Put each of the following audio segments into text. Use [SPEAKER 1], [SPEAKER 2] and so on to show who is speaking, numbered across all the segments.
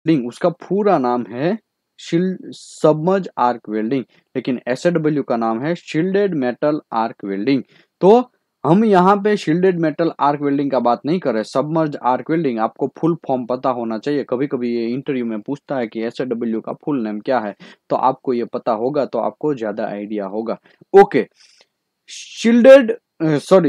[SPEAKER 1] Welding उसका पूरा नाम है सबमर्ज आर्क वेल्डिंग, लेकिन एसएडब्ल्यू का नाम है शील्डेड मेटल आर्क वेल्डिंग। तो हम यहाँ पे शील्डेड मेटल आर्क वेल्डिंग का बात नहीं कर रहे, सबमर्ज आर्क वेल्डिंग। आपको फुल फॉर्म पता होना चाहिए, कभी कभी ये इंटरव्यू में पूछता है कि एसएडब्ल्यू का फुल नेम क्या है, तो आपको ये पता होगा तो आपको ज्यादा आइडिया होगा। Okay, shielded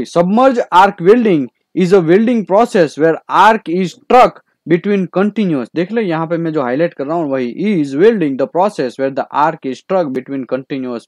[SPEAKER 1] submerged arc welding is a welding process where arc is struck between continuous, देख लो यहाँ पे मैं जो हाईलाइट कर रहा हूँ वही, is welding the process where the arc is struck between continuous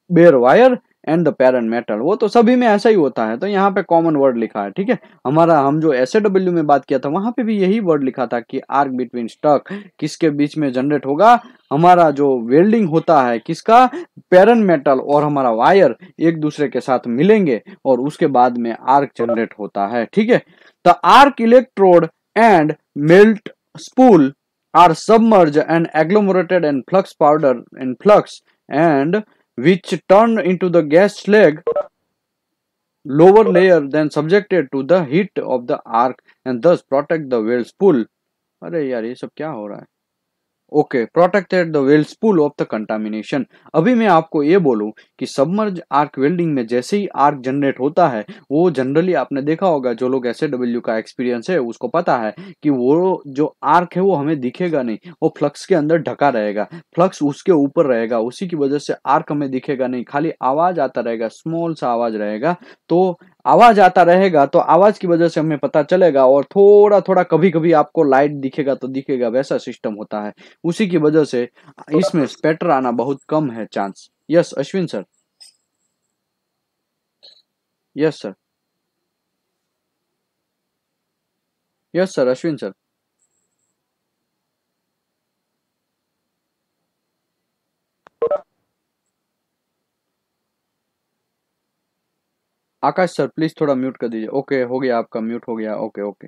[SPEAKER 1] bare wire and the parent metal. वो तो सभी में ऐसा ही होता है, तो यहाँ पे कॉमन वर्ड लिखा है, ठीक है। हमारा हम जो एसएडब्ल्यू में बात किया था वहां पे भी यही वर्ड लिखा था कि आर्क बिटवीन स्टक किसके बीच में जनरेट होगा, हमारा जो वेल्डिंग होता है किसका, पैरेंट मेटल और हमारा वायर एक दूसरे के साथ मिलेंगे और उसके बाद में आर्क जनरेट होता है, ठीक है। The arc electrode and melt spool are submerged and agglomerated in flux powder in flux and which turn into the gas slag lower layer then subjected to the heat of the arc and thus protect the weld spool। अरे यार ये सब क्या हो रहा है। Okay, protected the weld spool of the contamination. अभी मैं आपको ये बोलूं कि सबमर्ज आर्क वेल्डिंग में जैसे ही आर्क जनरेट होता है, वो जनरली आपने देखा होगा, जो लोग एसएडब्ल्यू का एक्सपीरियंस है उसको पता है कि वो जो आर्क है वो हमें दिखेगा नहीं, वो फ्लक्स के अंदर ढका रहेगा, फ्लक्स उसके ऊपर रहेगा, उसी की वजह से आर्क हमें दिखेगा नहीं, खाली आवाज आता रहेगा, स्मॉल सा आवाज रहेगा। तो आवाज आता रहेगा तो आवाज की वजह से हमें पता चलेगा, और थोड़ा थोड़ा कभी कभी आपको लाइट दिखेगा तो दिखेगा, वैसा सिस्टम होता है। उसी की वजह से इसमें स्पेटर आना बहुत कम है chance. Yes Ashwin sir. Yes sir. Yes sir Ashwin sir. Akash sir please थोड़ा म्यूट कर दीजिए। ओके हो गया, आपका म्यूट हो गया। Okay okay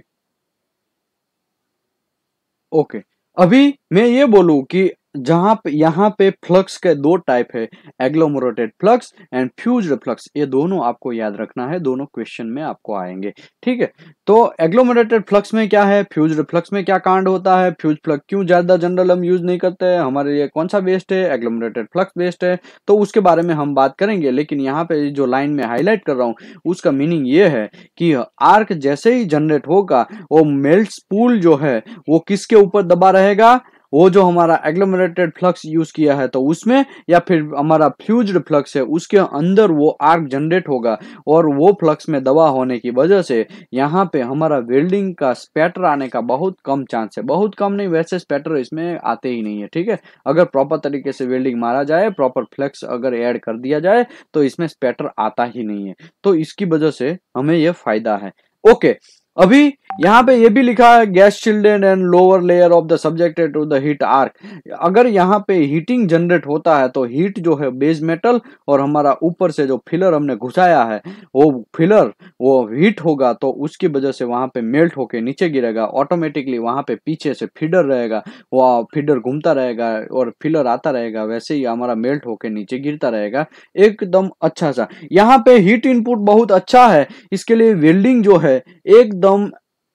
[SPEAKER 1] okay. अभी मैं ये बोलूं कि जहां पे यहाँ पे फ्लक्स के दो टाइप है, एग्लोमरेटेड फ्लक्स एंड फ्यूज्ड फ्लक्स, ये दोनों आपको याद रखना है, दोनों क्वेश्चन में आपको आएंगे, ठीक है। तो एग्लोमरेटेड फ्लक्स में क्या है, फ्यूज्ड फ्लक्स में क्या कांड होता है, फ्यूज फ्लक्स क्यों ज्यादा जनरल हम यूज नहीं करते हैं, हमारे लिए कौन सा बेस्ट है, एग्लोमरेटेड फ्लक्स बेस्ट है, तो उसके बारे में हम बात करेंगे। लेकिन यहाँ पे जो लाइन में हाईलाइट कर रहा हूँ उसका मीनिंग ये है कि आर्क जैसे ही जनरेट होगा, वो मेल्ट स्पूल जो है वो किसके ऊपर दबा रहेगा, वो जो हमारा एग्लोमरेटेड फ्लक्स यूज किया है तो उसमें, या फिर हमारा फ्यूज्ड फ्लक्स है उसके अंदर वो आर्क जनरेट होगा, और वो फ्लक्स में दबा होने की वजह से यहाँ पे हमारा वेल्डिंग का स्पैटर आने का बहुत कम चांस है, बहुत कम नहीं, वैसे स्पैटर इसमें आते ही नहीं है, ठीक है। अगर प्रॉपर तरीके से वेल्डिंग मारा जाए, प्रॉपर फ्लक्स अगर ऐड कर दिया जाए तो इसमें स्पैटर आता ही नहीं है, तो इसकी वजह से हमें यह फायदा है। ओके, अभी यहाँ पे ये भी लिखा है gas shielded and lower layer of the subjected to the heat arc. अगर यहाँ पे हीटिंग जनरेट होता है तो हीट जो है बेस मेटल और हमारा ऊपर से जो फिलर हमने घुसाया है वो फिलर वो हीट होगा, तो उसकी वजह से वहां पे मेल्ट होके नीचे गिरेगा, ऑटोमेटिकली वहां पे पीछे से फीडर रहेगा, वो फीडर घूमता रहेगा और फिलर आता रहेगा, वैसे ही हमारा मेल्ट होके नीचे गिरता रहेगा एकदम अच्छा सा। यहाँ पे हीट इनपुट बहुत अच्छा है, इसके लिए वेल्डिंग जो है एकदम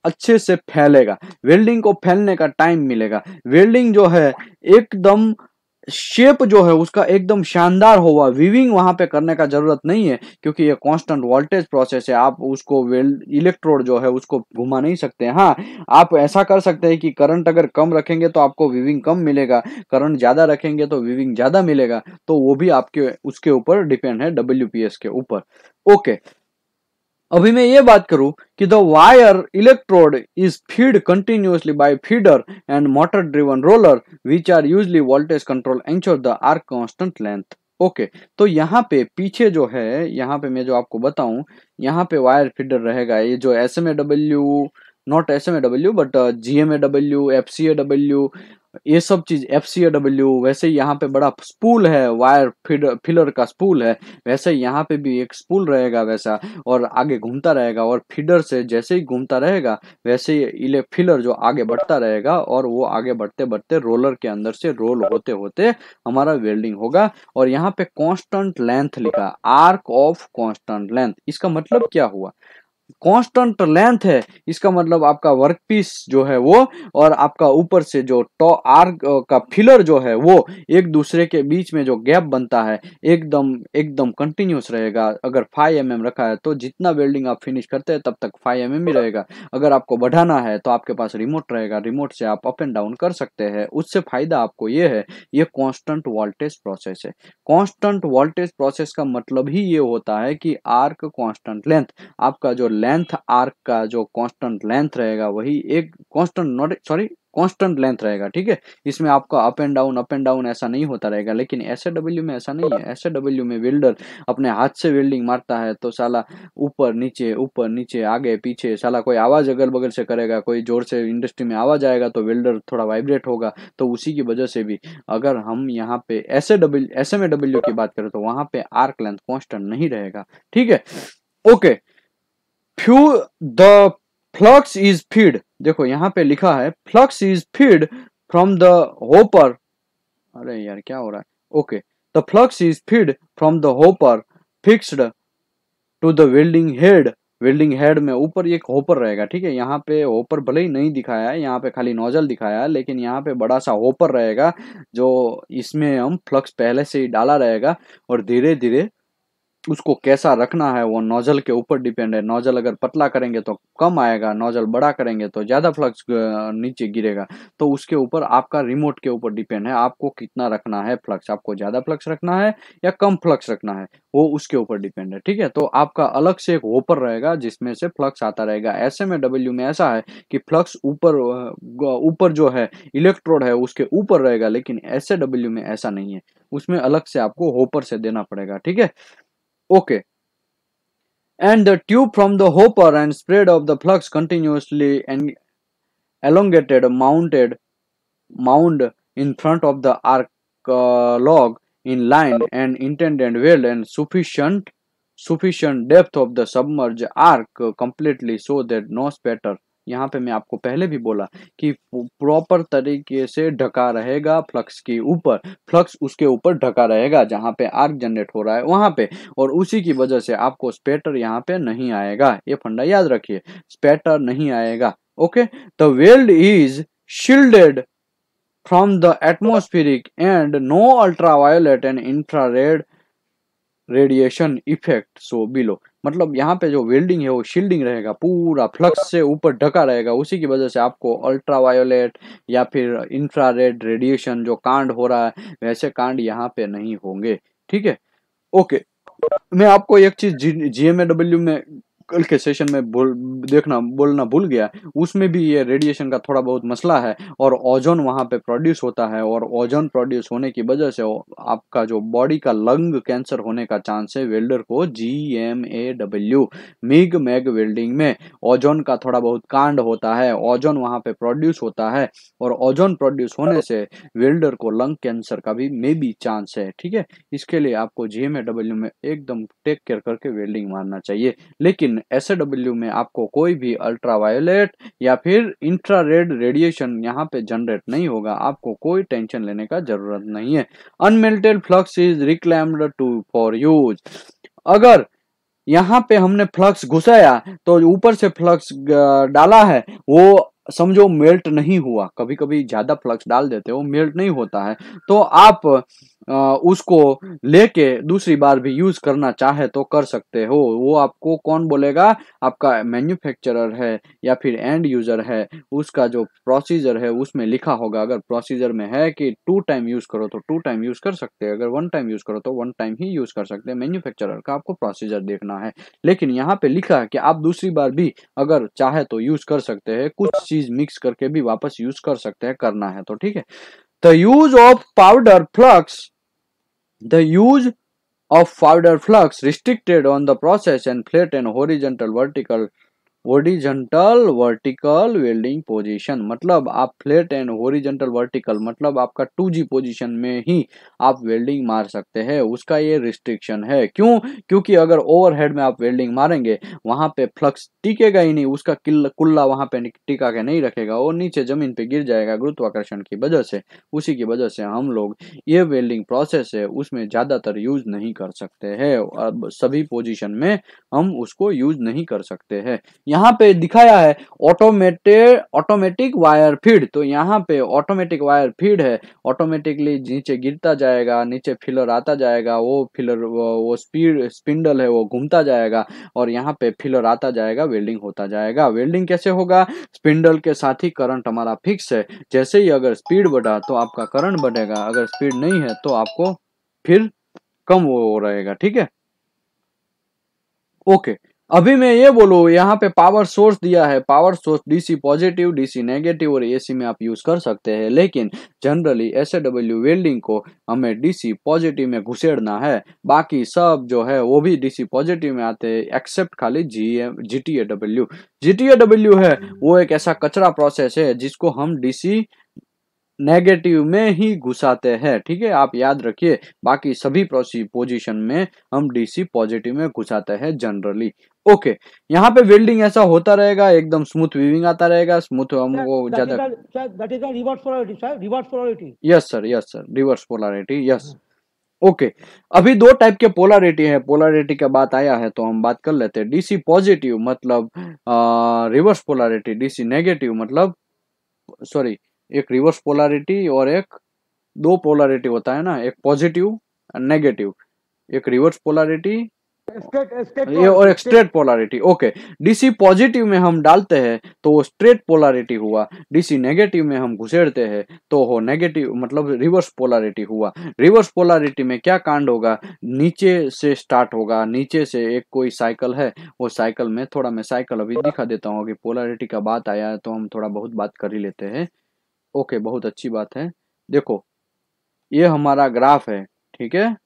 [SPEAKER 1] अच्छे से फैलेगा, वेल्डिंग को फैलने का टाइम मिलेगा, वेल्डिंग जो है एकदम शेप जो है उसका एकदम शानदार होगा, वीविंग वहां पे करने का जरूरत नहीं है क्योंकि ये कांस्टेंट वोल्टेज प्रोसेस है, आप उसको वेल्ड इलेक्ट्रोड जो है उसको घुमा नहीं सकते। हाँ, आप ऐसा कर सकते हैं कि करंट अगर कम रखेंगे तो आपको वीविंग कम मिलेगा, करंट ज्यादा रखेंगे तो वीविंग ज्यादा मिलेगा, तो वो भी आपके उसके ऊपर डिपेंड है, डब्ल्यूपीएस के ऊपर। ओके, अभी मैं ये बात करूं कि the wire electrode is feed continuously by feeder and motor driven roller which are usually voltage control ensure the arc constant length. Okay, तो यहाँ पे पीछे जो है, यहाँ पे मैं जो आपको बताऊं, यहाँ पे वायर फीडर रहेगा, ये जो S M A W, not S M A W but G M A W, F C A W, ये सब चीज, एफ सी ए डब्ल्यू, वैसे यहाँ पे बड़ा स्पूल है, वायर फिलर का स्पूल है, वैसे यहाँ पे भी एक स्पूल रहेगा वैसा, और आगे घूमता रहेगा, और फीडर से जैसे ही घूमता रहेगा वैसे ही फिलर जो आगे बढ़ता रहेगा, और वो आगे बढ़ते बढ़ते रोलर के अंदर से रोल होते होते हमारा वेल्डिंग होगा। और यहाँ पे कांस्टेंट लेंथ लिखा, आर्क ऑफ कांस्टेंट लेंथ, इसका मतलब क्या हुआ, कांस्टेंट लेंथ है, इसका मतलब आपका वर्क पीस जो है वो और आपका ऊपर से जो आर्क का फिलर जो है वो एक दूसरे के बीच में जो गैप बनता है एकदम एकदम कंटिन्यूस रहेगा। अगर 5 mm रखा है तो जितना वेल्डिंग आप फिनिश करते हैं तब तक 5 mm ही रहेगा। अगर आपको बढ़ाना है तो आपके पास रिमोट रहेगा, रिमोट से आप अप एंड डाउन कर सकते हैं। उससे फायदा आपको ये है, ये कांस्टेंट वोल्टेज प्रोसेस है। कांस्टेंट वोल्टेज प्रोसेस का मतलब ही ये होता है कि आर्क कांस्टेंट लेंथ, आपका जो लेंथ आर्क का जो कांस्टेंट लेंथ रहेगा वही एक constant not sorry constant length रहेगा। ठीक है, इसमें आपका अप एंड डाउन ऐसा नहीं होता रहेगा। लेकिन एसएडब्ल्यू में ऐसा नहीं है। एसएडब्ल्यू में वेल्डर अपने हाथ से वेल्डिंग मारता है तो साला ऊपर नीचे आगे पीछे, साला कोई आवाज अगल बगल से करेगा, कोई जोर से इंडस्ट्री में आवाज आएगा तो वेल्डर थोड़ा वाइब्रेट होगा। तो उसी की वजह से भी अगर हम यहाँ पे एसएमएडब्ल्यू की बात करें तो वहां पे आर्क लेंथ कांस्टेंट नहीं रहेगा। ठीक है, okay. Few the flux is feed, देखो यहाँ पे लिखा है flux is feed from the hopper. अरे यार क्या हो रहा है, okay. The flux is feed from the hopper fixed to the welding head. Welding head में ऊपर एक होपर रहेगा। ठीक है, यहाँ पे होपर भले ही नहीं दिखाया है, यहाँ पे खाली नोजल दिखाया है, लेकिन यहाँ पे बड़ा सा होपर रहेगा जो इसमें हम फ्लक्स पहले से ही डाला रहेगा और धीरे धीरे उसको कैसा रखना है वो नोजल के ऊपर डिपेंड है। नोजल अगर पतला करेंगे तो कम आएगा, नोजल बड़ा करेंगे तो ज्यादा फ्लक्स नीचे गिरेगा। तो उसके ऊपर आपका रिमोट के ऊपर डिपेंड है आपको कितना रखना है फ्लक्स, आपको ज्यादा फ्लक्स रखना है या कम फ्लक्स रखना है, वो उसके ऊपर डिपेंड है। ठीक है, तो आपका अलग से एक होपर रहेगा जिसमें से फ्लक्स आता रहेगा। ऐसे में डब्ल्यू में ऐसा है कि फ्लक्स ऊपर जो है इलेक्ट्रोड है उसके ऊपर रहेगा, लेकिन ऐसे डब्ल्यू में ऐसा नहीं है, उसमें अलग से आपको होपर से देना पड़ेगा। ठीक है, okay. And the tube from the hopper and spread of the flux continuously and elongated mound in front of the arc log in line and intended weld and sufficient depth of the submerged arc completely so that no spatter। यहाँ पे मैं आपको पहले भी बोला कि proper तरीके से ढका रहेगा फ्लक्स के ऊपर, फ्लक्स उसके ऊपर ढका रहेगा जहां पे आर्क जनरेट हो रहा है वहां पे, और उसी की वजह से आपको स्पेटर यहाँ पे नहीं आएगा। ये फंडा याद रखिए, स्पेटर नहीं आएगा। Okay, the weld is shielded from the atmospheric and no ultraviolet and infrared radiation effect so below. मतलब यहाँ पे जो वेल्डिंग है वो शील्डिंग रहेगा, पूरा फ्लक्स से ऊपर ढका रहेगा, उसी की वजह से आपको अल्ट्रावायोलेट या फिर इंफ्रारेड रेडिएशन जो कांड हो रहा है वैसे कांड यहाँ पे नहीं होंगे। ठीक है, ओके। मैं आपको एक चीज जीएमएडब्ल्यू में कल के सेशन में बोलना भूल गया, उसमें भी ये रेडिएशन का थोड़ा बहुत मसला है और ओजोन वहां पे प्रोड्यूस होता है, और ओजोन प्रोड्यूस होने की वजह से आपका जो बॉडी का लंग कैंसर होने का चांस है। वेल्डर को जीएमएडब्ल्यू मिग मैग वेल्डिंग में ओजोन का थोड़ा बहुत कांड होता है, ओजोन वहां पे प्रोड्यूस होता है, और ओजोन प्रोड्यूस होने से वेल्डर को लंग कैंसर का भी मे बी चांस है। ठीक है, इसके लिए आपको जीएमएडब्ल्यू में एकदम टेक केयर करके वेल्डिंग मारना चाहिए। लेकिन एसएडब्ल्यू में आपको कोई भी अल्ट्रावायोलेट या फिर इंफ्रारेड रेडिएशन यहाँ पे जनरेट नहीं होगा, आपको कोई टेंशन लेने का जरूरत नहीं है। Unmelted flux is reclaimed to for use. अगर यहाँ पे हमने फ्लक्स घुसाया तो ऊपर से फ्लक्स डाला है वो समझो मेल्ट नहीं हुआ, कभी कभी ज्यादा फ्लक्स डाल देते हो मेल्ट नहीं होता है, तो आप उसको लेके दूसरी बार भी यूज करना चाहे तो कर सकते हो। वो आपको कौन बोलेगा, आपका मैन्युफैक्चरर है या फिर एंड यूजर है, उसका जो प्रोसीजर है उसमें लिखा होगा। अगर प्रोसीजर में है कि 2 टाइम यूज करो तो 2 टाइम यूज कर सकते हैं, अगर 1 टाइम यूज करो तो 1 टाइम ही यूज कर सकते हैं। मैन्युफैक्चरर का आपको प्रोसीजर देखना है, लेकिन यहाँ पे लिखा है कि आप दूसरी बार भी अगर चाहे तो यूज कर सकते हैं, कुछ चीज मिक्स करके भी वापस यूज कर सकते हैं, करना है तो। ठीक है, the use of powder flux, the use of powder flux restricted on the process and flat and horizontal vertical horizontal vertical welding position, मतलब आप फ्लैट एंड हॉरिजॉन्टल वर्टिकल मतलब आपका 2G पोजीशन में ही आप वेल्डिंग मार सकते हैं, उसका ये रिस्ट्रिक्शन है। क्यों? क्योंकि अगर ओवरहेड में आप वेल्डिंग मारेंगे वहां पे फ्लक्स टिकेगा ही नहीं, उसका कुल्ला वहां पे टिका के नहीं रखेगा, वो नीचे जमीन पे गिर जाएगा गुरुत्वाकर्षण की वजह से। उसी की वजह से हम लोग ये वेल्डिंग प्रोसेस है उसमें ज्यादातर यूज नहीं कर सकते हैं, अब सभी पोजीशन में हम उसको यूज नहीं कर सकते हैं। यहाँ पे दिखाया है ऑटोमेटिक वायर फीड, तो यहाँ पे ऑटोमेटिक वायर फीड है, ऑटोमेटिकली नीचे गिरता जाएगा, नीचे फिलर आता जाएगा, वो फिलर वो स्पीड स्पिंडल है वो घूमता जाएगा और यहाँ पे फिलर आता जाएगा, वेल्डिंग होता जाएगा। वेल्डिंग कैसे होगा? स्पिंडल के साथ ही करंट हमारा फिक्स है, जैसे ही अगर स्पीड बढ़ा तो आपका करंट बढ़ेगा, अगर स्पीड नहीं है तो आपको फिर कम वो रहेगा। ठीक है, ओके। अभी मैं ये बोलूँ, यहाँ पे पावर सोर्स दिया है, power source DC positive, DC negative और एसी में आप यूज कर सकते हैं, लेकिन जनरली एसएडब्ल्यू वेल्डिंग को हमें डीसी पॉजिटिव में घुसेड़ना है, बाकी सब जो है वो भी डीसी पॉजिटिव में आते हैं एक्सेप्ट खाली जीटीएडब्ल्यू। जीटीएडब्ल्यू है वो एक ऐसा कचरा प्रोसेस है जिसको हम डीसी नेगेटिव में ही घुसाते हैं। ठीक है, आप याद रखिए, बाकी सभी पोजीशन में हम डीसी पॉजिटिव में घुसाते हैं जनरली। ओके, यहाँ पे वेल्डिंग ऐसा होता रहेगा, एकदम स्मूथ वीविंग आता रहेगा, स्मूथ हमको ज्यादा।
[SPEAKER 2] That is the reverse polarity sir, reverse polarity.
[SPEAKER 1] Yes sir, yes sir, reverse polarity, yes. Okay, अभी दो टाइप के पोलैरिटी है, पोलैरिटी का बात आया है तो हम बात कर लेते हैं। डीसी पॉजिटिव मतलब रिवर्स पोलैरिटी, डीसी नेगेटिव मतलब सॉरी, एक रिवर्स पोलैरिटी और एक दो पोलैरिटी होता है ना, एक पॉजिटिव नेगेटिव, एक रिवर्स पोलैरिटी ये और एक straight polarity. Okay, DC positive में हम डालते हैं तो वो स्ट्रेट पोलैरिटी हुआ, डीसी नेगेटिव में हम घुसेड़ते हैं तो वो नेगेटिव मतलब रिवर्स पोलैरिटी हुआ। रिवर्स पोलैरिटी में क्या कांड होगा, नीचे से स्टार्ट होगा, नीचे से एक कोई साइकिल है, वो साइकिल में थोड़ा मैं साइकिल अभी दिखा देता हूँ, अभी पोलैरिटी का बात आया है तो हम थोड़ा बहुत बात कर ही लेते हैं। ओके, बहुत अच्छी बात है। देखो, ये हमारा ग्राफ है, ठीक है,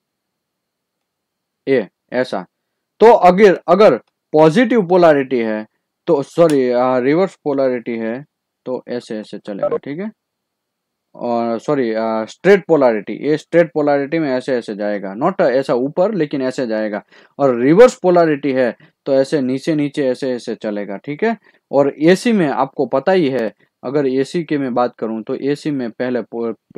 [SPEAKER 1] ये ऐसा। तो अगर अगर पॉजिटिव पोलैरिटी है तो सॉरी रिवर्स पोलैरिटी है तो ऐसे ऐसे चलेगा। ठीक है, और सॉरी स्ट्रेट पोलैरिटी, ये स्ट्रेट पोलैरिटी में ऐसे ऐसे जाएगा, नॉट ऐसा ऊपर लेकिन ऐसे जाएगा। और रिवर्स पोलैरिटी है तो ऐसे नीचे नीचे ऐसे ऐसे चलेगा। ठीक है, और एसी में आपको पता ही है, अगर एसी के मैं बात करूं तो एसी में पहले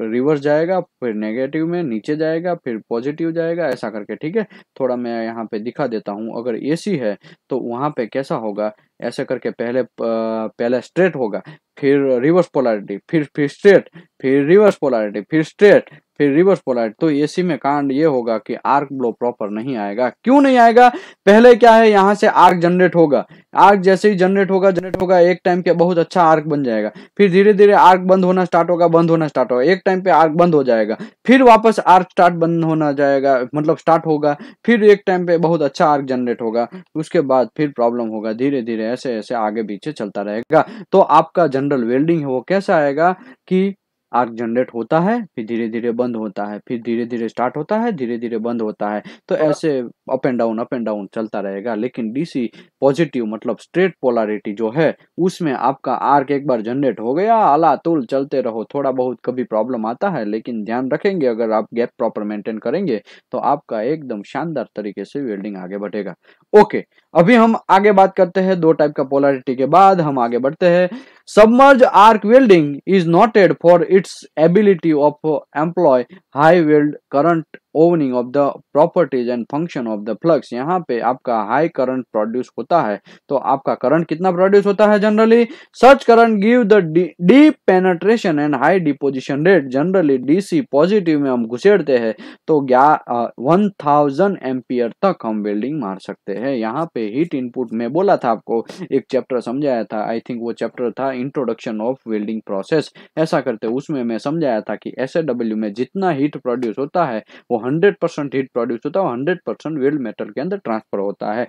[SPEAKER 1] रिवर्स जाएगा, फिर नेगेटिव में नीचे जाएगा, फिर पॉजिटिव जाएगा, ऐसा करके। ठीक है, थोड़ा मैं यहाँ पे दिखा देता हूँ। अगर एसी है तो वहां पे कैसा होगा, ऐसे करके पहले स्ट्रेट होगा, फिर रिवर्स पोलैरिटी, फिर स्ट्रेट, फिर रिवर्स पोलैरिटी, फिर स्ट्रेट, फिर रिवर्स पोलैरिटी। तो एसी में कांड ये होगा कि आर्क ब्लो प्रॉपर नहीं आएगा। क्यों नहीं आएगा? पहले क्या है, यहाँ से आर्क जनरेट होगा, आर्क जैसे ही जनरेट होगा एक टाइम पे बहुत अच्छा आर्क बन जाएगा, फिर धीरे धीरे आर्क बंद होना स्टार्ट होगा, बंद होना स्टार्ट होगा, एक टाइम पे आर्क बंद हो जाएगा, फिर वापस आर्क स्टार्ट बंद होना जाएगा मतलब स्टार्ट होगा, फिर एक टाइम पे बहुत अच्छा आर्क जनरेट होगा, उसके बाद फिर प्रॉब्लम होगा, धीरे धीरे ऐसे ऐसे आगे पीछे चलता रहेगा। तो आपका जनरल वेल्डिंग है वो कैसा आएगा कि आर्क जनरेट होता है, फिर धीरे धीरे बंद होता है, फिर धीरे धीरे स्टार्ट होता है, धीरे धीरे बंद होता है, तो ऐसे अप एंड डाउन चलता रहेगा। लेकिन डीसी पॉजिटिव मतलब स्ट्रेट पोलैरिटी जो है उसमें आपका आर्क एक बार जनरेट हो गया, अला तुल चलते रहो, थोड़ा बहुत कभी प्रॉब्लम आता है लेकिन ध्यान रखेंगे, अगर आप गैप प्रॉपर मेंटेन करेंगे तो आपका एकदम शानदार तरीके से वेल्डिंग आगे बढ़ेगा। ओके, अभी हम आगे बात करते हैं, दो टाइप का पोलैरिटी के बाद हम आगे बढ़ते हैं। Submerged arc welding is noted for its ability of employ high weld current opening of the properties and function of the flux। यहाँ पे आपका हाई करंट प्रोड्यूस होता है, तो आपका करंट कितना प्रोड्यूस होता है generally, such current give the deep penetration and high deposition rate. Generally DC positive में हम घुसेड़ते हैं तो 1000 एम्पियर तक हम वेल्डिंग मार सकते हैं। यहाँ पे हीट इनपुट में बोला था आपको, एक चैप्टर समझाया था, आई थिंक वो चैप्टर था इंट्रोडक्शन ऑफ वेल्डिंग प्रोसेस, ऐसा करते उसमें मैं समझाया था कि एसएडब्ल्यू में जितना हीट प्रोड्यूस होता है वो 100% हीट प्रोड्यूस होता है, 100% वेल्ड मेटल के अंदर ट्रांसफर होता है।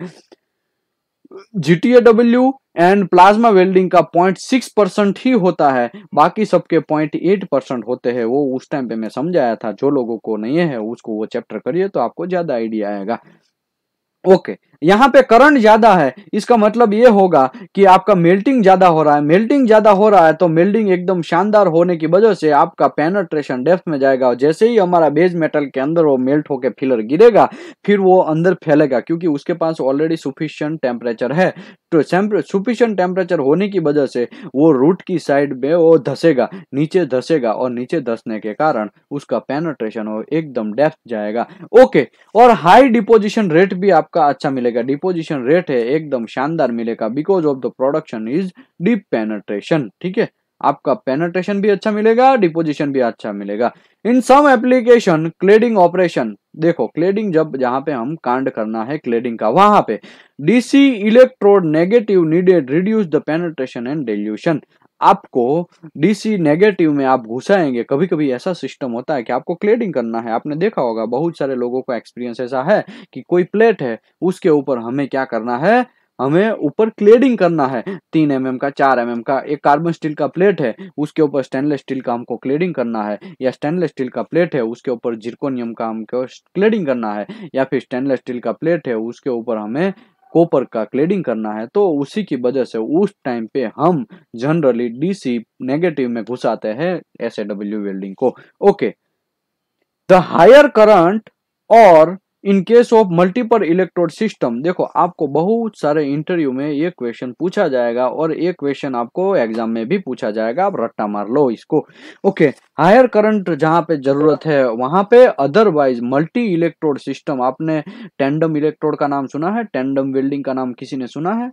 [SPEAKER 1] जीटीएडब्ल्यू एंड प्लाज्मा वेल्डिंग का 0.6% ही होता है, बाकी सबके 0.8% होते हैं। वो उस टाइम पे मैं समझाया था, जो लोगों को नहीं है उसको वो चैप्टर करिए तो आपको ज्यादा आइडिया आएगा। ओके, यहाँ पे करंट ज्यादा है, इसका मतलब ये होगा कि आपका मेल्टिंग ज्यादा हो रहा है। मेल्टिंग ज्यादा हो रहा है तो मेल्टिंग एकदम शानदार होने की वजह से आपका पेनिट्रेशन डेप्थ में जाएगा, और जैसे ही हमारा बेस मेटल के अंदर वो मेल्ट होकर फिलर गिरेगा, फिर वो अंदर फैलेगा, क्योंकि उसके पास ऑलरेडी सुफिशिएंट टेम्परेचर है। तो सुफिशिएंट टेम्परेचर होने की वजह से वो रूट की साइड में वो धसेगा, नीचे धसेगा, और नीचे धसने के कारण उसका पेनिट्रेशन हो एकदम डेप्थ जाएगा। ओके, और हाई डिपोजिशन रेट भी आपका अच्छा मिलेगा। डिपोजिशन रेट है एकदम शानदार मिलेगा, because of the production is deep penetration. ठीक है, आपका पेनिट्रेशन भी अच्छा मिलेगा, डिपोजिशन भी अच्छा मिलेगा। इन सम एप्लीकेशन क्लेडिंग ऑपरेशन, देखो क्लेडिंग जब जहां पे हम कांड करना है क्लेडिंग का, वहां पे DC electrode negative needed reduce the penetration and dilution. आपको डीसी नेगेटिव में आप घुसाएंगे, कभी कभी ऐसा सिस्टम होता है कि आपको क्लेडिंग करना है, आपने देखा होगा बहुत सारे लोगों का एक्सपीरियंस ऐसा है कि कोई प्लेट है, उसके ऊपर हमें क्या करना है, हमें ऊपर क्लेडिंग करना है। 3 mm का, 4 mm का एक कार्बन स्टील का प्लेट है, उसके ऊपर स्टेनलेस स्टील का हमको क्लेडिंग करना है, या स्टेनलेस स्टील का प्लेट है उसके ऊपर जिरकोनियम का हमको क्लेडिंग करना है, या फिर स्टेनलेस स्टील का प्लेट है उसके ऊपर हमें कॉपर का क्लेडिंग करना है। तो उसी की वजह से उस टाइम पे हम जनरली डीसी नेगेटिव में घुसाते हैं एसएडब्ल्यू वेल्डिंग को। ओके, द हायर करंट और in case of multiple electrode system, देखो आपको बहुत सारे इंटरव्यू में ये क्वेश्चन पूछा जाएगा, और ये क्वेश्चन आपको एग्जाम में भी पूछा जाएगा, आप रट्टा मार लो इसको। ओके, हायर करंट जहां पे जरूरत है वहां पे, अदरवाइज मल्टी इलेक्ट्रोड सिस्टम, आपने टेंडम इलेक्ट्रोड का नाम सुना है? टेंडम वेल्डिंग का नाम किसी ने सुना है?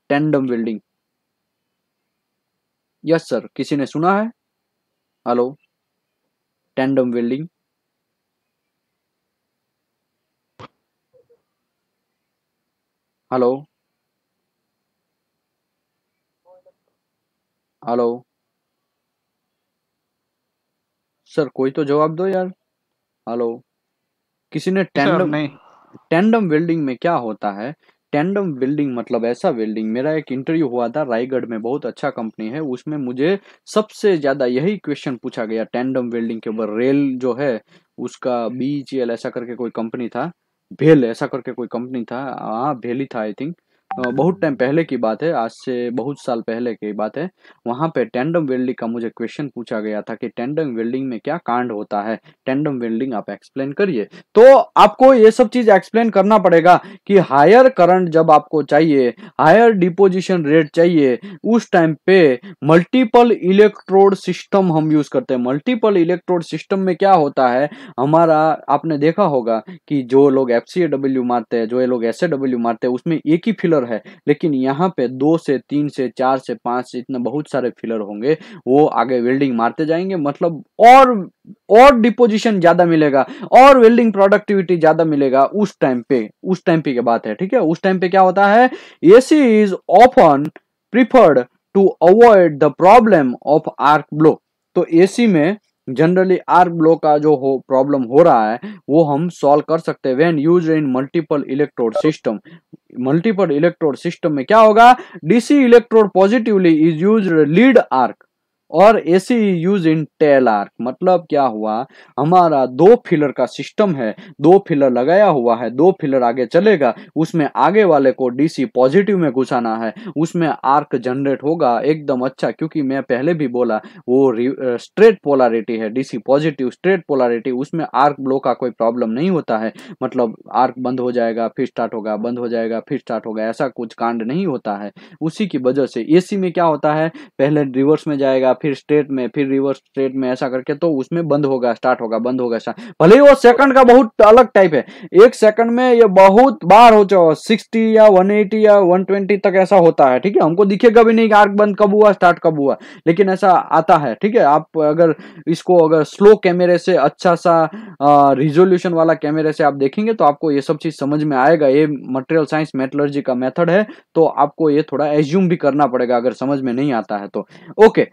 [SPEAKER 1] टेंडम वेल्डिंग, यस सर, किसी ने सुना है? Hello, tandem welding, hello, hello sir, कोई तो जवाब दो यार। हेलो, किसी ने
[SPEAKER 3] सर
[SPEAKER 1] टेंडम,
[SPEAKER 3] नहीं।
[SPEAKER 1] टेंडम वेल्डिंग में क्या होता है? टेंडम वेल्डिंग मतलब ऐसा वेल्डिंग, मेरा एक इंटरव्यू हुआ था रायगढ़ में, बहुत अच्छा कंपनी है, उसमें मुझे सबसे ज्यादा यही क्वेश्चन पूछा गया टेंडम वेल्डिंग के ऊपर। रेल जो है उसका बीईचीएल ऐसा करके कोई कंपनी था, भेल ऐसा करके कोई कंपनी था, हाँ भेल ही था आई थिंक। बहुत टाइम पहले की बात है, आज से बहुत साल पहले की बात है। वहां पे टेंडम वेल्डिंग का मुझे क्वेश्चन पूछा गया था कि टेंडम वेल्डिंग में क्या कांड होता है, टेंडम वेल्डिंग आप एक्सप्लेन करिए। तो आपको ये सब चीज एक्सप्लेन करना पड़ेगा कि हायर करंट जब आपको चाहिए, हायर डिपोजिशन रेट चाहिए, उस टाइम पे मल्टीपल इलेक्ट्रोड सिस्टम हम यूज करते हैं। मल्टीपल इलेक्ट्रोड सिस्टम में क्या होता है हमारा, आपने देखा होगा कि जो लोग एफसीएडब्ल्यू मारते हैं, जो ये लोग एसएडब्ल्यू मारते हैं, उसमें एक ही फिलर है, लेकिन यहाँ पे 2 से 3 से 4 से 5 से इतने बहुत सारे फिलर होंगे, वो आगे वेल्डिंग मारते जाएंगे, मतलब और डिपोजिशन ज्यादा मिलेगा, और वेल्डिंग प्रोडक्टिविटी ज्यादा मिलेगा उस टाइम पे। उस टाइम पे की बात है, ठीक है। उस टाइम पे क्या होता है, AC is often preferred to avoid the problem of arc blow. तो एसी में जनरली आर्क ब्लो का जो हो प्रॉब्लम हो रहा है वो हम सॉल्व कर सकते हैं when used in multiple electrode system. Multiple electrode system में क्या होगा, DC electrode positively is used lead arc, और AC use in tail arc. मतलब क्या हुआ, हमारा 2 फिलर का सिस्टम है, 2 फिलर लगाया हुआ है, 2 फिलर आगे चलेगा, उसमें आगे वाले को डीसी पॉजिटिव में घुसाना है, उसमें आर्क जनरेट होगा एकदम अच्छा, क्योंकि मैं पहले भी बोला वो स्ट्रेट पोलैरिटी है, डीसी पॉजिटिव स्ट्रेट पोलैरिटी, उसमें आर्क ब्लो का कोई प्रॉब्लम नहीं होता है। मतलब आर्क बंद हो जाएगा फिर स्टार्ट होगा, बंद हो जाएगा फिर स्टार्ट होगा, ऐसा कुछ कांड नहीं होता है। उसी की वजह से एसी में क्या होता है, पहले रिवर्स में जाएगा, फिर स्ट्रेट में, फिर रिवर्स स्ट्रेट में, ऐसा करके तो उसमें बंद होगा स्टार्ट होगा, बंद होगा स्टार्ट। भले ही वो सेकंड का बहुत अलग टाइप है, एक सेकंड में ये बहुत बार हो जाओ 60 या 180 या 120 तक ऐसा होता है, ठीक है। हमको दिखेगा भी नहीं कि आर्क बंद कब हुआ स्टार्ट कब हुआ, लेकिन ऐसा आता है, ठीक है। आप अगर इसको अगर स्लो कैमरे से अच्छा सा रिजोल्यूशन वाला कैमरे से आप देखेंगे तो आपको ये सब चीज समझ में आएगा। ये मटेरियल साइंस मेटलर्जी का मेथड है, तो आपको ये थोड़ा एज्यूम भी करना पड़ेगा अगर समझ में नहीं आता है तो। ओके,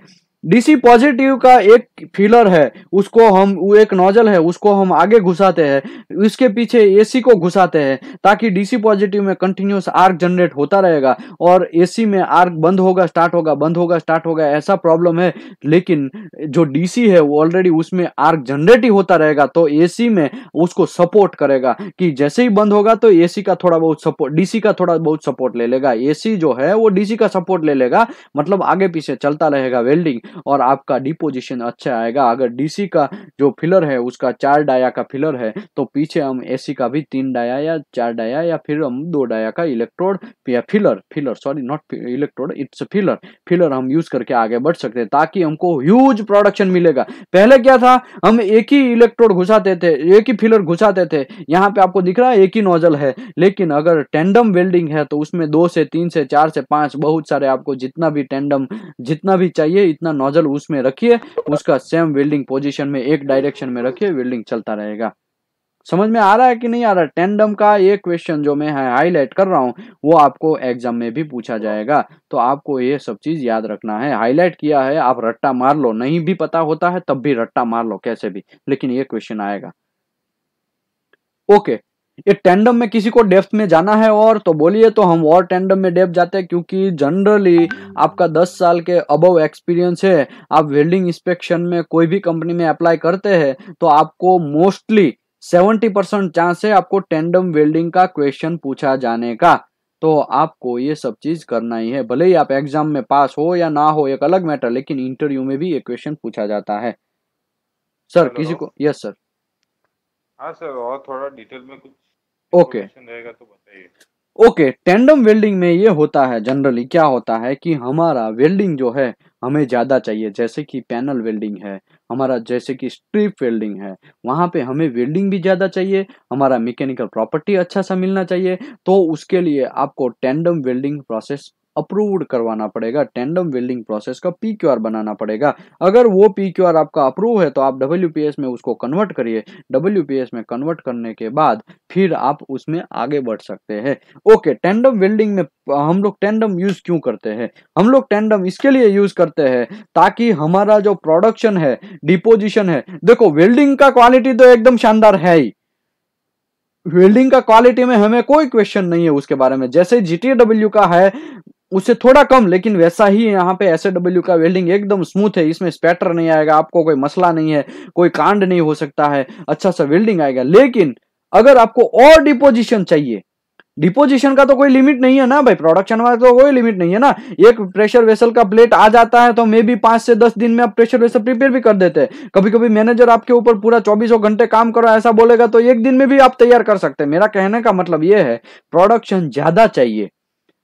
[SPEAKER 1] डीसी पॉजिटिव का एक फिलर है, उसको हम, वो एक नोजल है, उसको हम आगे घुसाते हैं, इसके पीछे एसी को घुसाते हैं, ताकि डीसी पॉजिटिव में कंटिन्यूस आर्क जनरेट होता रहेगा और एसी में आर्क बंद होगा स्टार्ट होगा, बंद होगा स्टार्ट होगा, ऐसा प्रॉब्लम है। लेकिन जो डीसी है वो ऑलरेडी उसमें आर्क जनरेट ही होता रहेगा, तो एसी में उसको सपोर्ट करेगा कि जैसे ही बंद होगा तो एसी का थोड़ा बहुत सपोर्ट, डीसी का थोड़ा बहुत सपोर्ट ले लेगा, एसी जो है वो डीसी का सपोर्ट ले लेगा, मतलब आगे पीछे चलता रहेगा वेल्डिंग और आपका डिपोजिशन अच्छा आएगा। अगर डीसी का जो फिलर है उसका 4 डाया का फिलर है तो पीछे हम एसी का भी 3 डाया या 4 डाया या फिर हम 2 डाया का इलेक्ट्रोड या filler sorry not electrode, it's filler हम यूज करके आगे बढ़ सकते हैं, ताकि हमको ह्यूज प्रोडक्शन मिलेगा। पहले क्या था, हम एक ही इलेक्ट्रोड घुसाते थे, एक ही फिलर घुसाते थे, यहाँ पे आपको दिख रहा है एक ही नोजल है। लेकिन अगर टेंडम वेल्डिंग है तो उसमें 2 से 3 से 4 से 5 बहुत सारे, आपको जितना भी टेंडम जितना भी चाहिए इतना नोजल उसमें रखिए, उसका सेम वेल्डिंग पोजीशन में एक डायरेक्शन में रखिए, वेल्डिंग चलता रहेगा। समझ में आ रहा है कि नहीं आ रहा? टेंडम का ये क्वेश्चन जो मैं हाईलाइट कर रहा हूं वो आपको एग्जाम में भी पूछा जाएगा, तो आपको ये सब चीज याद रखना है। हाईलाइट किया है, आप रट्टा मार लो, नहीं भी पता होता है तब भी रट्टा मार लो कैसे भी, लेकिन ये क्वेश्चन आएगा। ओके, ये टेंडम में किसी को डेप्थ में जाना है और तो बोलिए, तो हम और टेंडम में डेप्थ जाते हैं, क्योंकि जनरली आपका 10 साल के अबव एक्सपीरियंस है, आप वेल्डिंग इंस्पेक्शन में कोई भी कंपनी में अप्लाई करते हैं तो आपको मोस्टली 70% चांस है आपको टेंडम वेल्डिंग का क्वेश्चन पूछा जाने का। तो आपको ये सब चीज करना ही है, भले ही आप एग्जाम में पास हो या ना हो एक अलग मैटर, लेकिन इंटरव्यू में भी ये क्वेश्चन पूछा जाता है। सर किसी को, यस सर।
[SPEAKER 3] हाँ सर, और थोड़ा डिटेल में कुछ
[SPEAKER 1] ओके
[SPEAKER 3] इन्फॉर्मेशन रहेगा तो बताइए।
[SPEAKER 1] ओके, टेंडम वेल्डिंग में ये होता है, जनरली क्या होता है कि हमारा वेल्डिंग जो है हमें ज्यादा चाहिए, जैसे कि पैनल वेल्डिंग है हमारा, जैसे कि स्ट्रिप वेल्डिंग है, वहां पे हमें वेल्डिंग भी ज्यादा चाहिए, हमारा मैकेनिकल प्रॉपर्टी अच्छा सा मिलना चाहिए, तो उसके लिए आपको टेंडम वेल्डिंग प्रोसेस अप्रूव्ड करवाना पड़ेगा, टेंडम वेल्डिंग प्रोसेस का पीक्यूआर बनाना पड़ेगा। अगर वो पीक्यूआर आपका अप्रूव है तो आप डब्ल्यूपीएस में उसको कन्वर्ट करिए, डब्ल्यूपीएस में कन्वर्ट करने के बाद फिर आप उसमें आगे बढ़ सकते हैं। ओके, टेंडम वेल्डिंग में हम लोग टेंडम यूज क्यों करते हैं? हम लोग टेंडम इसके लिए यूज करते हैं ताकि हमारा जो प्रोडक्शन है, डिपोजिशन है, देखो वेल्डिंग का क्वालिटी तो एकदम शानदार है ही, वेल्डिंग का क्वालिटी में हमें कोई क्वेश्चन नहीं है उसके बारे में, जैसे जीटीडब्ल्यू का है उससे थोड़ा कम, लेकिन वैसा ही यहाँ पे एसएडब्ल्यू का वेल्डिंग एकदम स्मूथ है, इसमें स्पैटर नहीं आएगा, आपको कोई मसला नहीं है, कोई कांड नहीं हो सकता है, अच्छा सा वेल्डिंग आएगा। लेकिन अगर आपको और डिपोजिशन चाहिए, डिपोजिशन का तो कोई लिमिट नहीं है ना भाई, प्रोडक्शन में तो कोई लिमिट नहीं है ना, एक प्रेशर वेसल का प्लेट आ जाता है तो मे भी 5 से 10 दिन में आप प्रेशर वेसल प्रिपेयर भी कर देते हैं। कभी कभी मैनेजर आपके ऊपर पूरा 24 घंटे काम करो ऐसा बोलेगा तो एक दिन में भी आप तैयार कर सकते हैं। मेरा कहने का मतलब यह है, प्रोडक्शन ज्यादा चाहिए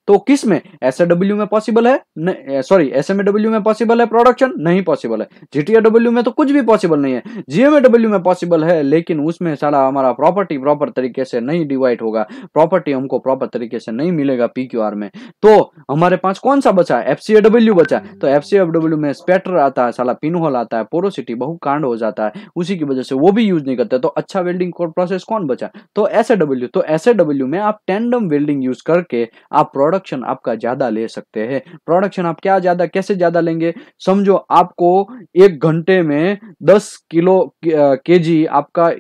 [SPEAKER 1] तो किस में, एसएडब्ल्यू में पॉसिबल है, सॉरी एसएमएडब्ल्यू में पॉसिबल है प्रोडक्शन, नहीं पॉसिबल है। जीटीएडब्ल्यू में तो कुछ भी पॉसिबल नहीं है, जीएमएडब्ल्यू में पॉसिबल है, लेकिन उसमें साला हमारा प्रॉपर्टी प्रॉपर तरीके से नहीं डिवाइड होगा, प्रॉपर्टी हमको प्रॉपर तरीके से नहीं मिलेगा पीक्यूआर में। तो हमारे पास कौन सा बचा, एफसीएडब्ल्यू बचा, तो एफसीएडब्ल्यू में स्पेटर आता है, साला पिन होल आता है, पोरोसिटी बहु कांड हो जाता है, उसी की वजह से वो भी यूज नहीं करते। तो अच्छा वेल्डिंग प्रोसेस कौन बचा, तो एसएडब्ल्यू। तो एसएडब्ल्यू में आप टेंडम वेल्डिंग यूज करके आप प्रोडक्शन आपका ज्यादा ले सकते हैं। प्रोडक्शन आप क्या ज्यादा, कैसे ज्यादा लेंगे, समझो आपको 1 घंटे में 10 किलो केजी आपका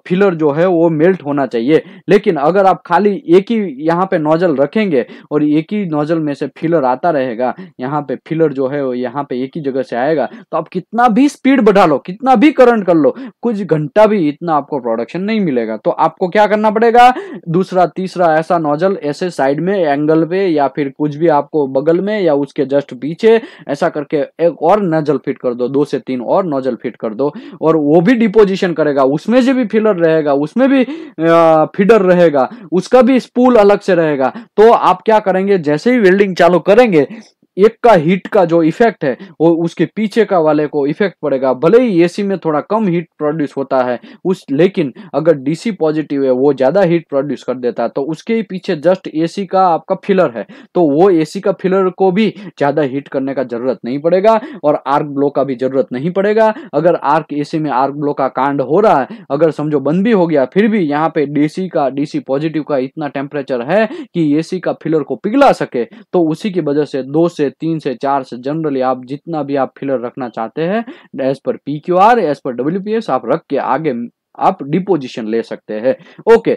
[SPEAKER 1] फिलर जो है वो मेल्ट होना चाहिए, लेकिन अगर आप खाली एक ही यहाँ पे नोजल रखेंगे और एक ही नोजल में से फिलर आता रहेगा, यहाँ पे फिलर जो है वो यहाँ पे एक ही जगह से आएगा, तो आप कितना भी स्पीड बढ़ा लो, कितना भी करंट कर लो, कुछ घंटा भी इतना आपको प्रोडक्शन नहीं मिलेगा। तो आपको क्या करना पड़ेगा, दूसरा तीसरा ऐसा नोजल ऐसे साइड में एंगल पे या फिर कुछ भी आपको बगल में या उसके जस्ट पीछे ऐसा करके एक और नोजल फिट कर दो, 2 से 3 और नोजल फिट कर दो, और वो भी डिपोजिशन करेगा, उसमें से भी फिलर रहेगा, उसमें भी फीडर रहेगा, उसका भी स्पूल अलग से रहेगा। तो आप क्या करेंगे, जैसे ही वेल्डिंग चालू करेंगे एक का हीट का जो इफेक्ट है वो उसके पीछे का वाले को इफेक्ट पड़ेगा। भले ही एसी में थोड़ा कम हीट प्रोड्यूस होता है लेकिन अगर डीसी पॉजिटिव है वो ज्यादा हीट प्रोड्यूस कर देता है, तो उसके ही पीछे जस्ट एसी का आपका फिलर है, तो वो एसी का फिलर को भी ज्यादा हीट करने का जरूरत नहीं पड़ेगा और आर्क ब्लो का भी जरूरत नहीं पड़ेगा। अगर आर्क एसी में आर्क ब्लो का कांड हो रहा है, अगर समझो बंद भी हो गया, फिर भी यहाँ पे डीसी पॉजिटिव का इतना टेम्परेचर है कि एसी का फिलर को पिघला सके, तो उसी की वजह से 2 से से 3 से 4 से जनरली आप जितना भी आप फिलर रखना चाहते हैं एज पर PQR एज पर WPS आप रख के आगे आप डिपोजिशन ले सकते हैं। ओके,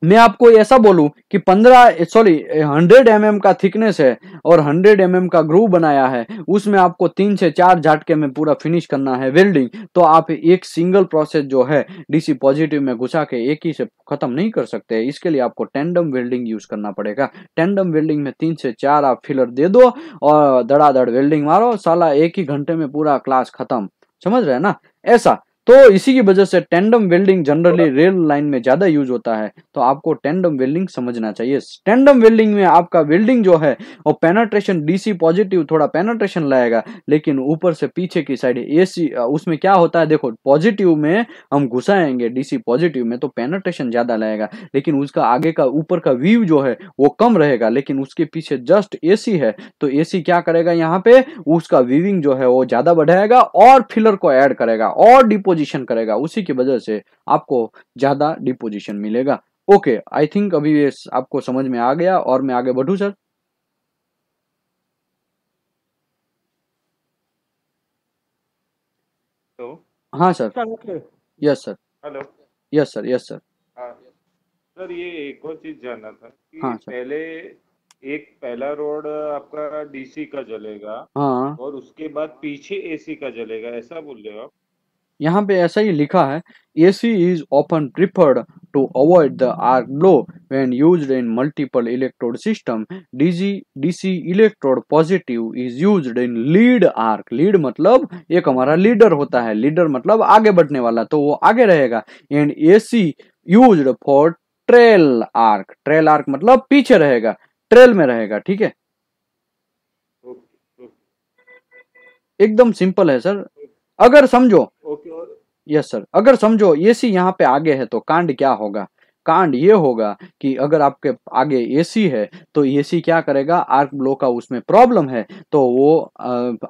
[SPEAKER 1] मैं आपको ऐसा बोलूं कि 100 mm का थिकनेस है और 100 mm का ग्रूव बनाया है, उसमें आपको 3 से 4 झटके में पूरा फिनिश करना है वेल्डिंग, तो आप एक सिंगल प्रोसेस जो है DC पॉजिटिव में घुसा के एक ही से खत्म नहीं कर सकते। इसके लिए आपको टेंडम वेल्डिंग यूज करना पड़ेगा। टेंडम वेल्डिंग में 3 से 4 आप फिलर दे दो और धड़ाधड़ वेल्डिंग मारो, साला एक ही घंटे में पूरा क्लास खत्म। समझ रहे हैं ना? ऐसा तो इसी की वजह से tandem welding generally rail line में ज्यादा यूज होता है, तो आपको टेंडम वेल्डिंग समझना चाहिए। टेंडम वेल्डिंग में आपका वेल्डिंग जो है वो पेनेट्रेशन DC पॉजिटिव थोड़ा पेनेट्रेशन लाएगा, लेकिन ऊपर से पीछे की साइड AC उसमें क्या होता है देखो, पॉजिटिव में हम घुसाएंगे DC पॉजिटिव में तो पेनेट्रेशन ज्यादा लाएगा, लेकिन उसका आगे का ऊपर का व्यू जो है वो कम रहेगा, लेकिन उसके पीछे जस्ट AC है तो AC क्या करेगा, यहाँ पे उसका वीविंग जो है वो ज्यादा बढ़ाएगा और फिलर को ऐड करेगा और डिपोजिशन करेगा, उसी की वजह से आपको ज्यादा डिपोजिशन मिलेगा। ओके, आई थिंक अभी ये आपको समझ में आ गया और मैं आगे बढ़ूं सर?
[SPEAKER 3] तो
[SPEAKER 1] हाँ sir.
[SPEAKER 2] Sir okay.
[SPEAKER 1] Yes sir.
[SPEAKER 3] Hello.
[SPEAKER 1] Yes sir. Yes sir.
[SPEAKER 3] हाँ सर, ये एक और चीज जानना था कि
[SPEAKER 1] हाँ सर।
[SPEAKER 3] पहले एक पहला रोड आपका DC का जलेगा
[SPEAKER 1] हाँ,
[SPEAKER 3] और उसके बाद पीछे AC का जलेगा, ऐसा बोल रहे हो आप?
[SPEAKER 1] यहाँ पे ऐसा ही लिखा है, AC is often preferred to avoid the arc blow when used in multiple electrode system. DC electrode positive is used in lead arc. lead मतलब एक हमारा लीडर होता है, लीडर मतलब आगे बढ़ने वाला, तो वो आगे रहेगा। And AC used for trail arc. trail arc मतलब पीछे रहेगा, ट्रेल में रहेगा। ठीक है,
[SPEAKER 3] ओके
[SPEAKER 1] एकदम सिंपल है सर। अगर समझो,
[SPEAKER 3] ओके। और
[SPEAKER 1] यस सर, अगर समझो AC यहाँ पे आगे है तो कांड क्या होगा? कांड ये होगा कि अगर आपके आगे AC है तो AC क्या करेगा, आर्क ब्लो का उसमें प्रॉब्लम है तो वो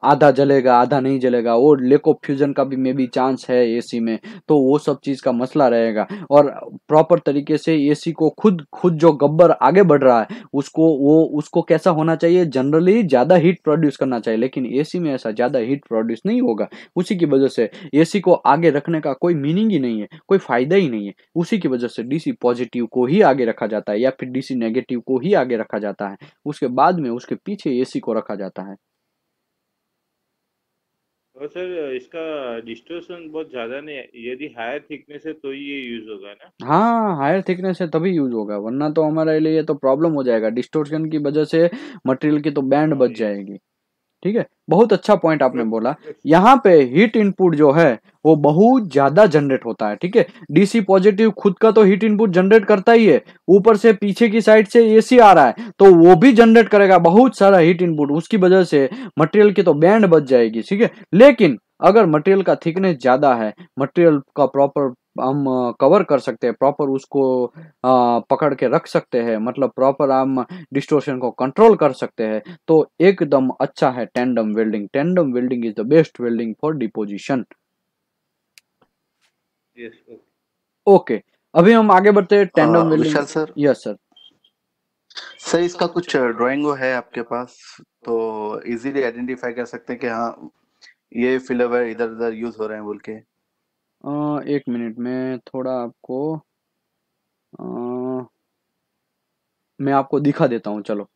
[SPEAKER 1] आधा जलेगा आधा नहीं जलेगा, वो लेक ऑफ फ्यूजन का भी मे बी चांस है AC में, तो वो सब चीज का मसला रहेगा। और प्रॉपर तरीके से AC को खुद खुद जो गब्बर आगे बढ़ रहा है उसको कैसा होना चाहिए, जनरली ज्यादा हीट प्रोड्यूस करना चाहिए, लेकिन AC में ऐसा ज्यादा हीट प्रोड्यूस नहीं होगा। उसी की वजह से AC को आगे रखने का कोई मीनिंग ही नहीं है, कोई फायदा ही नहीं है। उसी की वजह से DC पॉजिटिव को ही आगे रखा जाता है या फिर DC नेगेटिव को ही आगे रखा जाता है, उसके बाद में उसके पीछे AC को रखा जाता है।
[SPEAKER 3] सर, इसका डिस्टोर्शन बहुत ज्यादा नहीं है, यदि हायर थिकनेस है तो ही ये यूज होगा ना?
[SPEAKER 1] हाँ, हायर थिकनेस है तभी यूज होगा, वरना तो हमारे लिए तो प्रॉब्लम हो जाएगा, डिस्टोर्शन की वजह से मटेरियल की तो बैंड
[SPEAKER 3] हाँ
[SPEAKER 1] बच
[SPEAKER 3] यस।
[SPEAKER 1] जाएगी। ठीक है, बहुत अच्छा पॉइंट आपने बोला।
[SPEAKER 3] यस।
[SPEAKER 1] यहाँ पे हीट इनपुट जो है वो बहुत ज्यादा जनरेट होता है। ठीक है, DC पॉजिटिव खुद का तो हीट इनपुट जनरेट करता ही है, ऊपर से पीछे की साइड से AC आ रहा है तो वो भी जनरेट करेगा बहुत सारा हीट इनपुट, उसकी वजह से मटेरियल की तो बैंड बच जाएगी। ठीक है, लेकिन अगर मटेरियल का थिकनेस ज्यादा है, मटेरियल का प्रॉपर हम कवर कर सकते हैं, प्रॉपर उसको पकड़ के रख सकते हैं, मतलब प्रॉपर हम डिस्टोर्शन को कंट्रोल कर सकते हैं, तो एकदम अच्छा है tandem welding. Tandem welding is the best welding for deposition.
[SPEAKER 3] Yes.
[SPEAKER 1] Okay, अभी हम आगे बढ़ते हैं टेंडम वेल्डिंग।
[SPEAKER 4] विशाल सर,
[SPEAKER 1] यस सर।
[SPEAKER 4] सर इसका कुछ ड्राइंग है आपके पास तो इजीली आइडेंटिफाई कर सकते हैं कि हाँ ये फिलर इधर उधर यूज हो रहे हैं बोल के?
[SPEAKER 1] एक मिनट में थोड़ा आपको मैं आपको दिखा देता हूँ, चलो।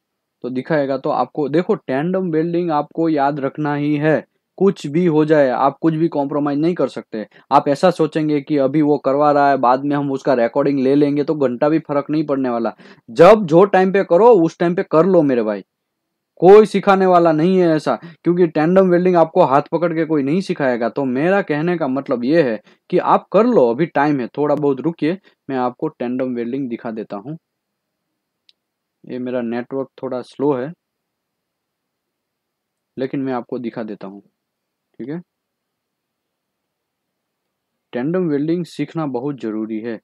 [SPEAKER 1] तो दिखाएगा तो आपको देखो, टैंडम वेल्डिंग आपको याद रखना ही है, कुछ भी हो जाए आप कुछ भी कॉम्प्रोमाइज नहीं कर सकते। आप ऐसा सोचेंगे कि अभी वो करवा रहा है बाद में हम उसका रिकॉर्डिंग ले लेंगे तो घंटा भी फर्क नहीं पड़ने वाला। जब जो टाइम पे करो उस टाइम पे कर लो मेरे भाई, कोई सिखाने वाला नहीं है ऐसा, क्योंकि टैंडम वेल्डिंग आपको हाथ पकड़ के कोई नहीं सिखाएगा। तो मेरा कहने का मतलब ये है कि आप कर लो, अभी टाइम है, थोड़ा बहुत रुकिए, मैं आपको टैंडम वेल्डिंग दिखा देता हूँ। ये मेरा नेटवर्क थोड़ा स्लो है लेकिन मैं आपको दिखा देता हूँ। ठीक है, टैंडम वेल्डिंग सीखना बहुत जरूरी है।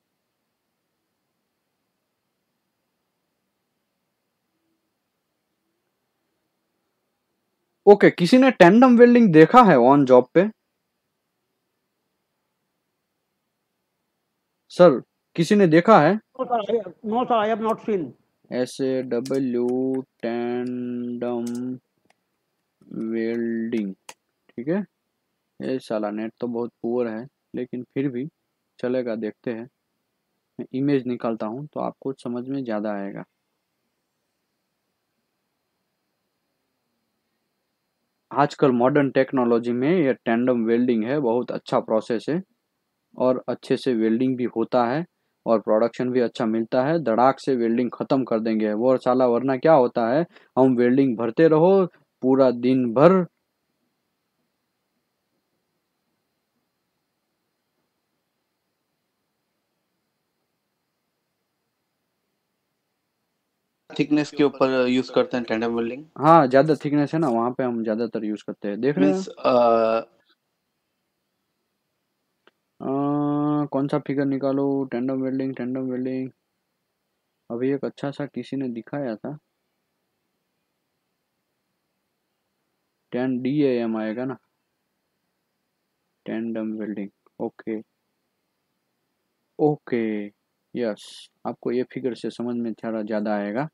[SPEAKER 1] ओके, किसी ने टैंडम वेल्डिंग देखा है ऑन जॉब पे? सर, किसी ने देखा है?
[SPEAKER 2] No, sir, I have not seen.
[SPEAKER 1] SAW tandem welding, ठीक है। ये साला नेट तो बहुत पुअर है, लेकिन फिर भी चलेगा, देखते हैं। मैं इमेज निकालता हूँ तो आपको समझ में ज़्यादा आएगा। आजकल मॉडर्न टेक्नोलॉजी में ये टैंडम वेल्डिंग है, बहुत अच्छा प्रोसेस है और अच्छे से वेल्डिंग भी होता है और प्रोडक्शन भी अच्छा मिलता है। धड़ाक से वेल्डिंग ख़त्म कर देंगे वो साला, वरना क्या होता है, हम वेल्डिंग भरते रहो पूरा दिन भर।
[SPEAKER 4] थिकनेस के ऊपर यूज करते हैं टैंडम वेल्डिंग।
[SPEAKER 1] हाँ, ज़्यादा थिकनेस है ना, वहाँ पे हम ज़्यादातर यूज़ करते हैं, देख रहे हैं।
[SPEAKER 4] मीन्स
[SPEAKER 1] कौन सा फिगर निकालो, टैंडम वेल्डिंग, टैंडम वेल्डिंग। अभी एक अच्छा सा किसी ने दिखाया था, 10 DAM आएगा ना, tandem welding. Okay okay, yes, आपको ये फिगर से समझ में थोड़ा ज़्यादा आएगा।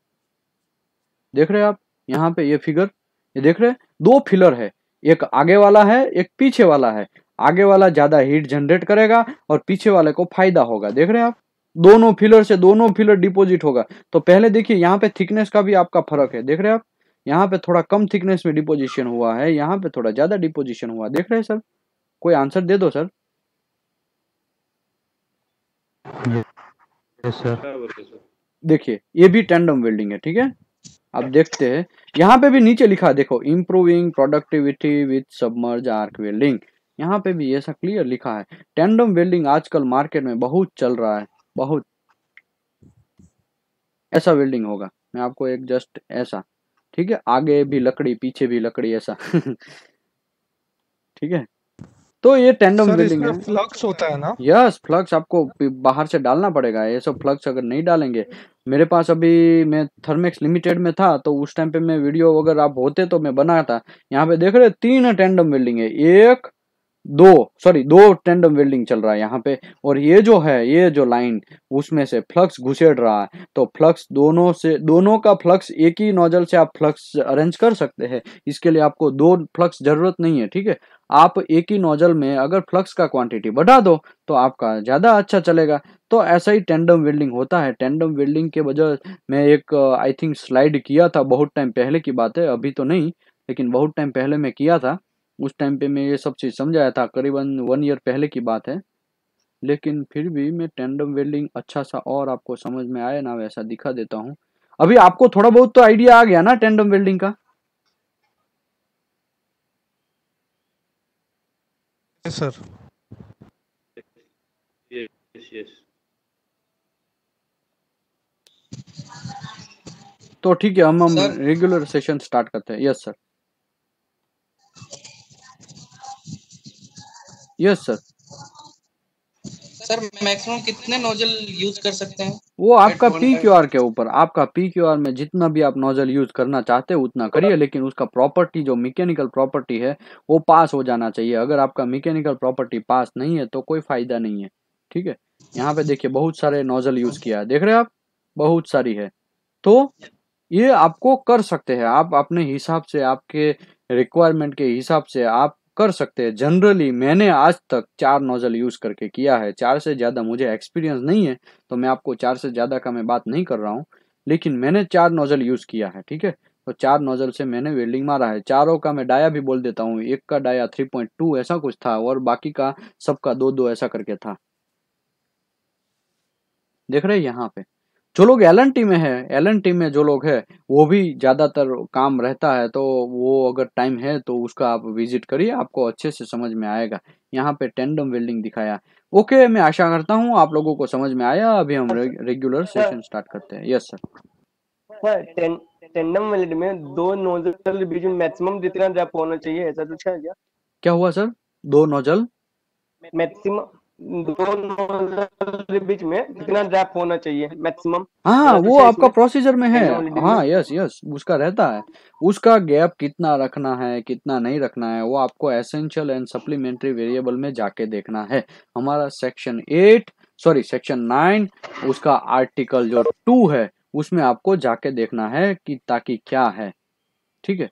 [SPEAKER 1] देख रहे हैं आप यहाँ पे ये फिगर, ये देख रहे हैं, दो फिलर है, एक आगे वाला है एक पीछे वाला है। आगे वाला ज़्यादा हीट जनरेट करेगा और पीछे वाले को फायदा होगा। देख रहे हैं आप, दोनों फिलर से दोनों फिलर डिपॉजिट होगा। तो पहले देखिए यहाँ पे थिकनेस का भी आपका फर्क है, देख रहे हैं आप, यहाँ पे थोड़ा कम थिकनेस में डिपोजिशन हुआ है, यहाँ पे थोड़ा ज्यादा डिपोजिशन हुआ। देख रहे हैं सर, कोई आंसर दे दो सर।
[SPEAKER 5] Yes sir.
[SPEAKER 3] बराबर है सर।
[SPEAKER 1] देखिए ये भी टैंडम वेल्डिंग है, ठीक है। अब देखते हैं, यहाँ पे भी नीचे लिखा है देखो, improving productivity with submerge arc welding, यहाँ पे भी ऐसा क्लियर लिखा है। टैंडम वेल्डिंग आजकल मार्केट में बहुत चल रहा है, बहुत। ऐसा वेल्डिंग होगा, मैं आपको एक जस्ट ऐसा, ठीक है, आगे भी लकड़ी पीछे भी लकड़ी, ऐसा ठीक है। तो ये टैंडम
[SPEAKER 5] सर
[SPEAKER 1] वेल्डिंग
[SPEAKER 5] इसमें
[SPEAKER 1] है।
[SPEAKER 5] फ्लक्स होता है ना?
[SPEAKER 1] यस, फ्लक्स आपको बाहर से डालना पड़ेगा, ये सब फ्लक्स अगर नहीं डालेंगे। मेरे पास अभी, मैं थर्मेक्स लिमिटेड में था तो उस टाइम पे मैं वीडियो अगर आप होते तो मैं बनाता। यहाँ पे देख रहे 3 टैंडम वेल्डिंग है, एक दो टैंडम वेल्डिंग चल रहा है यहाँ पे। और ये जो है, ये जो लाइन, उसमें से फ्लक्स घुसेड़ रहा है। तो फ्लक्स दोनों का फ्लक्स एक ही नोजल से आप फ्लक्स अरेंज कर सकते हैं। इसके लिए आपको 2 फ्लक्स जरूरत नहीं है, ठीक है। आप एक ही नोजल में अगर फ्लक्स का क्वांटिटी बढ़ा दो तो आपका ज्यादा अच्छा चलेगा। तो ऐसा ही टैंडम वेल्डिंग होता है। टैंडम वेल्डिंग के वजह मैं एक आई थिंक स्लाइड किया था, बहुत टाइम पहले की बात है, अभी तो नहीं, लेकिन बहुत टाइम पहले मैं किया था। उस टाइम पे मैं ये सब चीज़ समझाया था, करीबन 1 ईयर पहले की बात है। लेकिन फिर भी मैं टैंडम वेल्डिंग अच्छा सा और आपको समझ में आए ना वैसा दिखा देता हूँ। अभी आपको थोड़ा बहुत तो आइडिया आ गया ना टैंडम वेल्डिंग का?
[SPEAKER 5] Yes sir.
[SPEAKER 3] Yes yes.
[SPEAKER 1] तो ठीक है, हम
[SPEAKER 6] सर
[SPEAKER 1] रेगुलर सेशन स्टार्ट करते हैं। Yes sir, yes sir.
[SPEAKER 6] Sir maximum कितने नोजल यूज कर सकते हैं
[SPEAKER 1] वो आपका
[SPEAKER 6] एट वन टाइम?
[SPEAKER 1] PQR के ऊपर, आपका PQR में जितना भी आप नोजल यूज करना चाहते हो उतना करिए, लेकिन उसका प्रॉपर्टी जो मैकेनिकल प्रॉपर्टी है वो पास हो जाना चाहिए। अगर आपका मैकेनिकल प्रॉपर्टी पास नहीं है तो कोई फायदा नहीं है, ठीक है। यहाँ पे देखिए बहुत सारे नोजल यूज किया है, देख रहे हैं आप, बहुत सारी है। तो ये आपको कर सकते हैं, आप अपने हिसाब से, आपके रिक्वायरमेंट के हिसाब से आप कर सकते हैं। जनरली मैंने आज तक 4 नोजल यूज करके किया है, 4 से ज्यादा मुझे एक्सपीरियंस नहीं है, तो मैं आपको 4 से ज्यादा का मैं बात नहीं कर रहा हूँ, लेकिन मैंने 4 नोजल यूज किया है, ठीक है। तो 4 नोजल से मैंने वेल्डिंग मारा है। चारों का मैं डाया भी बोल देता हूँ, एक का डाया 3.2 ऐसा कुछ था और बाकी का सबका 2-2 ऐसा करके था। देख रहे हैं यहाँ पे जो लोग LNT में है, LNT में जो लोग है वो भी ज्यादातर काम रहता है, तो वो अगर टाइम है तो उसका आप विजिट करिए, आपको अच्छे से समझ में आएगा। यहाँ पे टैंडम वेल्डिंग दिखाया। ओके, मैं आशा करता हूँ आप लोगों को समझ में आया। अभी हम रेगुलर सेशन स्टार्ट करते हैं। Yes sir.
[SPEAKER 7] Sir tandem weld में 2 नोजल के बीच में मैक्सिमम जितना गैप होना चाहिए, ऐसा कुछ है क्या?
[SPEAKER 1] क्या हुआ सर? 2 नोजल
[SPEAKER 7] मैक्सिमम 2 नोजल के बीच में कितना गैप होना चाहिए मैक्सिमम?
[SPEAKER 1] हाँ,
[SPEAKER 7] ऐसा कुछ
[SPEAKER 1] वो
[SPEAKER 7] है
[SPEAKER 1] आपका
[SPEAKER 7] इसमें
[SPEAKER 1] प्रोसीजर में है।
[SPEAKER 7] टेंडम वेल्डिंग में?
[SPEAKER 1] हाँ, यस यस, उसका रहता है। उसका गैप कितना रखना है कितना नहीं रखना है वो आपको एसेंशियल एंड सप्लीमेंट्री वेरिएबल में जाके देखना है। हमारा सेक्शन 9 उसका आर्टिकल जो 2 है उसमें आपको जाके देखना है कि ताकि क्या है, ठीक है।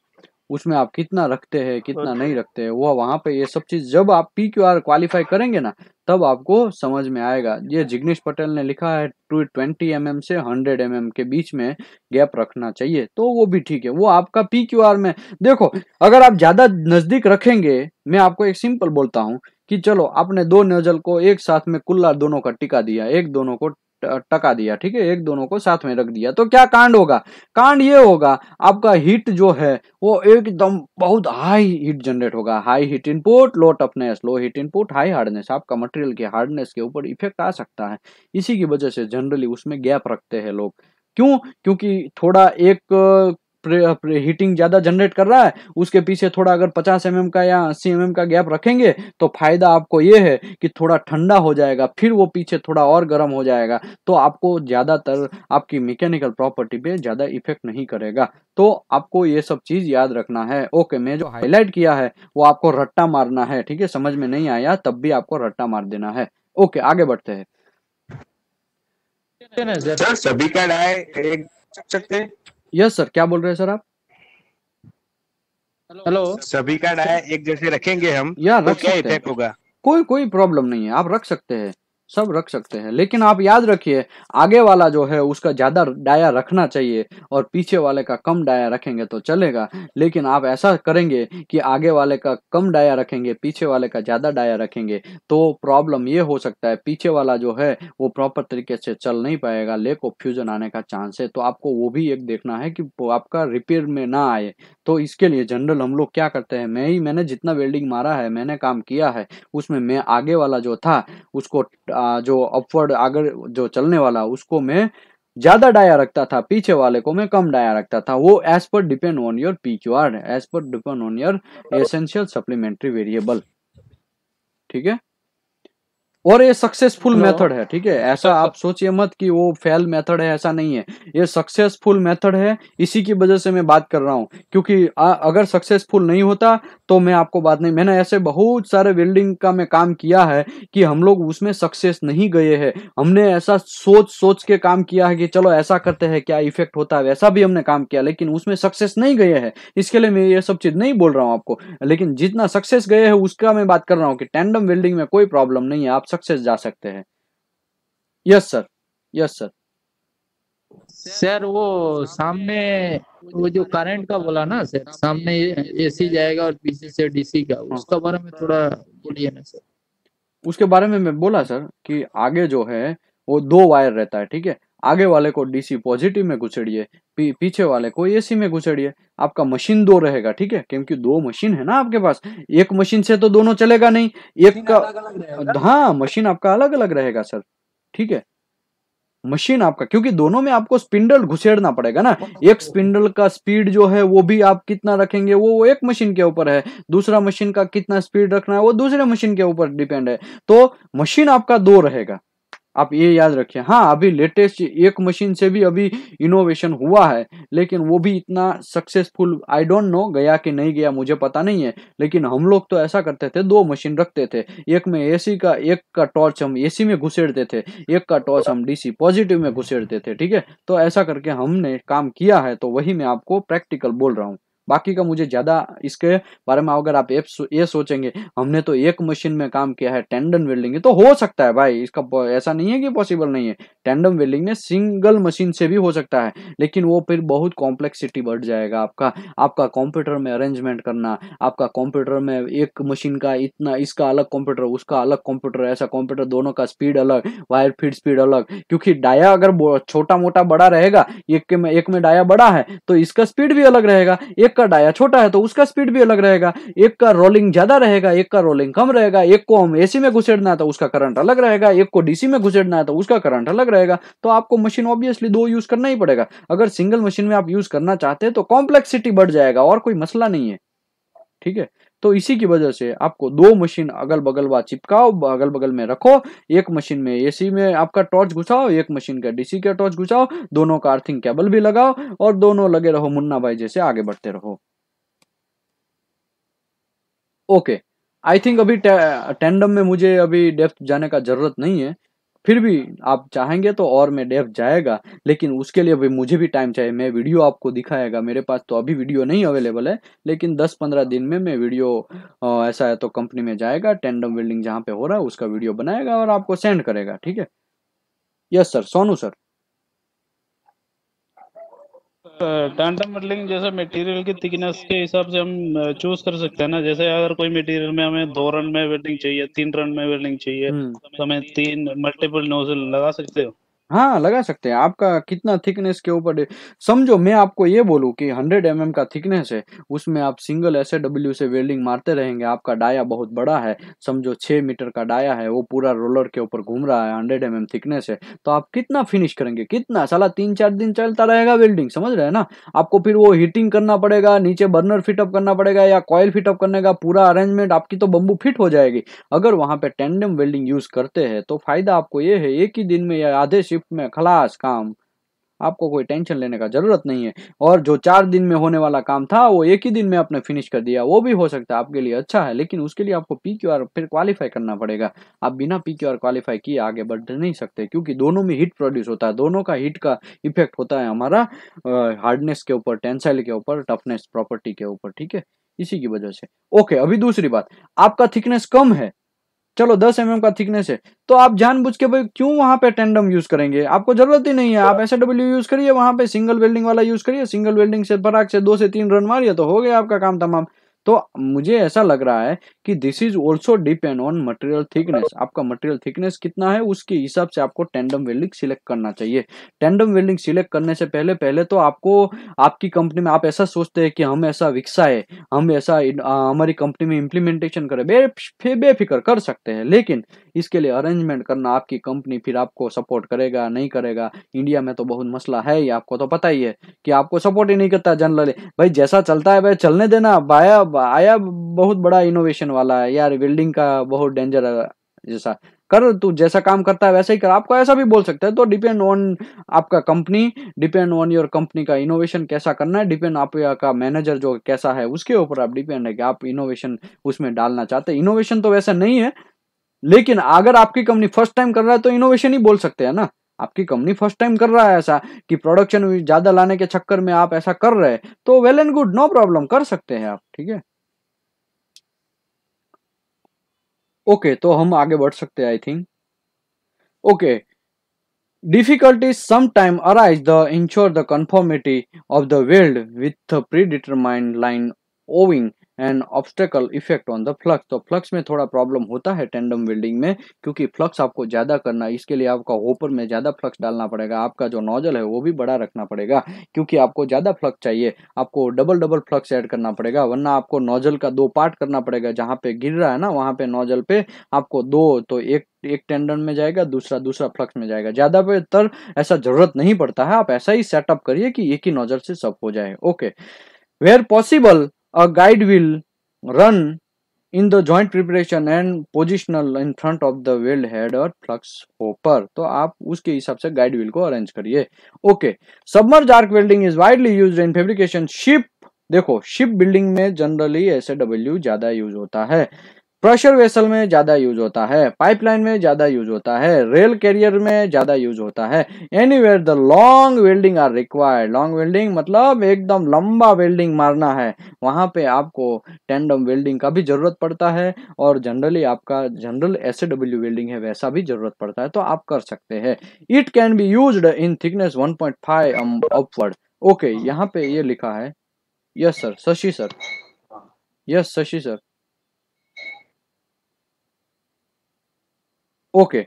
[SPEAKER 1] उसमें आप कितना रखते हैं कितना
[SPEAKER 7] ओके
[SPEAKER 1] नहीं रखते हैं, वो वहां पे ये सब चीज जब आप PQR क्वालिफाई करेंगे ना तब आपको समझ में आएगा। ये जिग्नेश पटेल ने लिखा है 20 mm से 100 mm के बीच में गैप रखना चाहिए, तो वो भी ठीक है, वो आपका PQR में। देखो अगर आप ज्यादा नजदीक रखेंगे, मैं आपको एक सिंपल बोलता हूँ कि चलो आपने दो नोजल को एक साथ में कुल्ला दोनों का टिका दिया, एक दोनों को टका दिया, ठीक है, एक दोनों को साथ में रख दिया, तो क्या कांड होगा? कांड ये होगा आपका हीट जो है वो एकदम बहुत हाई हीट जनरेट होगा। High heat input low toughness, low heat input high hardness, आपका मटेरियल के हार्डनेस के ऊपर इफेक्ट आ सकता है। इसी की वजह से जनरली उसमें गैप रखते हैं लोग। क्यों? क्योंकि थोड़ा एक हीटिंग ज्यादा जनरेट कर रहा है, उसके पीछे थोड़ा अगर 50 mm का या 80 mm का गैप रखेंगे तो फायदा आपको ये है कि थोड़ा ठंडा हो जाएगा, फिर वो पीछे थोड़ा और गर्म हो जाएगा, तो आपको ज्यादातर आपकी मैकेनिकल प्रॉपर्टी पे ज्यादा इफेक्ट नहीं करेगा। तो आपको ये सब चीज याद रखना है। ओके, मैं जो हाईलाइट किया है वो आपको रट्टा मारना है, ठीक है, समझ में नहीं आया तब भी आपको रट्टा मार देना है। ओके, आगे बढ़ते हैं।
[SPEAKER 8] सर सभी का डाई एक रख सकते हैं?
[SPEAKER 1] यस सर, क्या बोल रहे हैं सर आप?
[SPEAKER 6] हेलो
[SPEAKER 8] सभी का डाई एक जैसे रखेंगे हम
[SPEAKER 1] या
[SPEAKER 8] तो
[SPEAKER 1] रख
[SPEAKER 8] क्या
[SPEAKER 1] सकते हैं,
[SPEAKER 8] इफेक्ट होगा?
[SPEAKER 1] कोई प्रॉब्लम नहीं है, आप रख सकते हैं, सब रख सकते हैं, लेकिन आप याद रखिए आगे वाला जो है उसका ज्यादा डाया रखना चाहिए और पीछे वाले का कम डाया रखेंगे तो चलेगा। लेकिन आप ऐसा करेंगे कि आगे वाले का कम डाया रखेंगे, पीछे वाले का ज्यादा डाया रखेंगे, तो प्रॉब्लम ये हो सकता है पीछे वाला जो है वो प्रॉपर तरीके से चल नहीं पाएगा, लेक ऑफ फ्यूजन आने का चांस है। तो आपको वो भी एक देखना है कि वो आपका रिपेयर में ना आए। तो इसके लिए जनरल हम लोग क्या करते हैं, मैंने जितना वेल्डिंग मारा है, मैंने काम किया है, उसमें मैं आगे वाला जो था उसको जो अपवर्ड आगे जो चलने वाला उसको मैं ज्यादा डाया रखता था, पीछे वाले को मैं कम डाया रखता था। वो as per depend on your PQR, as per depend on your essential supplementary variable, ठीक है। और ये सक्सेसफुल
[SPEAKER 6] हेलो
[SPEAKER 1] मेथड है, ठीक है, ऐसा आप सोचिए मत कि वो फेल मेथड है, ऐसा नहीं है, ये सक्सेसफुल मेथड है। इसी की वजह से मैं बात कर रहा हूँ, क्योंकि अगर सक्सेसफुल नहीं होता तो मैं आपको बात नहीं, मैंने ऐसे बहुत सारे वेल्डिंग का मैं काम किया है कि हम लोग उसमें सक्सेस नहीं गए हैं। हमने ऐसा सोच सोच के काम किया है कि चलो ऐसा करते हैं क्या इफेक्ट होता है, वैसा भी हमने काम किया, लेकिन उसमें सक्सेस नहीं गए हैं। इसके लिए मैं ये सब चीज नहीं बोल रहा हूँ आपको, लेकिन जितना सक्सेस गए हैं उसका मैं बात कर रहा हूँ कि टैंडम वेल्डिंग में कोई प्रॉब्लम नहीं है, आप सक्सेस जा सकते हैं। Yes sir, yes sir.
[SPEAKER 6] Sir वो सामने वो जो करंट का बोला ना सर, सामने AC जाएगा और पीछे से DC का, उसका बारे में थोड़ा बोलिए ना सर।
[SPEAKER 1] उसके बारे में मैं बोला सर कि आगे जो है वो दो वायर रहता है, ठीक है, आगे वाले को DC पॉजिटिव में घुसेड़िए, पीछे वाले को AC में घुसेड़िए। आपका मशीन दो रहेगा, ठीक है, क्योंकि दो मशीन है ना आपके पास, एक मशीन से तो दोनों चलेगा नहीं, एक का, हाँ मशीन आपका अलग अलग रहेगा सर, ठीक है, मशीन आपका, क्योंकि दोनों में आपको स्पिंडल घुसेड़ना पड़ेगा ना। एक स्पिंडल का स्पीड जो है वो भी आप कितना रखेंगे वो एक मशीन के ऊपर है, दूसरा मशीन का कितना स्पीड रखना है वो दूसरे मशीन के ऊपर डिपेंड है। तो मशीन आपका दो रहेगा, आप ये याद रखिए। हाँ, अभी लेटेस्ट एक मशीन से भी अभी इनोवेशन हुआ है, लेकिन वो भी इतना सक्सेसफुल आई डोंट नो गया कि नहीं गया, मुझे पता नहीं है, लेकिन हम लोग तो ऐसा करते थे, दो मशीन रखते थे, एक में AC का, एक का टॉर्च हम AC में घुसेड़ते थे, एक का टॉर्च हम DC पॉजिटिव में घुसेड़ते थे, ठीक है। तो ऐसा करके हमने काम किया है, तो वही मैं आपको प्रैक्टिकल बोल रहा हूँ। बाकी का मुझे ज्यादा इसके बारे में, अगर आप ये सोचेंगे हमने तो एक मशीन में काम किया है टेंडन वेल्डिंग, तो हो सकता है भाई, इसका ऐसा नहीं है कि पॉसिबल नहीं है, टेंडम वेल्डिंग में सिंगल मशीन से भी हो सकता है, लेकिन वो फिर बहुत कॉम्प्लेक्सिटी बढ़ जाएगा आपका कंप्यूटर में अरेंजमेंट करना, आपका कंप्यूटर में एक मशीन का इतना, इसका अलग कंप्यूटर, उसका अलग कंप्यूटर, ऐसा कंप्यूटर दोनों का स्पीड अलग, वायर फीड स्पीड अलग, क्योंकि डाया अगर छोटा मोटा बड़ा रहेगा, एक में डाया बड़ा है तो इसका स्पीड भी अलग रहेगा, एक का डाया छोटा है तो उसका स्पीड भी अलग रहेगा, एक का रोलिंग ज्यादा रहेगा, एक का रोलिंग कम रहेगा, एक को हम AC में घुसेड़ना है तो उसका करंट अलग रहेगा, एक को DC में घुसेड़ना है तो उसका करंट अलग रहेगा। तो आपको मशीन ऑब्वियसली दो यूज करना ही पड़ेगा। अगर सिंगल मशीन में आप यूज करना चाहते हैं तो कॉम्प्लेक्सिटी बढ़ जाएगा, और कोई मसला नहीं है, ठीक है। तो इसी की वजह से आपको दो मशीन अगल बगल व चिपकाओ, अगल बगल में रखो, एक मशीन में AC में आपका टॉर्च घुसाओ, एक मशीन का DC का टॉर्च घुसाओ, दोनों का अर्थिंग केबल भी लगाओ, और दोनों लगे रहो मुन्ना भाई जैसे, आगे बढ़ते रहो। ओके, आई थिंक अभी टेंडम में मुझे अभी डेप्थ जाने का जरूरत नहीं है, फिर भी आप चाहेंगे तो और में डेप्थ जाएगा, लेकिन उसके लिए भी मुझे भी टाइम चाहिए। मैं वीडियो आपको दिखाएगा, मेरे पास तो अभी वीडियो नहीं अवेलेबल है, लेकिन 10-15 दिन में मैं वीडियो ऐसा है तो कंपनी में जाएगा, टेंडम वेल्डिंग जहाँ पे हो रहा है उसका वीडियो बनाएगा और आपको सेंड करेगा, ठीक है। Yes sir, Sonu sir.
[SPEAKER 9] Tandem welding जैसे मटेरियल की थिकनेस के हिसाब से हम चूज कर सकते हैं ना, जैसे अगर कोई मटेरियल में हमें 2 रन में वेल्डिंग चाहिए, 3 रन में वेल्डिंग चाहिए, तो हमें 3 मल्टीपल नोजल लगा सकते हो।
[SPEAKER 1] हाँ, लगा सकते हैं। आपका कितना थिकनेस के ऊपर समझो, मैं आपको ये बोलूं कि 100 mm का थिकनेस है, उसमें आप सिंगल SAW से वेल्डिंग मारते रहेंगे, आपका डाया बहुत बड़ा है, समझो 6 मीटर का डाया है, वो पूरा रोलर के ऊपर घूम रहा है, 100 mm थिकनेस है, तो आप कितना फिनिश करेंगे? कितना साला 3-4 दिन चलता रहेगा वेल्डिंग, समझ रहे हैं ना। आपको फिर वो हीटिंग करना पड़ेगा, नीचे बर्नर फिटअप करना पड़ेगा या कॉइल फिटअप करने का पूरा अरेंजमेंट, आपकी तो बम्बू फिट हो जाएगी। अगर वहां पे टेंडम वेल्डिंग यूज करते हैं तो फायदा आपको ये है, एक ही दिन में या आधे शिफ्ट में खलास काम, आपको कोई टेंशन लेने का जरूरत नहीं है। और जो 4 दिन में होने वाला काम था वो एक ही दिन में आपने फिनिश कर दिया, वो भी हो सकता है आपके लिए अच्छा है, लेकिन उसके लिए आपको PQR फिर क्वालिफाई करना पड़ेगा। आप बिना PQR क्वालिफाई किए आगे बढ़ नहीं सकते, क्योंकि दोनों में हीट प्रोड्यूस होता है, दोनों का हीट का इफेक्ट होता है हमारा हार्डनेस के ऊपर, टेंसाइल के ऊपर, टफनेस प्रॉपर्टी के ऊपर, ठीक है, इसी की वजह से। ओके, अभी दूसरी बात, आपका थिकनेस कम है, चलो 10 mm का थिकनेस है, तो आप जानबूझ के भाई क्यों वहां पे टेंडम यूज करेंगे? आपको जरूरत ही नहीं है। आप SAW यूज करिए, वहां पे सिंगल वेल्डिंग वाला यूज करिए, सिंगल वेल्डिंग से फटाक से 2 से 3 रन मारिए तो हो गया आपका काम तमाम। तो मुझे ऐसा लग रहा है कि this is also depend on material thickness. आपका मटेरियल थिकनेस कितना है उसके हिसाब से आपको टेंडम वेल्डिंग सिलेक्ट करना चाहिए। टेंडम वेल्डिंग सिलेक्ट करने से पहले तो आपको, आपकी कंपनी में आप ऐसा सोचते हैं कि हम ऐसा विकसाए, हम ऐसा हमारी कंपनी में इम्प्लीमेंटेशन करें, बेफिक्र कर सकते हैं, लेकिन इसके लिए अरेंजमेंट करना आपकी कंपनी फिर आपको सपोर्ट करेगा नहीं करेगा। इंडिया में तो बहुत मसला है ही, आपको तो पता ही है कि आपको सपोर्ट ही नहीं करता जनरली। भाई जैसा चलता है भाई चलने देना। आया बहुत बड़ा इनोवेशन वाला है यार, वेल्डिंग का बहुत डेंजर है, जैसा कर, तू जैसा काम करता है वैसा ही कर, आपको ऐसा भी बोल सकता है। तो डिपेंड ऑन आपका company, depend on your company का इनोवेशन कैसा करना है, डिपेंड आपका मैनेजर जो कैसा है उसके ऊपर आप डिपेंड है कि आप इनोवेशन उसमें डालना चाहते हैं। इनोवेशन तो वैसा नहीं है, लेकिन अगर आपकी कंपनी फर्स्ट टाइम कर रहा है तो इनोवेशन ही बोल सकते हैं ना। आपकी कंपनी फर्स्ट टाइम कर रहा है ऐसा कि प्रोडक्शन ज्यादा लाने के चक्कर में आप ऐसा कर रहे हैं, तो well and good, no problem, कर सकते हैं आप, ठीक है। ओके, तो हम आगे बढ़ सकते हैं I think. Okay, difficulties sometimes arise to ensure the conformity of the weld with the predetermined line owing and obstacle effect on the flux. तो फ्लक्स में थोड़ा प्रॉब्लम होता है टेंडम वेल्डिंग में, क्योंकि फ्लक्स आपको ज्यादा करना है, इसके लिए आपका होपर में ज्यादा फ्लक्स डालना पड़ेगा, आपका जो नोजल है वो भी बड़ा रखना पड़ेगा, क्योंकि आपको ज्यादा फ्लक्स चाहिए, आपको डबल फ्लक्स ऐड करना पड़ेगा, वरना आपको नोजल का 2 पार्ट करना पड़ेगा। जहां पे गिर रहा है ना वहां पे नोजल पे आपको 2, तो एक टेंडन में जाएगा, दूसरा फ्लक्स में जाएगा। ज्यादा बेहतर ऐसा जरूरत नहीं पड़ता है, आप ऐसा ही सेटअप करिए कि एक ही नोजल से सब हो जाए। Okay, where possible a guide will run in the joint preparation and positional in front of the weld head और flux hopper। तो आप उसके हिसाब से गाइड व्हील को अरेंज करिए। Okay, submerge arc welding is widely used in fabrication ship. देखो, ship building में जनरली SAW ज्यादा यूज होता है, प्रेशर वेसल में ज्यादा यूज होता है, पाइपलाइन में ज्यादा यूज होता है, रेल कैरियर में ज्यादा यूज होता है। Anywhere the long welding are required. Long welding मतलब एकदम लंबा वेल्डिंग मारना है, वहां पे आपको टेंडम वेल्डिंग का भी जरूरत पड़ता है, और जनरली आपका जनरल SAW वेल्डिंग है वैसा भी जरूरत पड़ता है, तो आप कर सकते हैं। It can be used in thickness 1.5 upward. Okay, यहाँ पे ये लिखा है। Yes sir, Shashi sir. Yes Shashi sir. Okay,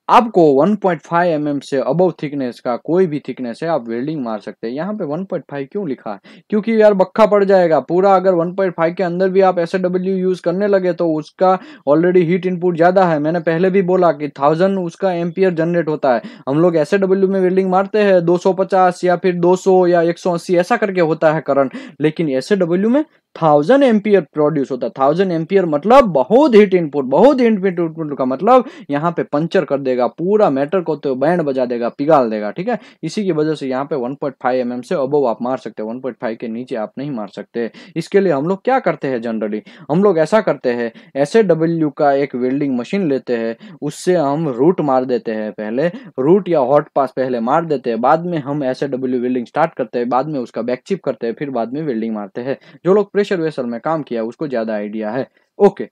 [SPEAKER 1] आपको 1.5 mm से अबव थिकनेस का कोई भी थिकनेस है आप वेल्डिंग मार सकते हैं। यहाँ पे 1.5 क्यों लिखा है? क्योंकि यार बक्का पड़ जाएगा पूरा। अगर 1.5 के अंदर भी आप SAW यूज करने लगे तो उसका ऑलरेडी हीट इनपुट ज्यादा है। मैंने पहले भी बोला कि 1000 उसका एम्पियर जनरेट होता है। हम लोग SAW में वेल्डिंग मारते हैं 250 या फिर 200 या 180 ऐसा करके होता है करंट, लेकिन SAW में 1000 एम्पियर प्रोड्यूस होता है। 1000 एम्पियर मतलब बहुत हीट इनपुट, बहुत हीट इनपुट का मतलब यहाँ पे पंचर कर देगा पूरा मैटर को, तो बैंड बजा देगा, पिघाल देगा, ठीक है। इसी की वजह से यहाँ पे 1.5 mm से अबव आप मार सकते हैं, 1.5 के नीचे आप नहीं मार सकते। इसके लिए हम लोग क्या करते हैं, जनरली हम लोग ऐसा करते हैं, SAW का एक वेल्डिंग मशीन लेते हैं, उससे हम रूट मार देते हैं, पहले रूट या हॉट पास पहले मार देते हैं, बाद में हम SAW वेल्डिंग स्टार्ट करते हैं, बाद में उसका बैक चिप करते हैं, फिर बाद में वेल्डिंग मारते हैं। जो लोग प्रेशर वेसल में काम किया उसको ज्यादा आइडिया है। Okay,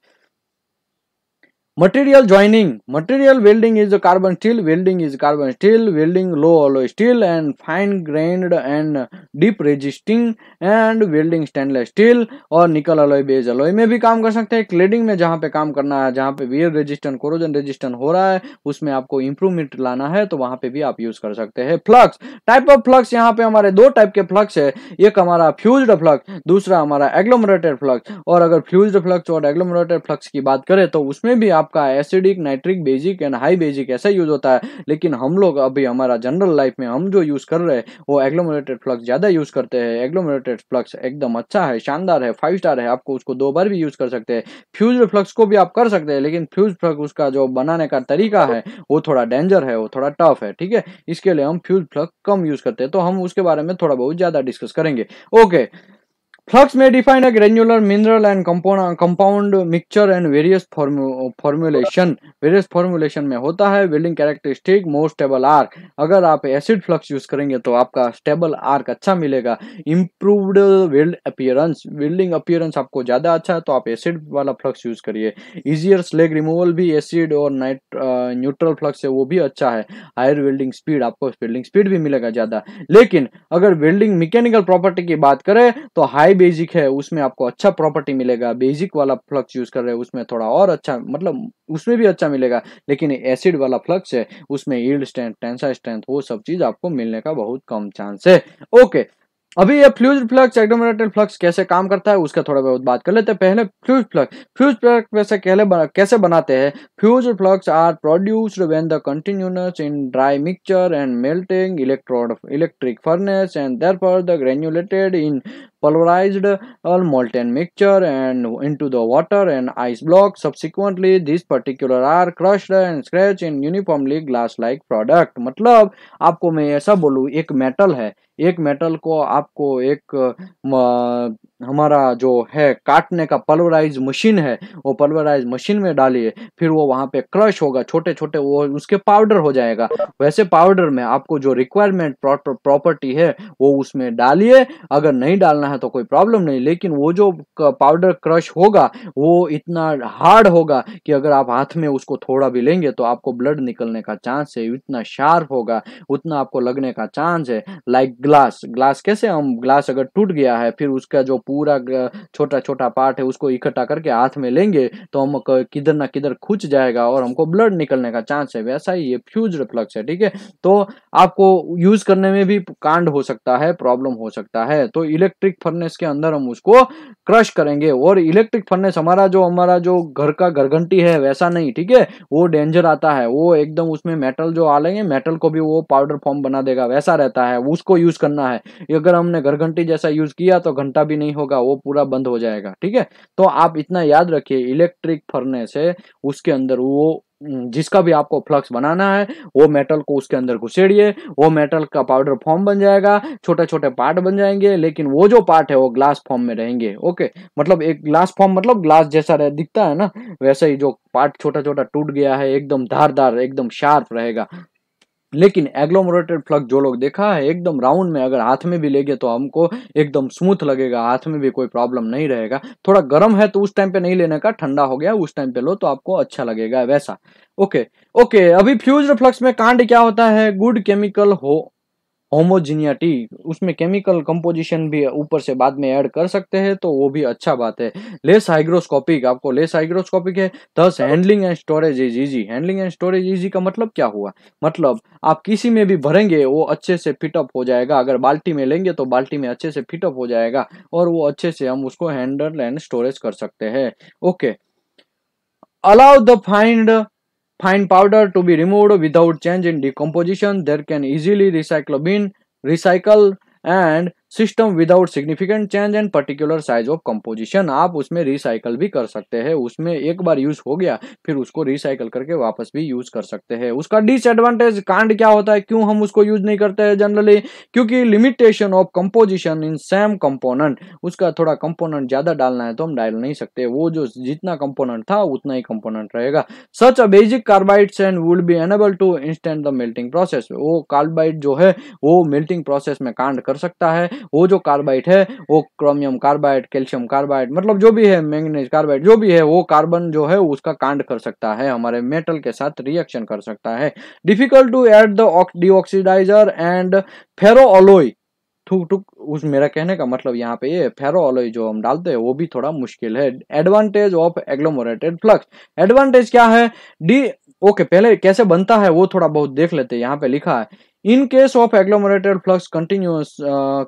[SPEAKER 1] material joining, material welding is a carbon steel, welding is carbon steel, welding low alloy steel and fine grained and deep resisting and welding stainless steel और निकल alloy बेस alloy में भी काम कर सकते हैं। Cladding में जहाँ पे काम करना है, जहाँ पे वियर रेजिस्टेंट, कोरोजन रेजिस्टेंट हो रहा है, उसमें आपको इंप्रूवमेंट लाना है तो वहां पे भी आप यूज कर सकते हैं। फ्लक्स, टाइप ऑफ फ्लक्स, यहाँ पे हमारे दो टाइप के फ्लक्स है, एक हमारा फ्यूज्ड फ्लक्स, दूसरा हमारा एग्लोमरेटेड फ्लक्स। और अगर फ्यूज्ड फ्लक्स और एग्लोमरेटेड फ्लक्स की बात करें तो उसमें भी आपका acidic, nitric, basic and high basic ऐसा यूज होता है, लेकिन हम लोग अभी हमारा जनरल लाइफ में हम जो यूज कर रहे हैं वो एग्लोमरेटेड फ्लक्स ज्यादा यूज करते हैं। एग्लोमरेटेड फ्लक्स एकदम अच्छा है, शानदार है, 5 स्टार है, आपको उसको 2 बार भी यूज कर सकते हैं। फ्यूज्ड फ्लक्स को भी आप कर सकते हैं, लेकिन फ्यूज्ड फ्लक्स उसका जो बनाने का तरीका है वो थोड़ा डेंजर है, वो थोड़ा टफ है, ठीक है। इसके लिए हम फ्यूज्ड फ्लक्स कम यूज करते हैं, तो हम उसके बारे में थोड़ा बहुत ज्यादा डिस्कस करेंगे। Okay, Flux may define a granular, mineral and compound mixture and various formulation. Various formulation में होता है। Welding characteristic more stable arc. अगर आप एसिड फ्लक्स यूज करेंगे तो आपका स्टेबल आर्क अच्छा मिलेगा। Improved weld appearance, welding appearance आपको ज्यादा अच्छा है तो आप एसिड वाला फ्लक्स यूज करिए। Easier slag रिमूवल भी एसिड और न्यूट्रल फ्लक्स है वो भी अच्छा है। हायर वेल्डिंग स्पीड, आपको वेल्डिंग स्पीड भी मिलेगा ज्यादा। लेकिन अगर वेल्डिंग मैकेनिकल प्रॉपर्टी की बात करें तो हाई बेसिक है उसमें आपको अच्छा प्रॉपर्टी मिलेगा। बेसिक वाला फ्लक्स यूज कर रहे हैं उसमें थोड़ा और अच्छा, मतलब उसमें भी अच्छा मिलेगा, लेकिन एसिड वाला फ्लक्स है उसमें यील्ड स्ट्रेंथ, टेंसाइल स्ट्रेंथ वो सब चीज आपको मिलने का बहुत कम चांस है। ओके, अभी ये फ्यूज्ड फ्लक्स, एग्लोमरेटेड फ्लक्स कैसे काम करता है उसका थोड़ा बहुत बात कर लेते हैं। पहले फ्यूज्ड फ्लक्स वैसे कैसे बनाते हैं। Fused flux are produced when the continuous in dry mixture and melting electric furnace and therefore the granulated in pulverized or molten mixture and into the water and ice block. Subsequently, these particular are crushed and scratched in uniformly glass-like product. मतलब आपको मैं ऐसा बोलूँ, एक metal है, एक metal को आपको एक हमारा जो है काटने का पल्वराइज मशीन है, वो पल्वराइज मशीन में डालिए, फिर वो वहां पे क्रश होगा, छोटे छोटे वो उसके पाउडर हो जाएगा। वैसे पाउडर में आपको जो रिक्वायरमेंट प्रॉपर्टी है वो उसमें डालिए। अगर नहीं डालना है तो कोई प्रॉब्लम नहीं, लेकिन वो जो पाउडर क्रश होगा वो इतना हार्ड होगा कि अगर आप हाथ में उसको थोड़ा भी लेंगे तो आपको ब्लड निकलने का चांस है। इतना शार्प होगा, उतना आपको लगने का चांस है। लाइक ग्लास कैसे, हम ग्लास अगर टूट गया है फिर उसका जो पूरा छोटा छोटा पार्ट है उसको इकट्ठा करके हाथ में लेंगे तो हम किधर ना किधर खुच जाएगा और हमको ब्लड निकलने का चांस है। वैसा ही ये फ्यूज्ड फ्लक्स है, ठीक है। तो आपको यूज करने में भी कांड हो सकता है, प्रॉब्लम हो सकता है। तो इलेक्ट्रिक फर्नेस के अंदर हम उसको क्रश करेंगे। और इलेक्ट्रिक फर्नेस हमारा जो घर का घरघंटी है वैसा नहीं, ठीक है, वो डेंजर आता है, वो एकदम उसमें मेटल जो डालेंगे मेटल को भी वो पाउडर फॉर्म बना देगा, वैसा रहता है, उसको यूज करना है। अगर हमने घरघंटी जैसा यूज किया तो घंटा भी नहीं होगा, वो पूरा बंद हो जाएगा, ठीक है। तो आप इतना याद रखिए, इलेक्ट्रिक फर्नेस है उसके अंदर वो जिसका भी आपको फ्लक्स बनाना है वो मेटल को उसके अंदर घुसेड़िए, वो मेटल का पाउडर फॉर्म बन जाएगा, छोटे छोटे पार्ट बन जाएंगे, लेकिन वो जो पार्ट है वो ग्लास फॉर्म में रहेंगे। ओके, मतलब एक ग्लास फॉर्म मतलब ग्लास जैसा दिखता है ना, वैसे ही जो पार्ट छोटा छोटा टूट गया है एकदम धारदार, एकदम शार्प रहेगा। लेकिन एग्लोमरेटेड फ्लक्स जो लोग देखा है एकदम राउंड में, अगर हाथ में भी लेंगे तो हमको एकदम स्मूथ लगेगा, हाथ में भी कोई प्रॉब्लम नहीं रहेगा। थोड़ा गर्म है तो उस टाइम पे नहीं लेने का, ठंडा हो गया उस टाइम पे लो तो आपको अच्छा लगेगा वैसा। ओके, अभी फ्यूज्ड फ्लक्स में कांड क्या होता है, गुड केमिकल होमोजिनिटी, उसमें केमिकल कंपोजिशन भी ऊपर से बाद में ऐड कर सकते हैं तो वो भी अच्छा बात है। लेस हाइग्रोस्कोपिक, आपको लेस हाइग्रोस्कोपिक है, thus handling and storage is easy. Handling and storage easy का मतलब क्या हुआ, मतलब आप किसी में भी भरेंगे वो अच्छे से फिटअप हो जाएगा। अगर बाल्टी में लेंगे तो बाल्टी में अच्छे से फिटअप हो जाएगा और वो अच्छे से हम उसको हैंडल एंड स्टोरेज कर सकते हैं। Okay, allow the fine powder to be removed without change in decomposition. There can easily recycle and system without significant change and particular size of composition. आप उसमें रिसाइकल भी कर सकते हैं, उसमें एक बार यूज हो गया फिर उसको रिसाइकल करके वापस भी यूज कर सकते हैं। उसका डिसएडवांटेज कांड क्या होता है, क्यों हम उसको यूज नहीं करते हैं जनरली, क्योंकि limitation of composition in same component, उसका थोड़ा कंपोनेंट ज्यादा डालना है तो हम डाल नहीं सकते, वो जो जितना कंपोनेंट था उतना ही कंपोनेंट रहेगा। Such a basic carbides and would be enable to instant the melting process, वो कार्बाइड जो है वो मेल्टिंग प्रोसेस में कांड कर सकता है। वो जो कार्बाइड है वो क्रोमियम कार्बाइड, कैल्शियम कार्बाइड, मतलब जो भी है, मैंगनीज कार्बाइड जो भी है, वो कार्बन जो है उसका कांड कर सकता है, हमारे मेटल के साथ रिएक्शन कर सकता है। Difficult to add the deoxidizer and ferroalloy, ठुक ठुक उस मेरा कहने का मतलब यहाँ पे ये फेरोअलॉय जो हम डालते हैं वो भी थोड़ा मुश्किल है। एडवांटेज ऑफ एग्लोमरेटेड फ्लक्स, एडवांटेज क्या है, ओके पहले कैसे बनता है वो थोड़ा बहुत देख लेते हैं। यहाँ पे लिखा है In case of agglomerated flux, continuous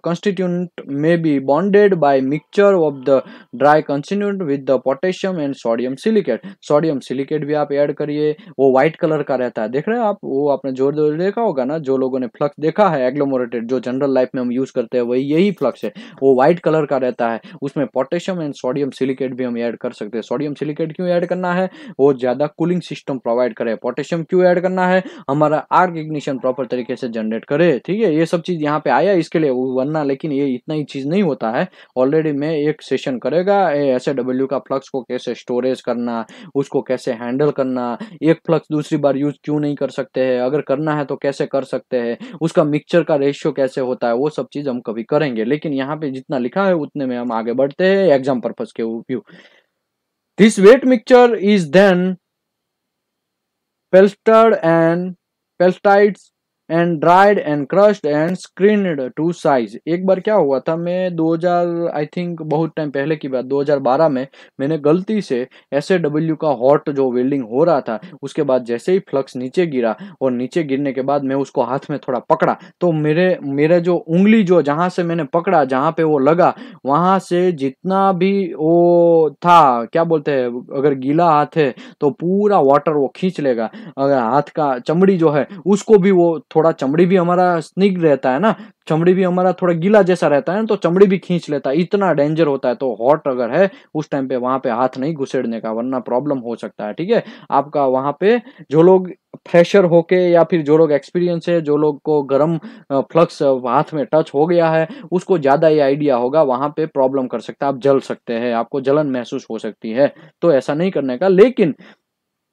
[SPEAKER 1] constituent may be bonded by mixture of the dry constituent with the potassium and sodium silicate. Sodium silicate भी आप ऐड करिए, वो व्हाइट कलर का रहता है, देख रहे हैं आप, वो आपने जोर जोर देखा होगा ना, जो लोगों ने फ्लक्स देखा है एग्लोमरेटेड जो जनरल लाइफ में हम यूज करते हैं वही यही फ्लक्स है, वो व्हाइट कलर का रहता है, उसमें पोटेशियम एंड सोडियम सिलिकेट भी हम ऐड कर सकते हैं। सोडियम सिलिकेट क्यों ऐड करना है, वो ज्यादा कूलिंग सिस्टम प्रोवाइड करे। पोटेशियम क्यों ऐड करना है, हमारा आर्क इग्निशन प्रॉपर तरीके से जनरेट करे, ठीक है, ये सब चीज यहाँ पे आया इसके लिए, वरना लेकिन ये इतना ही चीज नहीं होता है। ऑलरेडी मैं एक सेशन करेगा SAW का फ्लक्स को कैसे स्टोरेज करना, उसको कैसे हैंडल करना, एक फ्लक्स दूसरी बार यूज क्यों नहीं कर सकते हैं, अगर करना है तो कैसे कर सकते हैं, उसका मिक्सचर का रेशियो कैसे होता है, वो सब चीज हम कभी करेंगे। लेकिन यहाँ पे जितना लिखा है उतने में हम आगे बढ़ते हैं एग्जाम पर्पज के view. This wet mixture is then pelletized and dried and crushed and screened to size। एक बार क्या हुआ था, मैं 2000 आई थिंक बहुत टाइम पहले की बात, 2012 में मैंने गलती से SAW का हॉट जो वेल्डिंग हो रहा था, उसके बाद जैसे ही फ्लक्स नीचे गिरा और नीचे गिरने के बाद मैं उसको हाथ में थोड़ा पकड़ा तो मेरे जो उंगली जो जहां से मैंने पकड़ा, जहां पे वो लगा, वहां से जितना भी वो था, क्या बोलते हैं, अगर गीला हाथ है तो पूरा वाटर वो खींच लेगा, अगर हाथ का चमड़ी जो है उसको भी वो, थोड़ा चमड़ी भी हमारा स्निग्ध रहता है ना, चमड़ी भी हमारा थोड़ा गीला जैसा रहता है ना, तो चमड़ी भी खींच लेता है, इतना डेंजर होता है। तो हॉट अगर है उस टाइम पे वहां पे हाथ नहीं घुसेड़ने का, वरना प्रॉब्लम हो सकता है, ठीक है। आपका वहां पे जो लोग फ्रेशर होके या फिर जो लोग एक्सपीरियंस है, जो लोग को गर्म फ्लक्स हाथ में टच हो गया है, उसको ज्यादा ये आइडिया होगा, वहां पे प्रॉब्लम कर सकता है, आप जल सकते हैं, आपको जलन महसूस हो सकती है, तो ऐसा नहीं करने का। लेकिन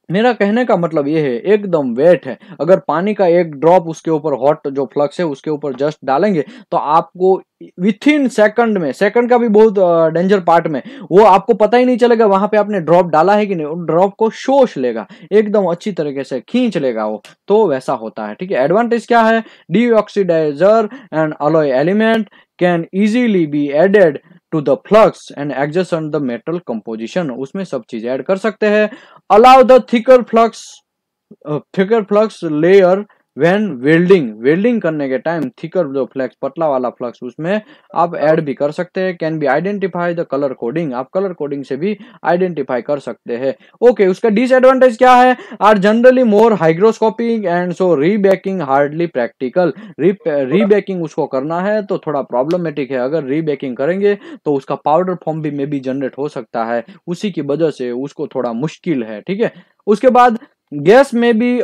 [SPEAKER 1] मेरा कहने का मतलब ये है एकदम वेट है, अगर पानी का एक ड्रॉप उसके ऊपर हॉट जो फ्लक्स है उसके ऊपर जस्ट डालेंगे तो आपको विथ इन सेकंड में, सेकंड का भी बहुत डेंजर पार्ट में, वो आपको पता ही नहीं चलेगा वहां पे आपने ड्रॉप डाला है कि नहीं, ड्रॉप को शोष लेगा, एकदम अच्छी तरीके से खींच लेगा वो, तो वैसा होता है, ठीक है। एडवांटेज क्या है, deoxidizer and alloy element can easily be added to the flux and adjust on the metal composition, उसमें सब चीज ऐड कर सकते हैं। allow the thicker flux layer when welding करने के टाइम थिकर जो फ्लक्स, पतला वाला फ्लक्स, उसमें आप ऐड भी कर सकते हैं। Can be identify the colour coding, आप कलर कोडिंग से भी आइडेंटिफाई कर सकते हैं। ओके, उसका डिसएडवांटेज क्या है, are generally more hygroscopic and so rebaking hardly practical, rebaking उसको करना है तो थोड़ा प्रॉब्लमेटिक है, अगर रीबेकिंग करेंगे तो उसका पाउडर फॉर्म भी मे बी जनरेट हो सकता है, उसी की वजह से उसको थोड़ा मुश्किल है, ठीक है। उसके बाद गैस में भी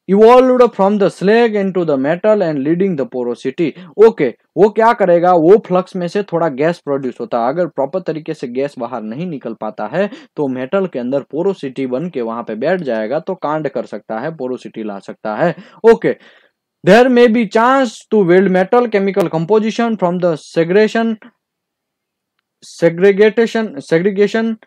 [SPEAKER 1] evolved from the slag into the metal and leading the porosity। Okay, वो क्या करेगा, वो फ्लक्स में से थोड़ा गैस प्रोड्यूस होता है, अगर प्रॉपर तरीके से गैस बाहर नहीं निकल पाता है तो मेटल के अंदर पोरोसिटी बन के वहां पे बैठ जाएगा, तो कांड कर सकता है, पोरोसिटी ला सकता है। Okay, there may be chance to weld metal chemical composition from the segregation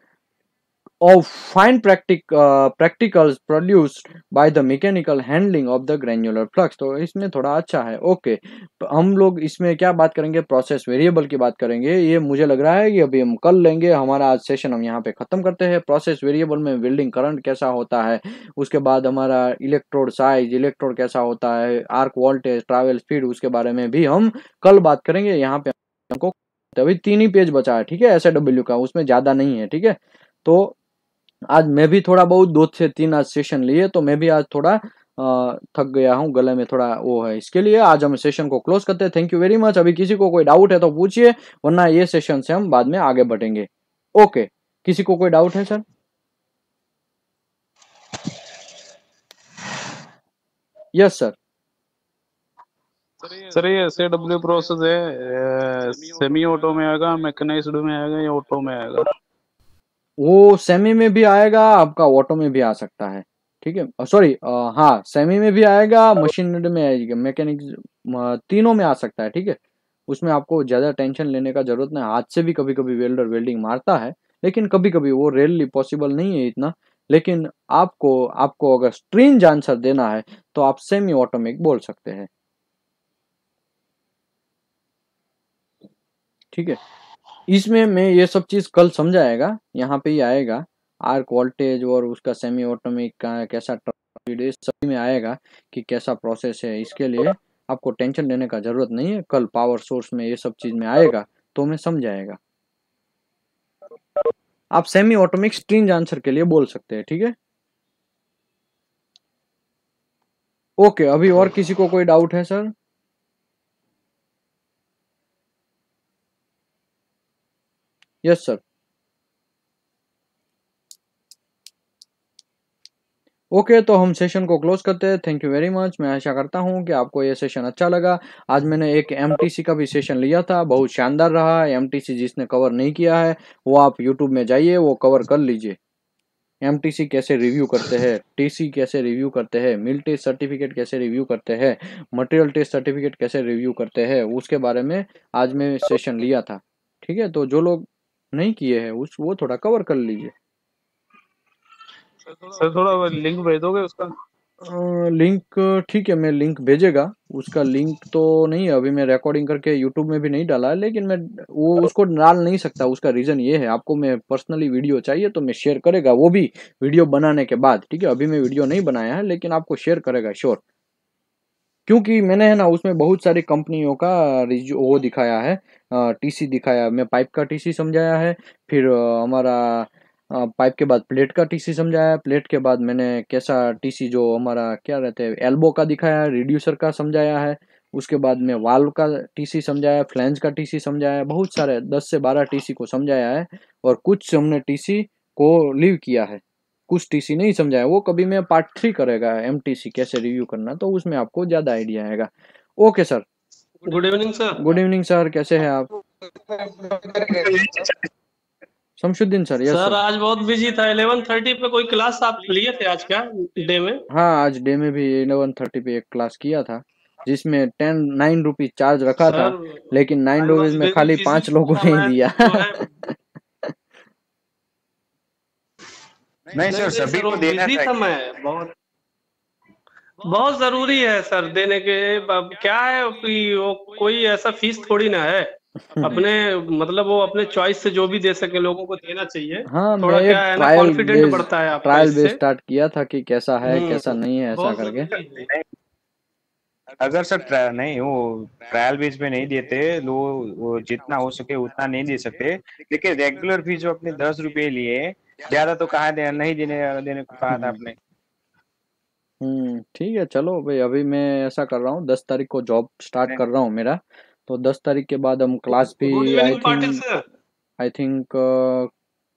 [SPEAKER 1] of fine particles produced by the mechanical handling of the granular flux, तो इसमें थोड़ा अच्छा है। ओके, हम लोग इसमें क्या बात करेंगे, प्रोसेस वेरिएबल की बात करेंगे, ये मुझे लग रहा है कि अभी हम कर लेंगे, हमारा आज सेशन हम यहाँ पे खत्म करते हैं। प्रोसेस वेरिएबल में वेल्डिंग करंट कैसा होता है, उसके बाद हमारा इलेक्ट्रोड साइज, इलेक्ट्रोड कैसा होता है, आर्क वोल्टेज, ट्रैवल स्पीड, उसके बारे में भी हम कल बात करेंगे। यहाँ पे हमको अभी 3 ही पेज बचा है, ठीक है, SAW का, उसमें ज्यादा नहीं है, ठीक है। तो आज मैं भी थोड़ा बहुत 2 से 3 आज सेशन लिए, तो मैं भी आज थोड़ा थक गया हूँ, गले में थोड़ा वो है, इसके लिए आज हम सेशन को क्लोज करते हैं। Thank you very much. अभी किसी को कोई डाउट है तो पूछिए, वरना ये सेशन से हम बाद में आगे बढ़ेंगे। ओके, किसी को कोई डाउट है सर? Yes sir.
[SPEAKER 9] सर ये SAW प्रोसेस है, सेमी ऑटो में आएगा, मैकेनाइज्ड में आएगा या ऑटो में आएगा?
[SPEAKER 1] वो सेमी में भी आएगा, आपका ऑटो में भी आ सकता है, ठीक है। सॉरी, हाँ, सेमी में भी आएगा, मशीनरी में आएगा, मैकेनिक, तीनों में आ सकता है, ठीक है। उसमें आपको ज्यादा टेंशन लेने का जरूरत नहीं। हाथ से भी कभी कभी वेल्डर वेल्डिंग मारता है, लेकिन कभी कभी वो रेयरली पॉसिबल नहीं है इतना। लेकिन आपको अगर स्ट्रेंज आंसर देना है तो आप सेमी ऑटोमेटिक बोल सकते हैं, ठीक है। इसमें मैं ये सब चीज कल समझाएगा, यहाँ पे ही आएगा, आर्क वोल्टेज और उसका सेमी ऑटोमेटिक का कैसा सभी में आएगा कि कैसा प्रोसेस है। इसके लिए आपको टेंशन लेने का जरूरत नहीं है, कल पावर सोर्स में ये सब चीज में आएगा तो मैं समझाएगा। आप सेमी ऑटोमेटिक स्ट्रेंज आंसर के लिए बोल सकते हैं, ठीक है। ओके, अभी और किसी को कोई डाउट है सर? Yes sir. ओके, तो हम सेशन को क्लोज करते हैं। Thank you very much. मैं आशा करता हूं कि आपको ये सेशन अच्छा लगा। आज मैंने एक MTC का भी सेशन लिया था, बहुत शानदार रहा। MTC जिसने कवर नहीं किया है वो आप यूट्यूब में जाइए, वो कवर कर लीजिए। MTC कैसे रिव्यू करते हैं, TC कैसे रिव्यू करते हैं, मिल टेस्ट सर्टिफिकेट कैसे रिव्यू करते हैं, मटेरियल टेस्ट सर्टिफिकेट कैसे रिव्यू करते हैं, उसके बारे में आज मैं सेशन लिया था, ठीक है। तो जो लोग नहीं किए हैं वो थोड़ा कवर कर लीजिए।
[SPEAKER 9] सर थोड़ा लिंक भेज दोगे उसका?
[SPEAKER 1] लिंक, ठीक है, मैं लिंक भेजेगा। उसका लिंक तो नहीं है, अभी मैं रिकॉर्डिंग करके यूट्यूब में भी नहीं डाला है, लेकिन मैं वो उसको डाल नहीं सकता। उसका रीजन ये है, आपको मैं पर्सनली वीडियो चाहिए तो मैं शेयर करेगा, वो भी वीडियो बनाने के बाद, ठीक है। अभी मैं वीडियो नहीं बनाया है, लेकिन आपको शेयर करेगा श्योर, क्योंकि मैंने है ना उसमें बहुत सारी कंपनियों का वो दिखाया है, TC दिखाया। मैं पाइप का TC समझाया है, फिर हमारा पाइप के बाद प्लेट का TC समझाया, प्लेट के बाद मैंने कैसा TC जो हमारा क्या रहते हैं एल्बो का दिखाया, रिड्यूसर का समझाया है, उसके बाद में वाल्व का TC समझाया, फ्लैंज का TC समझाया, बहुत सारे 10 से 12 TC को समझाया है। और कुछ हमने TC को लीव किया है, कुछ TC नहीं समझाया, वो कभी मैं पार्ट 3 करेगा MTC कैसे रिव्यू करना, तो उसमें आपको ज्यादा आइडिया आएगा। Okay sir.
[SPEAKER 10] Good evening sir.
[SPEAKER 1] Good evening sir, कैसे हैं आप? शमशुद्दीन सर। यस
[SPEAKER 10] सर आज बहुत बिजी था। 11:30 पे कोई क्लास आप लिए थे आज क्या डे में?
[SPEAKER 1] हाँ, आज डे में भी 11:30 पे एक क्लास किया था, जिसमें 9 रुपीज चार्ज रखा था, लेकिन 9 रुपीज में खाली 5 लोगों ने दिया।
[SPEAKER 8] नहीं सर, सभी को देना
[SPEAKER 10] था। मैं बहुत जरूरी है सर देने के। क्या है कि वो कोई ऐसा फीस थोड़ी ना है, अपने मतलब वो अपने चॉइस से जो भी दे सके लोगों को देना चाहिए।
[SPEAKER 1] हाँ,
[SPEAKER 10] थोड़ा क्या है ना, कॉन्फिडेंट बढ़ता है आपका।
[SPEAKER 1] ट्रायल बेस स्टार्ट किया था कि कैसा है कैसा नहीं है, ऐसा करके।
[SPEAKER 8] अगर सर नहीं, वो ट्रायल बेस पे नहीं देते लोग, वो जितना हो सके उतना नहीं दे सकते, लेकिन रेगुलर फीस जो अपने 10 रुपए लिए, ज्यादा तो कहा नहीं देने को कहा था आपने।
[SPEAKER 1] ठीक है, चलो भाई, अभी मैं ऐसा कर रहा हूँ, 10 तारीख को जॉब स्टार्ट कर रहा हूँ मेरा, तो 10 तारीख के बाद हम क्लास भी आई थिंक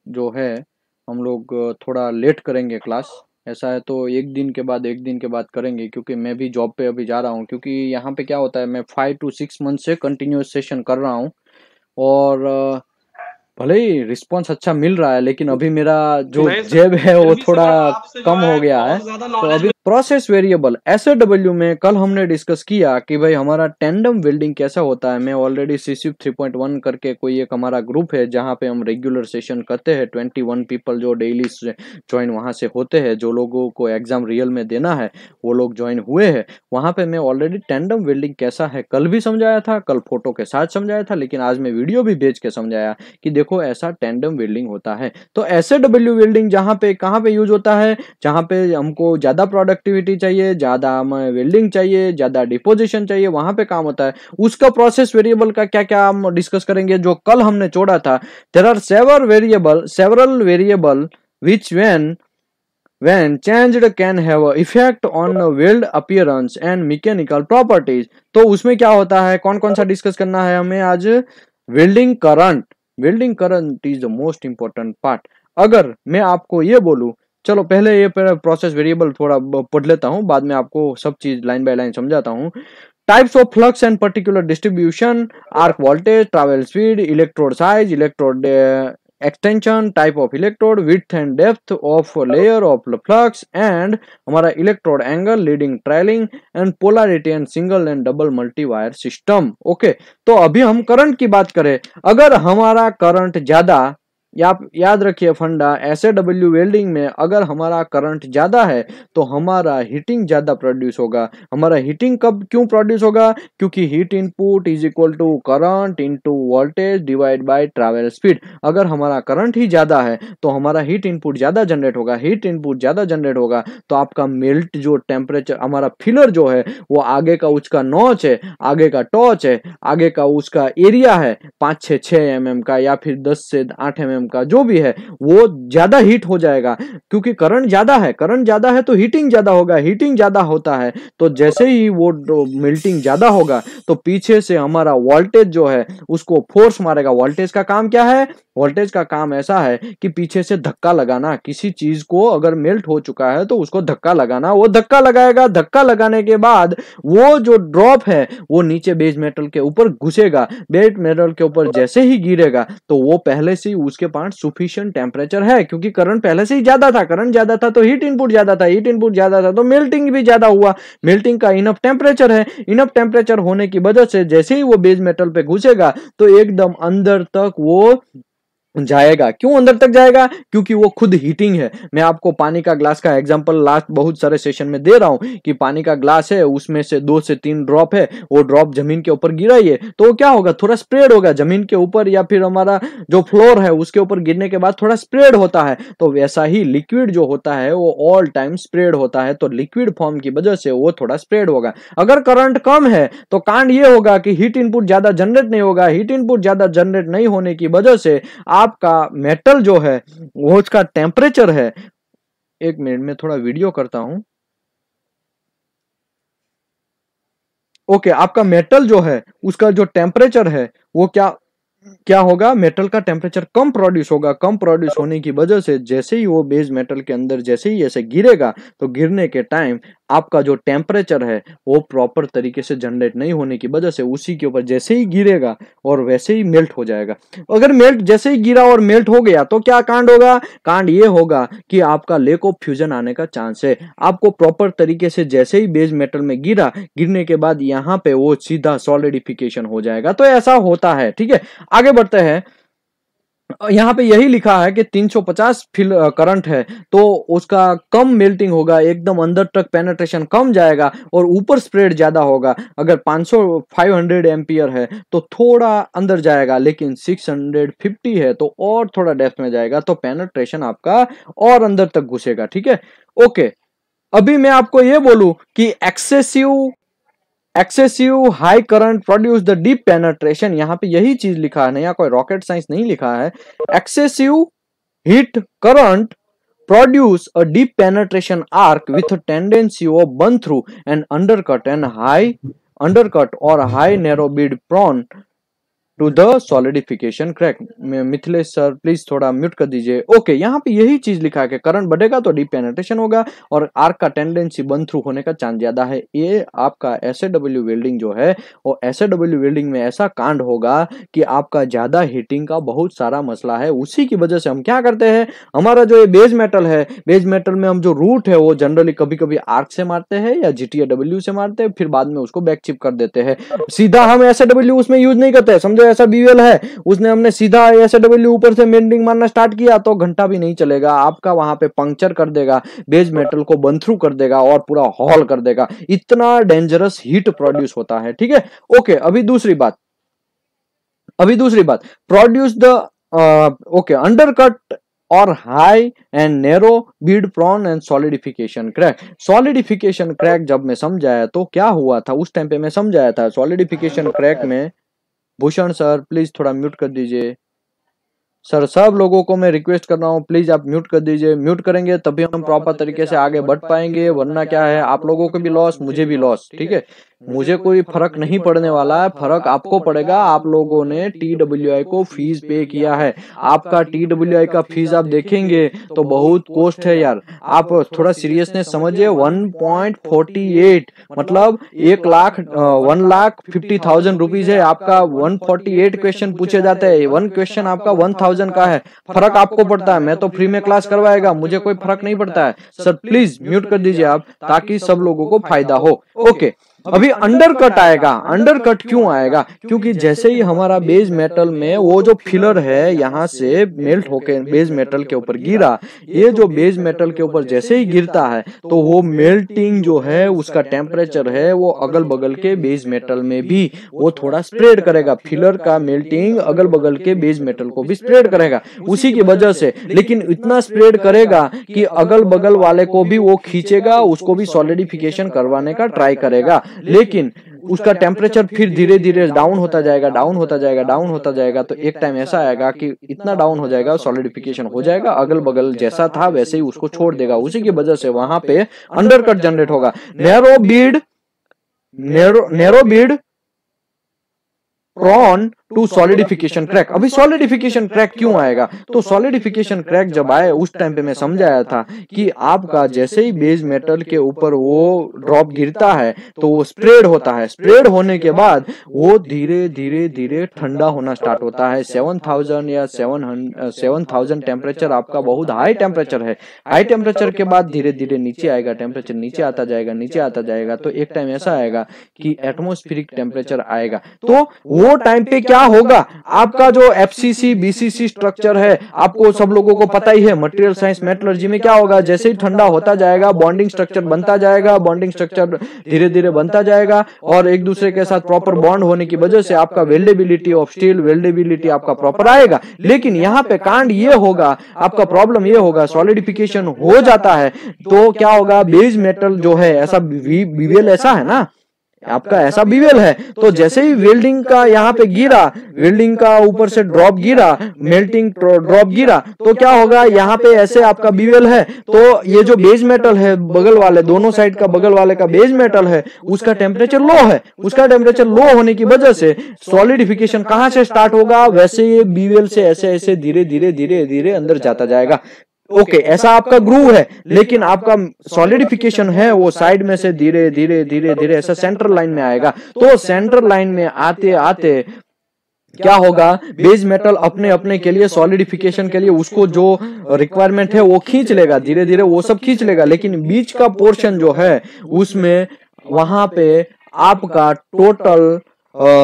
[SPEAKER 1] जो है हम लोग थोड़ा लेट करेंगे क्लास। ऐसा है तो एक दिन के बाद करेंगे, क्योंकि मैं भी जॉब पे अभी जा रहा हूँ। क्योंकि यहाँ पे क्या होता है, मैं 5 to 6 मंथ से कंटिन्यूस सेशन कर रहा हूँ, और भले ही रिस्पॉन्स अच्छा मिल रहा है, लेकिन अभी मेरा जो जेब है वो थोड़ा कम हो गया है। तो अभी प्रोसेस वेरिएबल SAW में कल हमने डिस्कस किया कि भाई हमारा टेंडम वेल्डिंग कैसा होता है। मैं ऑलरेडी CSIP 3.1 करके कोई एक हमारा ग्रुप है, जहाँ पे हम रेगुलर सेशन करते हैं। 21 पीपल जो डेली ज्वाइन वहाँ से होते हैं, जो लोगों को एग्जाम रियल में देना है वो लोग ज्वाइन हुए हैं। वहाँ पे मैं ऑलरेडी टेंडम वेल्डिंग कैसा है कल भी समझाया था, कल फोटो के साथ समझाया था, लेकिन आज मैं वीडियो भी भेज के समझाया कि देखो ऐसा टेंडम वेल्डिंग होता है। तो SAW वेल्डिंग जहाँ पे कहाँ पे यूज होता है, जहाँ पे हमको ज्यादा प्रोडक्टिविटी चाहिए, ज्यादा हमें वेल्डिंग चाहिए, ज्यादा डिपोजिशन चाहिए, वहां पे काम होता है। उसका प्रोसेस वेरिएबल का क्या क्या हम डिस्कस करेंगे, जो कल हमने छोड़ा था। There are several variable which when when changed can have a effect on weld appearance and mechanical properties। तो उसमें क्या होता है, कौन कौन सा डिस्कस करना है हमें आज? Welding current. Welding current is the most important part. अगर मैं आपको ये बोलूं, चलो पहले ये प्रोसेस वेरिएबल थोड़ा पढ़ लेता हूं, बाद में आपको सब चीज लाइन बाय लाइन समझाता हूं। Types of flux and particular distribution, arc voltage, travel speed, electrode size, electrode extension, type of electrode, width and depth of layer of flux and हमारा electrode angle, leading trailing and polarity and single and double multi wire system. Okay, तो अभी हम current की बात करें। अगर हमारा current ज्यादा, याद रखिए फंडा, एसएडब्ल्यू वेल्डिंग में अगर हमारा करंट ज्यादा है तो हमारा हीटिंग ज्यादा प्रोड्यूस होगा। हमारा हीटिंग कब क्यों प्रोड्यूस होगा? क्योंकि heat input is equal to current into voltage divide by travel speed. अगर हमारा करंट ही ज्यादा है तो हमारा हीट इनपुट ज्यादा जनरेट होगा। हीट इनपुट ज्यादा जनरेट होगा तो आपका मेल्ट जो टेम्परेचर, हमारा फिलर जो है वो आगे का उसका नॉच है, आगे का टॉच है, आगे का उसका एरिया है 5-6 mm का या फिर 10 से 8 mm का जो भी है, वो ज्यादा हीट हो जाएगा क्योंकि करंट ज्यादा है। करंट ज्यादा है तो हीटिंग ज्यादा होगा। हीटिंग ज्यादा होता है तो जैसे ही वो मेल्टिंग ज्यादा होगा तो पीछे से हमारा वोल्टेज जो है उसको फोर्स मारेगा। वोल्टेज का काम क्या है? वोल्टेज का काम ऐसा है कि पीछे से धक्का लगाना। किसी चीज को अगर मेल्ट हो चुका है तो उसको धक्का लगाना। वो धक्का लगाएगा, धक्का लगाने के बाद वो जो ड्रॉप है वो नीचे बेस मेटल के ऊपर घुसेगा। बेस मेटल के ऊपर जैसे ही गिरेगा तो वो पहले से ही उसके पास सुफिशिएंट टेम्परेचर है, क्योंकि करंट पहले से ही ज्यादा था। करंट ज्यादा था तो हीट इनपुट ज्यादा था, हीट इनपुट ज्यादा था तो मेल्टिंग भी ज्यादा हुआ। मेल्टिंग का इनफ टेम्परेचर है। इनफ टेम्परेचर होने की वजह से जैसे ही वो बेस मेटल पे घुसेगा तो एकदम अंदर तक वो जाएगा। क्यों अंदर तक जाएगा? क्योंकि वो खुद हीटिंग है। मैं आपको पानी का ग्लास का एग्जांपल लास्ट बहुत सारे सेशन में दे रहा हूं कि पानी का ग्लास है, उसमें से 2 से 3 ड्रॉप है, वो ड्रॉप जमीन के ऊपर गिराइए तो क्या होगा? थोड़ा स्प्रेड होगा जमीन के ऊपर या फिर हमारा जो फ्लोर है उसके ऊपर गिरने के बाद थोड़ा स्प्रेड होता है। तो वैसा ही लिक्विड जो होता है वो ऑल टाइम स्प्रेड होता है, तो लिक्विड फॉर्म की वजह से वो थोड़ा स्प्रेड होगा। अगर करंट कम है तो कांड ये होगा कि हीट इनपुट ज्यादा जनरेट नहीं होगा। हीट इनपुट ज्यादा जनरेट नहीं होने की वजह से आपका मेटल जो है वो उसका टेम्परेचर है। एक मिनट में थोड़ा वीडियो करता हूं। ओके, आपका मेटल जो है उसका जो टेम्परेचर है वो क्या होगा? मेटल का टेम्परेचर कम प्रोड्यूस होगा। कम प्रोड्यूस होने की वजह से जैसे ही वो बेस मेटल के अंदर जैसे ही ऐसे गिरेगा तो गिरने के टाइम आपका जो टेम्परेचर है वो प्रॉपर तरीके से जनरेट नहीं होने की वजह से उसी के ऊपर जैसे ही गिरेगा और वैसे ही मेल्ट हो जाएगा। अगर मेल्ट जैसे ही गिरा और मेल्ट हो गया तो क्या कांड होगा? कांड ये होगा कि आपका लेक ऑफ फ्यूजन आने का चांस है। आपको प्रॉपर तरीके से जैसे ही बेस मेटल में गिरने के बाद यहाँ पे वो सीधा सॉलिडिफिकेशन हो जाएगा। तो ऐसा होता है, ठीक है। आगे बढ़ते हैं। यहाँ पे यही लिखा है कि 350 करंट है तो उसका कम मेल्टिंग होगा, एकदम अंदर तक पेनिट्रेशन कम जाएगा और ऊपर स्प्रेड ज्यादा होगा। अगर 500 एम्पियर है तो थोड़ा अंदर जाएगा, लेकिन 650 है तो और थोड़ा डेप्थ में जाएगा, तो पेनिट्रेशन आपका और अंदर तक घुसेगा, ठीक है। ओके, अभी मैं आपको ये बोलूं कि excessive high current produce the deep penetration. यहाँ पे यही चीज लिखा है ना, यहाँ कोई रॉकेट साइंस नहीं लिखा है। Excessive heat current produce a deep penetration arc with tendency of burn through and undercut और high narrow bead prone to the solidification crack. Mithilesh sir please थोड़ा म्यूट कर दीजिए। ओके, यहाँ पे यही चीज लिखा है कि करंट बढ़ेगा तो डीप पेनिट्रेशन होगा और आर्क का टेंडेंसी बर्न थ्रू होने का चांस ज्यादा है। ये आपका एसएडब्ल्यू वेल्डिंग जो है वो एसएडब्ल्यू वेल्डिंग में ऐसा कांड होगा कि आपका ज्यादा हीटिंग का बहुत सारा मसला है। उसी की वजह से हम क्या करते हैं, हमारा जो ये बेस मेटल है, बेस मेटल में हम जो रूट है वो जनरली कभी कभी आर्क से मारते हैं या GTAW से मारते हैं, फिर बाद में उसको बैक चिप कर देते हैं। सीधा हम एसएडब्ल्यू उसमें यूज नहीं करते। समझो ऐसा बीवेल है, उसने हमने सीधा एसएडब्ल्यू ऊपर से मेल्टिंग मारना स्टार्ट किया तो घंटा भी नहीं चलेगा, आपका वहां पे पंक्चर कर देगा, बेस मेटल को बर्न थ्रू कर देगा और पूरा हॉल कर देगा। इतना डेंजरस हीट प्रोड्यूस होता है, ठीक है। ओके, अभी दूसरी बात प्रोड्यूस द अंडरकट और high and narrow bead prone and solidification crack. Solidification crack जब मैं समझाया तो क्या हुआ था, उस टाइम पे मैं समझाया था सॉलिडिफिकेशन क्रैक में। भूषण सर प्लीज थोड़ा म्यूट कर दीजिए। सर सब लोगों को मैं रिक्वेस्ट कर रहा हूँ, प्लीज आप म्यूट कर दीजिए। म्यूट करेंगे तभी हम प्रॉपर तरीके से आगे बढ़ पाएंगे, वरना क्या है आप लोगों को भी लॉस, मुझे भी लॉस। ठीक है, मुझे कोई फर्क नहीं पड़ने वाला है, फर्क आपको पड़ेगा। आप लोगों ने TWI को फीस पे किया है, आपका TWI का फीस आप देखेंगे तो बहुत कॉस्ट है यार। आप थोड़ा सीरियसनेस समझिए। 1.48 मतलब 1,50,000 रुपीज है आपका। 148 क्वेश्चन पूछे जाते हैं, 1 क्वेश्चन आपका 1000 का है। फर्क आपको पड़ता है, मैं तो फ्री में क्लास करवाएगा, मुझे कोई फर्क नहीं पड़ता है। सर प्लीज म्यूट कर दीजिए आप, ताकि सब लोगों को फायदा हो। ओके, अभी अंडर कट आएगा। अंडर कट क्यों आएगा? क्योंकि जैसे ही हमारा बेस मेटल में वो जो फिलर है यहाँ से मेल्ट होके बेस मेटल के ऊपर गिरा, ये जो बेस मेटल के ऊपर जैसे ही गिरता है तो वो मेल्टिंग जो है उसका टेम्परेचर है वो अगल बगल के बेस मेटल में भी वो थोड़ा स्प्रेड करेगा। फिलर का मेल्टिंग अगल बगल के बेस मेटल को भी स्प्रेड करेगा उसी की वजह से। लेकिन इतना स्प्रेड करेगा कि अगल बगल वाले को भी वो खींचेगा, उसको भी सॉलिडिफिकेशन करवाने का ट्राई करेगा। लेकिन उसका टेम्परेचर फिर धीरे धीरे डाउन होता जाएगा, डाउन होता जाएगा, डाउन होता जाएगा। तो एक टाइम ऐसा आएगा कि इतना डाउन हो जाएगा, सॉलिडिफिकेशन हो जाएगा, अगल बगल जैसा था वैसे ही उसको छोड़ देगा। उसी की वजह से वहां पे अंडरकट जनरेट होगा। Narrow bead prone to solidification crack. अभी सॉलिडिफिकेशन क्रैक क्यों आएगा? तो सॉलिडिफिकेशन क्रैक जब आए उस टाइम पे मैं समझाया था कि आपका जैसे ही बेस मेटल के ऊपर वो ड्रॉप गिरता है तो वो स्प्रेड होता है। स्प्रेड होने के बाद वो धीरे धीरे धीरे ठंडा होना स्टार्ट होता है। 7000 या 7000 टेम्परेचर आपका बहुत हाई टेम्परेचर है। हाई टेम्परेचर के बाद धीरे धीरे नीचे आएगा, टेम्परेचर नीचे आता जाएगा, नीचे आता जाएगा। तो एक टाइम ऐसा आएगा कि एटमॉस्फेरिक टेम्परेचर आएगा। तो वो टाइम पे क्या होगा, आपका जो FCC BCC स्ट्रक्चर है आपको सब लोगों को पता ही है। मटेरियल साइंस मेटलर्जी में क्या होगा, जैसे ही ठंडा होता जाएगा बॉन्डिंग स्ट्रक्चर बनता जाएगा, बॉन्डिंग स्ट्रक्चर धीरे धीरे बनता जाएगा और एक दूसरे के साथ प्रॉपर बॉन्ड होने की वजह से आपका वेल्डेबिलिटी ऑफ स्टील, वेल्डेबिलिटी आपका प्रॉपर आएगा। लेकिन यहाँ पे कांड ये होगा, आपका प्रॉब्लम ये होगा, सॉलिडिफिकेशन हो जाता है तो क्या होगा, बेस मेटल जो है ऐसा बीवेल ऐसा है ना, आपका ऐसा बीवेल है। तो जैसे ही वेल्डिंग का यहाँ पे गिरा, वेल्डिंग का ऊपर से ड्रॉप गिरा, मेल्टिंग ड्रॉप गिरा, तो क्या होगा, यहाँ पे ऐसे आपका बीवेल है तो ये जो बेस मेटल है बगल वाले, दोनों साइड का बगल वाले का बेस मेटल है उसका टेम्परेचर लो है। उसका टेम्परेचर लो होने की वजह से सॉलिडिफिकेशन कहाँ से स्टार्ट होगा, वैसे ये बीवेल से ऐसे ऐसे धीरे धीरे धीरे धीरे अंदर जाता जाएगा। ओके, ऐसा आपका ग्रूव है। लेकिन आपका सॉलिडिफिकेशन है वो साइड में से धीरे धीरे धीरे धीरे ऐसा सेंट्रल लाइन में आएगा। तो सेंट्रल लाइन में आते आते क्या होगा, बेस मेटल अपने अपने के लिए सॉलिडिफिकेशन के लिए उसको जो रिक्वायरमेंट है वो खींच लेगा, धीरे धीरे वो सब खींच लेगा। लेकिन बीच का पोर्शन जो है उसमें वहां पे आपका टोटल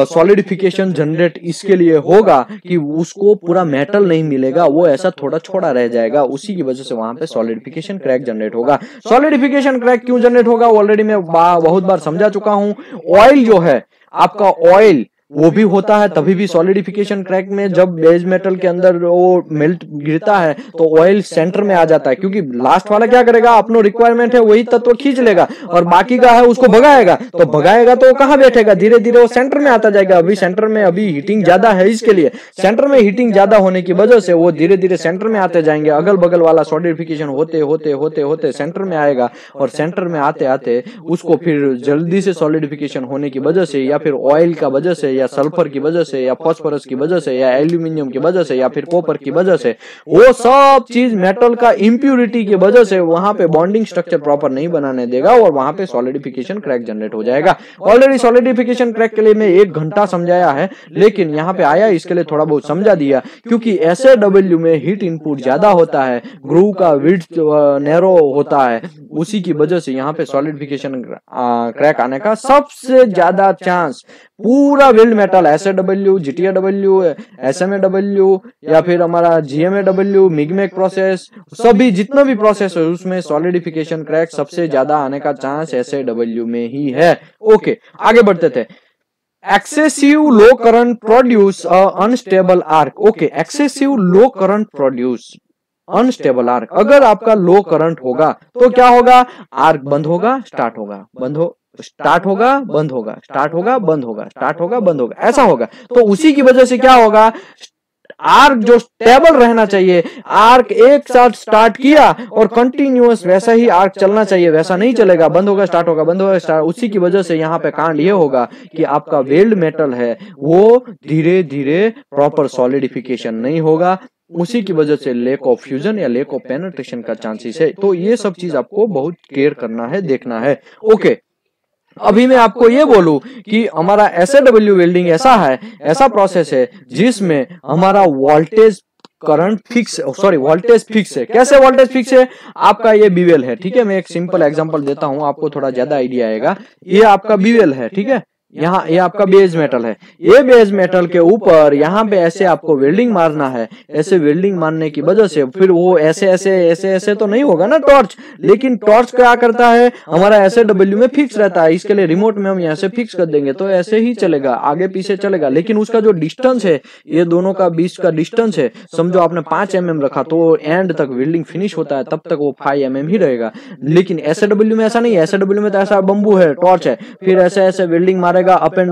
[SPEAKER 1] सॉलिडिफिकेशन जनरेट इसके लिए होगा कि उसको पूरा मेटल नहीं मिलेगा, वो ऐसा थोड़ा छोड़ा रह जाएगा। उसी की वजह से वहां पे सॉलिडिफिकेशन क्रैक जनरेट होगा। सॉलिडिफिकेशन क्रैक क्यों जनरेट होगा ऑलरेडी मैं बहुत बार समझा चुका हूं। ऑयल जो है आपका, ऑयल वो भी होता है तभी भी सॉलिडिफिकेशन क्रैक में। जब बेस मेटल के अंदर वो मेल्ट गिरता है तो ऑयल सेंटर में आ जाता है, क्योंकि लास्ट वाला क्या करेगा, अपनो रिक्वायरमेंट है वही तत्व खींच लेगा और बाकी का है उसको भगाएगा। तो भगाएगा तो वो कहाँ बैठेगा, धीरे धीरे वो सेंटर में आता जाएगा। अभी सेंटर में अभी हीटिंग ज्यादा है, इसके लिए सेंटर में हीटिंग ज्यादा होने की वजह से वो धीरे धीरे सेंटर में आते जाएंगे। अगल बगल वाला सॉलिडिफिकेशन होते होते होते होते सेंटर में आएगा और सेंटर में आते आते उसको फिर जल्दी से सॉलिडिफिकेशन होने की वजह से या फिर ऑयल का वजह से या सल्फर की वजह से या फास्फोरस की वजह से या एल्यूमिनियम की वजह से या फिर कॉपर की वजह से, वो सब चीज मेटल का इंप्यूरिटी की वजह से वहां पे बॉन्डिंग स्ट्रक्चर प्रॉपर नहीं बनाने देगा और वहां पे सॉलिडिफिकेशन क्रैक जनरेट हो जाएगा। ऑलरेडी सॉलिडिफिकेशन क्रैक के लिए मैं 1 घंटा समझाया है, लेकिन यहाँ पे आया इसके लिए थोड़ा बहुत समझा दिया, क्योंकि SAW में हीट इनपुट ज्यादा होता है, ग्रूव का विड्थ नैरो होता है, उसी की वजह से यहाँ पे सॉलिडिफिकेशन क्रैक आने का सबसे ज्यादा चांस पूरा weld metal SAW, GTAW, SMAW या फिर हमारा GMAW, मिगमेक प्रोसेस, सभी जितना भी प्रोसेस है उसमें सॉलिडिफिकेशन क्रैक सबसे ज्यादा आने का चांस SAW में ही है। ओके, आगे बढ़ते थे। Excessive low current produce unstable arc. Okay, excessive low current produce unstable arc. अगर आपका लो करंट होगा तो क्या होगा, आर्क बंद होगा, स्टार्ट होगा, स्टार्ट होगा, बंद होगा, स्टार्ट होगा, बंद होगा, स्टार्ट होगा, बंद होगा, ऐसा होगा। तो उसी की वजह से क्या होगा, आर्क जो स्टेबल रहना चाहिए, आर्क एक साथ स्टार्ट किया और कंटिन्यूअस वैसा ही आर्क चलना चाहिए, वैसा नहीं चलेगा, बंद होगा स्टार्ट होगा, बंद होगा स्टार्ट। उसी की वजह से यहाँ पे कांड ये होगा कि आपका वेल्ड मेटल है वो धीरे धीरे प्रॉपर सॉलिडिफिकेशन नहीं होगा, उसी की वजह से लेक ऑफ फ्यूजन या लेक ऑफ पेनिट्रेशन का चांसेस है। तो ये सब चीज आपको बहुत केयर करना है, देखना है। ओके, अभी मैं आपको ये बोलूं कि हमारा SAW वेल्डिंग ऐसा है, ऐसा प्रोसेस है जिसमें हमारा voltage current fix, sorry voltage fix है। कैसे वोल्टेज फिक्स है? आपका ये बीवेल है, ठीक है, मैं एक सिंपल एग्जांपल देता हूं, आपको थोड़ा ज्यादा आइडिया आएगा। ये आपका बीवेल है, ठीक है, यहाँ ये आपका बेस मेटल है, ये बेस मेटल के ऊपर यहाँ पे ऐसे आपको वेल्डिंग मारना है। ऐसे वेल्डिंग मारने की वजह से फिर वो ऐसे ऐसे ऐसे ऐसे तो नहीं होगा ना टॉर्च, लेकिन टॉर्च क्या करता है, हमारा SAW में फिक्स रहता है। इसके लिए रिमोट में हम यहाँ से फिक्स कर देंगे तो ऐसे ही चलेगा, आगे पीछे चलेगा। लेकिन उसका जो डिस्टेंस है, ये दोनों का बीच का डिस्टेंस है, समझो आपने 5 mm रखा तो एंड तक वेल्डिंग फिनिश होता है, तब तक वो 5 mm ही रहेगा। लेकिन SAW में ऐसा नहीं है, SAW में तो ऐसा बम्बू है, टॉर्च है, फिर ऐसे ऐसे वेल्डिंग मारेगा, अप एंड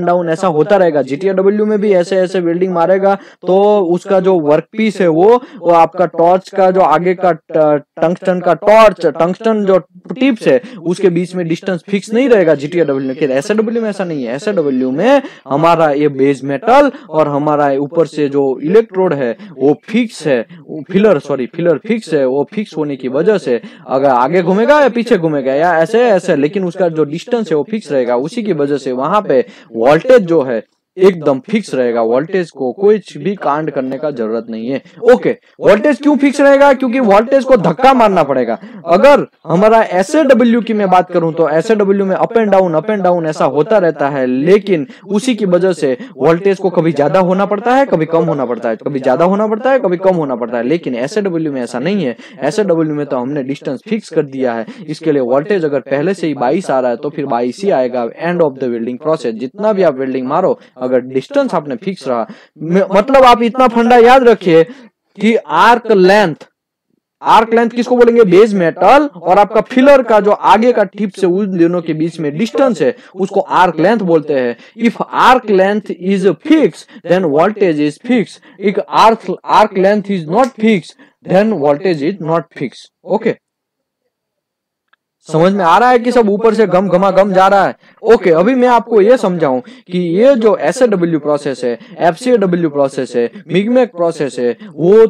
[SPEAKER 1] डाउन ऐसा होता रहेगा। GTW में भी ऐसे ऐसे वेल्डिंग मारेगा तो उसका जो वर्क पीस है वो आपका टॉर्च का जो आगे का टंगस्टन का टॉर्च, टंगस्टन जो टिप्स है उसके बीच में डिस्टेंस फिक्स नहीं रहेगा GTW में। SAW में ऐसा नहीं है, SAW में हमारा ये बेस मेटल और हमारा ऊपर से जो इलेक्ट्रोड है वो फिक्स है, फिलर फिक्स है। वो फिक्स होने की वजह से अगर आगे घूमेगा या पीछे घूमेगा या ऐसे ऐसे, लेकिन उसका जो डिस्टेंस है वो फिक्स रहेगा। उसी की वजह से वहां पे वोल्टेज जो है एकदम फिक्स रहेगा, वोल्टेज को कोई भी कांड करने का जरूरत नहीं है। ओके, वोल्टेज क्यों फिक्स रहेगा? क्योंकि वोल्टेज को धक्का मारना पड़ेगा। अगर हमारा SAW की मैं बात करूं तो SAW में अप एंड डाउन ऐसा होता रहता है, लेकिन उसी की वजह से वोल्टेज को कभी ज्यादा होना पड़ता है, कभी कम होना पड़ता है, कभी ज्यादा होना पड़ता है, कभी कम होना पड़ता है। लेकिन SAW में ऐसा नहीं है, SAW में तो हमने डिस्टेंस फिक्स कर दिया है। इसके लिए वोल्टेज अगर पहले से ही 22 आ रहा है तो फिर 22 ही आएगा end of the welding process. जितना भी आप वेल्डिंग मारो, अगर डिस्टेंस आपने फिक्स रहा, मतलब आप इतना फंडा याद रखिए कि आर्क लेंथ किसको बोलेंगे? बेस मेटल और आपका फिलर का जो आगे का टिप से उन दोनों के बीच में डिस्टेंस है उसको आर्क लेंथ बोलते हैं। If arc length is fix then voltage is fix, if arc length is not fix then voltage is not fix. Okay, समझ में आ रहा है कि सब ऊपर से गम जा रहा है? ओके, अभी मैं आपको ये समझाऊं कि ये जो SAW प्रोसेस है, FCW प्रोसेस है, मिगमेक प्रोसेस है, वो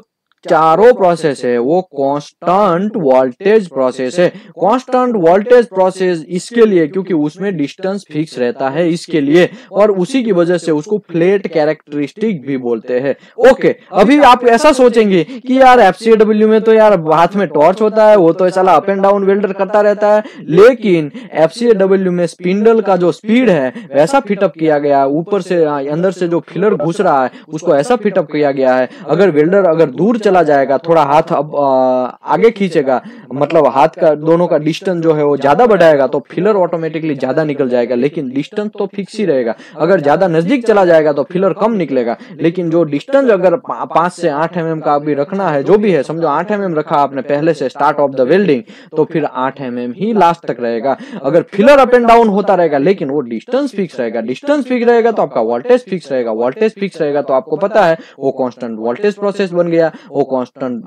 [SPEAKER 1] चारों प्रोसेस है वो कांस्टेंट वोल्टेज प्रोसेस है। कांस्टेंट वोल्टेज प्रोसेस इसके लिए क्योंकि उसमें डिस्टेंस फिक्स रहता है इसके लिए, और उसी की वजह से उसको फ्लैट कैरेक्टरिस्टिक भी बोलते हैं। ओके, अभी आप ऐसा सोचेंगे कि यार FCW में तो यार हाथ में टॉर्च होता है, वो तो साला अप एंड डाउन वेल्डर करता रहता है, लेकिन FCW में स्पिंडल का जो स्पीड है वैसा फिटअप किया गया है, ऊपर से अंदर से जो फिलर घुस रहा है उसको ऐसा फिटअप किया गया है। अगर वेल्डर अगर दूर चला जाएगा, थोड़ा हाथ अब आगे खींचेगा, मतलब हाथ का दोनों का डिस्टेंस जो है वो ज्यादा बढ़ाएगा तो फिलर ऑटोमेटिकली ज्यादा निकल जाएगा, लेकिन डिस्टेंस तो फिक्स ही रहेगा। अगर ज्यादा नजदीक चला जाएगा तो फिलर कम निकलेगा, लेकिन जो डिस्टेंस अगर 5 से 8 mm का भी रखना है, जो भी है, समझो 8 mm रखा आपने पहले से स्टार्ट ऑफ द वेल्डिंग, तो फिर 8 mm ही लास्ट तक रहेगा। अगर फिलर अप एंड डाउन होता रहेगा लेकिन वो डिस्टेंस फिक्स रहेगा, डिस्टेंस फिक्स रहेगा तो आपका वोल्टेज फिक्स रहेगा, वोल्टेज फिक्स रहेगा तो आपको पता है वो कांस्टेंट वोल्टेज प्रोसेस बन गया, वो कांस्टेंट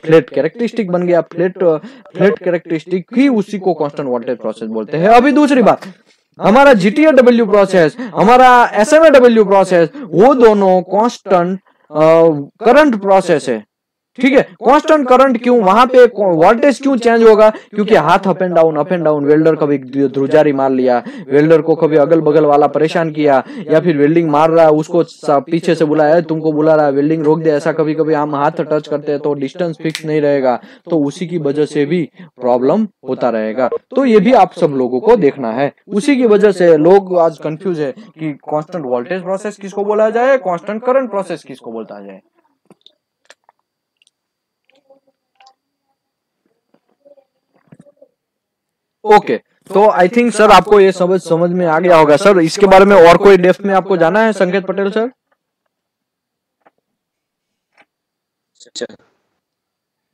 [SPEAKER 1] फ्लैट कैरेक्टरिस्टिक बन गया। फ्लैट कैरेक्टरिस्टिक ही उसी को कांस्टेंट वोल्टेज प्रोसेस बोलते हैं। अभी दूसरी बात, हमारा GTW प्रोसेस, हमारा SMAW प्रोसेस, वो दोनों कांस्टेंट करंट प्रोसेस है, ठीक है। कांस्टेंट करंट क्यों? वहां पे वोल्टेज क्यों चेंज होगा? क्योंकि हाथ अप एंड डाउन, वेल्डर कभी ध्रुजारी मार लिया, वेल्डर को कभी अगल बगल वाला परेशान किया, या फिर वेल्डिंग मार रहा है उसको पीछे से बुलाया, तुमको बुला रहा है वेल्डिंग रोक दे, ऐसा कभी कभी हम हाथ टच करते हैं तो डिस्टेंस फिक्स नहीं रहेगा, तो उसी की वजह से भी प्रॉब्लम होता रहेगा। तो ये भी आप सब लोगों को देखना है। उसी की वजह से लोग आज कंफ्यूज है कि कांस्टेंट वोल्टेज प्रोसेस किसको बोला जाए, कांस्टेंट करंट प्रोसेस किसको बोलता जाए। ओके, तो आई थिंक सर आपको ये समझ में आ गया होगा। सर इसके बारे में और कोई डेप्थ में आपको जाना है संकेत पटेल सर?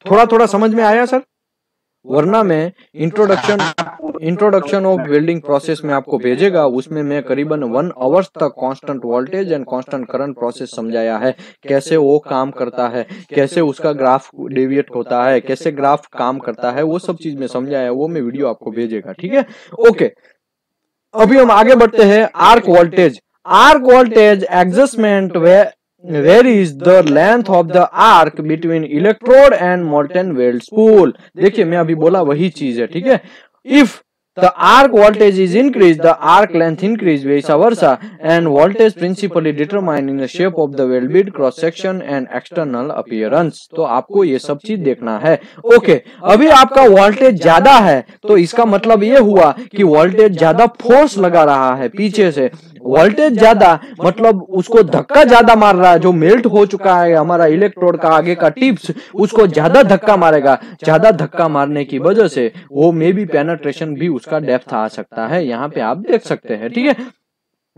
[SPEAKER 1] थोड़ा समझ में आया सर? वरना मैं introduction introduction of welding process में आपको भेजेगा, उसमें मैं करीबन 1 आवर्स तक constant voltage and constant current process समझाया है, कैसे वो काम करता है, कैसे उसका ग्राफ डेविएट होता है, कैसे ग्राफ काम करता है, वो सब चीज में समझाया, वो मैं वीडियो आपको भेजेगा, ठीक है। ओके, अभी हम आगे बढ़ते हैं। Arc voltage. Arc voltage adjustment varies the length of the arc between electrode and molten weld spool। देखिए मैं अभी बोला वही चीज है, ठीक है। If the arc voltage is increased, the arc length increase, vice versa, and voltage principally determined in the shape of the weld bit, cross section and external appearance। तो आपको ये सब चीज देखना है। ओके, अभी आपका वोल्टेज ज्यादा है तो इसका मतलब ये हुआ कि वोल्टेज ज्यादा फोर्स लगा रहा है पीछे से। वोल्टेज ज्यादा मतलब उसको धक्का ज्यादा मार रहा है, जो मेल्ट हो चुका है हमारा इलेक्ट्रोड का आगे का टिप्स, उसको ज्यादा धक्का मारेगा। ज्यादा धक्का मारने की वजह से वो मे बी पेनिट्रेशन भी उसका डेप्थ आ सकता है, यहाँ पे आप देख सकते हैं, ठीक है।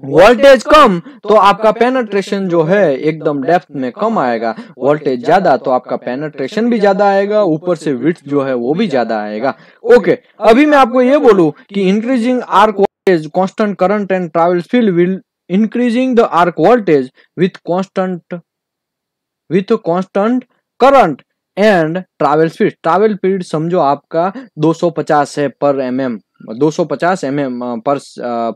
[SPEAKER 1] वोल्टेज कम तो आपका पेनिट्रेशन जो है एकदम डेप्थ में कम आएगा, वोल्टेज ज्यादा तो आपका पेनिट्रेशन भी ज्यादा आएगा, ऊपर से विड्थ जो है वो भी ज्यादा आएगा। ओके, अभी मैं आपको ये बोलूं कि increasing arc voltage, constant current and travel speed will increasing the arc voltage with constant current and travel speed. Travel speed समझो आपका 250 है पर mm, 250 mm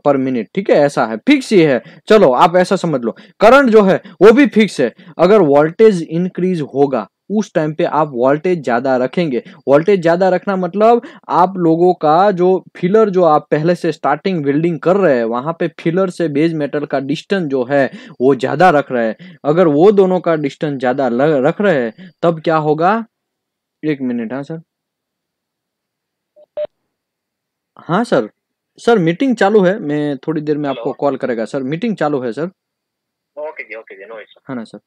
[SPEAKER 1] पर मिनट, ठीक है, ऐसा है, फिक्स ही है। चलो आप ऐसा समझ लो, करंट जो है वो भी फिक्स है। अगर वोल्टेज इंक्रीज होगा उस टाइम पे आप वोल्टेज ज्यादा रखेंगे। वोल्टेज ज्यादा रखना मतलब आप लोगों का जो फिलर, जो आप पहले से स्टार्टिंग वेल्डिंग कर रहे हैं वहां पे फिलर से बेस मेटल का डिस्टेंस जो है वो ज्यादा रख रहे हैं। अगर वो दोनों का डिस्टेंस ज्यादा रख रहे हैं तब क्या होगा, एक मिनट, हाँ सर, हाँ सर, सर मीटिंग चालू है, मैं थोड़ी देर में आपको कॉल करेगा सर, मीटिंग चालू है सर।
[SPEAKER 11] ओके जी, नो इशू।
[SPEAKER 1] हाँ ना सर।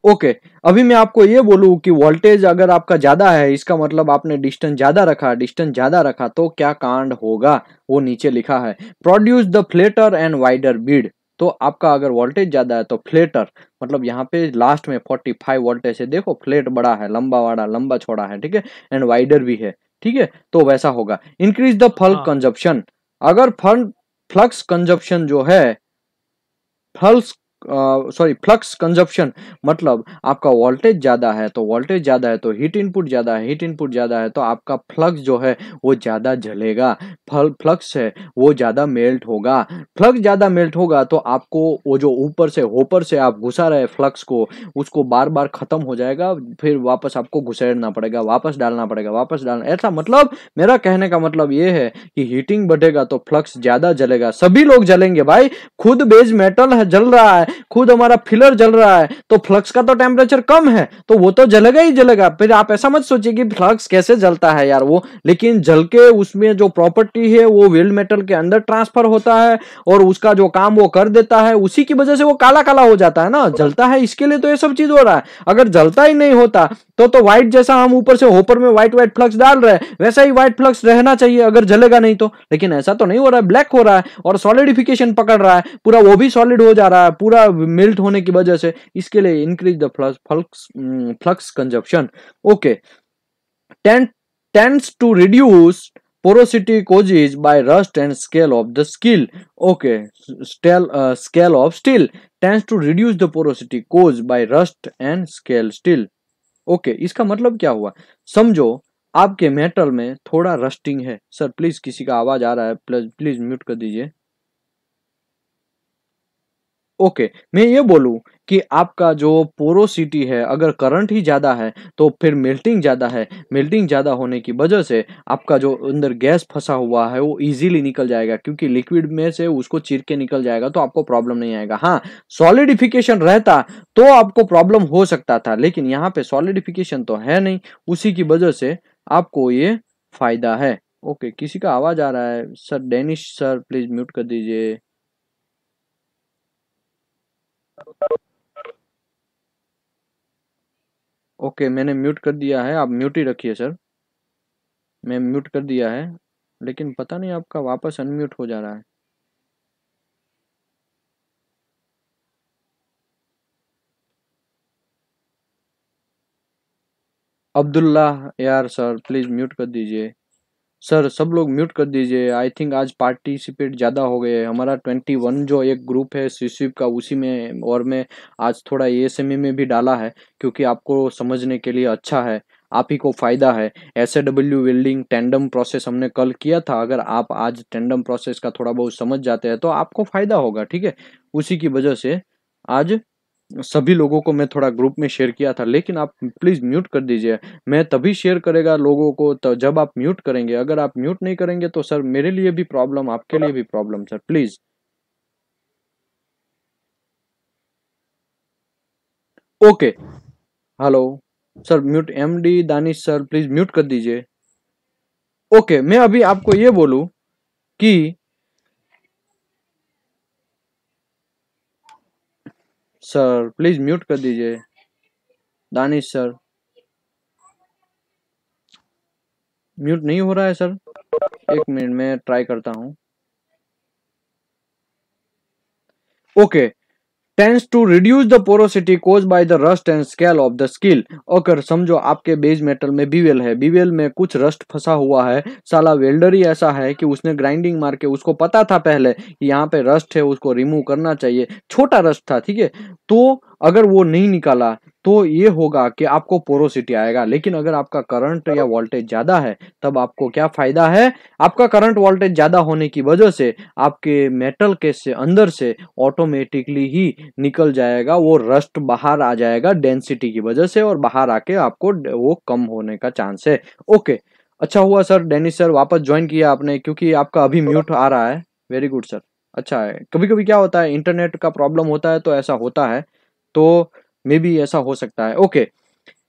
[SPEAKER 1] ओके, अभी मैं आपको ये बोलूं कि वोल्टेज अगर आपका ज्यादा है इसका मतलब आपने डिस्टेंस ज्यादा रखा, डिस्टेंस ज्यादा रखा तो क्या कांड होगा वो नीचे लिखा है। Produce the flatter and wider bead. तो आपका अगर वोल्टेज ज्यादा है तो फ्लेटर मतलब यहाँ पे लास्ट में 45 वोल्टेज है, देखो फ्लेट बड़ा है, लंबा वाला, लंबा छोड़ा है, ठीक है, एंड वाइडर भी है, ठीक है, तो वैसा होगा। Increase the flux consumption. अगर फ्लक्स कंजप्शन जो है, फ्लक्स कंजप्शन मतलब आपका वोल्टेज ज्यादा है तो वोल्टेज ज्यादा है तो हीट इनपुट ज्यादा है, हीट इनपुट ज्यादा है तो आपका फ्लक्स जो है वो ज्यादा जलेगा, फ्लक्स है वो ज्यादा मेल्ट होगा। फ्लक्स ज्यादा मेल्ट होगा तो आपको वो जो ऊपर से होपर से आप घुसा रहे फ्लक्स को, उसको बार बार खत्म हो जाएगा, फिर वापस आपको घुसेड़ना पड़ेगा, वापस डालना पड़ेगा, वापस डालना। ऐसा मतलब मेरा कहने का मतलब ये है कि हीटिंग बढ़ेगा तो फ्लक्स ज्यादा जलेगा, सभी लोग जलेंगे भाई। खुद बेस मेटल है जल रहा है, खुद हमारा फिलर जल रहा है तो फ्लक्स का तो टेम्परेचर कम है तो वो तो जलेगा ही जलेगा। फिर आप ऐसा मत सोचिए कि फ्लक्स कैसे जलता है यार वो, लेकिन जल के उसमें जो प्रॉपर्टी है वो वेल्ड मेटल के अंदर ट्रांसफर होता है और उसका जो काम वो कर देता है, उसी की वजह से वो काला काला हो जाता है ना, जलता है, इसके लिए तो ये सब चीज हो रहा है। अगर जलता ही नहीं होता तो व्हाइट जैसा हम ऊपर से होपर में व्हाइट व्हाइट फ्लक्स डाल रहे हैं वैसा ही व्हाइट फ्लक्स रहना चाहिए अगर जलेगा नहीं तो, लेकिन ऐसा तो नहीं हो रहा है, ब्लैक हो रहा है और सॉलिडिफिकेशन पकड़ रहा है पूरा, वो भी सॉलिड हो जा रहा है पूरा मेल्ट होने की वजह से। इसके लिए increase the flux consumption. Okay, tends to reduce porosity caused by rust and scale of the steel. Okay, scale of steel tends to reduce the porosity caused by rust and scale steel. Okay, इसका मतलब क्या हुआ, समझो आपके metal में थोड़ा rusting है। Sir please किसी का आवाज आ रहा है, प्लीज म्यूट कर दीजिए। ओके, मैं ये बोलूं कि आपका जो पोरोसिटी है अगर करंट ही ज्यादा है तो फिर मेल्टिंग ज्यादा है, मेल्टिंग ज्यादा होने की वजह से आपका जो अंदर गैस फंसा हुआ है वो इजीली निकल जाएगा, क्योंकि लिक्विड में से उसको चीर के निकल जाएगा तो आपको प्रॉब्लम नहीं आएगा। हाँ, सॉलिडिफिकेशन रहता तो आपको प्रॉब्लम हो सकता था, लेकिन यहाँ पे सॉलिडिफिकेशन तो है नहीं, उसी की वजह से आपको ये फायदा है। ओके, किसी का आवाज आ रहा है sir, Danish sir please mute कर दीजिए। ओके, मैंने म्यूट कर दिया है, आप म्यूट ही रखिए सर, मैं म्यूट कर दिया है, लेकिन पता नहीं आपका वापस अनम्यूट हो जा रहा है। अब्दुल्ला यार सर प्लीज म्यूट कर दीजिए। सर सब लोग म्यूट कर दीजिए। आई थिंक आज पार्टिसिपेट ज़्यादा हो गए। हमारा 21 जो एक ग्रुप है सीसीप का, उसी में और मैं आज थोड़ा एएसएमई में भी डाला है, क्योंकि आपको समझने के लिए अच्छा है, आप ही को फ़ायदा है। एसएडब्ल्यू वेल्डिंग टेंडम प्रोसेस हमने कल किया था, अगर आप आज टेंडम प्रोसेस का थोड़ा बहुत समझ जाते हैं तो आपको फ़ायदा होगा, ठीक है। उसी की वजह से आज सभी लोगों को मैं थोड़ा ग्रुप में शेयर किया था, लेकिन आप प्लीज म्यूट कर दीजिए। मैं तभी शेयर करेगा लोगों को तो जब आप म्यूट करेंगे। अगर आप म्यूट नहीं करेंगे तो सर मेरे लिए भी प्रॉब्लम, आपके लिए भी problem. Sir please. Okay, hello sir, mute MD Danish sir please mute कर दीजिए। ओके, मैं अभी आपको ये बोलूं कि सर प्लीज म्यूट कर दीजिए दानिश सर। म्यूट नहीं हो रहा है सर, एक मिनट में ट्राई करता हूं। Okay, tends to reduce the porosity caused by the rust and scale of the steel। अगर समझो आपके बेस मेटल में बीवेल है, बीवेल में कुछ रस्ट फंसा हुआ है, साला वेल्डर ही ऐसा है कि उसने ग्राइंडिंग मार के, उसको पता था पहले कि यहाँ पे रस्ट है, उसको रिमूव करना चाहिए, छोटा रस्ट था, ठीक है। तो अगर वो नहीं निकाला तो ये होगा कि आपको पोरोसिटी आएगा। लेकिन अगर आपका करंट या वोल्टेज ज्यादा है तब आपको क्या फायदा है, आपका करंट वोल्टेज ज्यादा होने की वजह से आपके मेटल के से अंदर से ऑटोमेटिकली ही निकल जाएगा, वो रस्ट बाहर आ जाएगा डेंसिटी की वजह से, और बाहर आके आपको वो कम होने का चांस है। ओके, अच्छा हुआ सर डेनिस सर वापस ज्वाइन किया आपने, क्योंकि आपका अभी म्यूट आ रहा है। वेरी गुड सर, अच्छा है। कभी कभी क्या होता है, इंटरनेट का प्रॉब्लम होता है तो ऐसा होता है, तो मे बी ऐसा हो सकता है। Okay,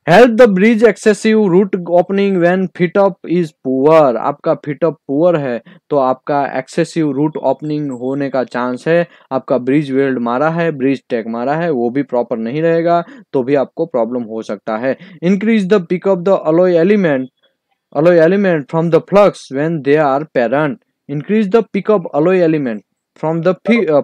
[SPEAKER 1] help the bridge excessive root opening when fit up is poor. आपका फिट अप पुअर है तो आपका एक्सेसिव रूट ओपनिंग होने का चांस है। आपका ब्रिज वेल्ड मारा है, ब्रिज टैग मारा है, वो भी प्रॉपर नहीं रहेगा तो भी आपको प्रॉब्लम हो सकता है। Increase the pick up the alloy element from the flux when they are parent। increase the pickup alloy element from the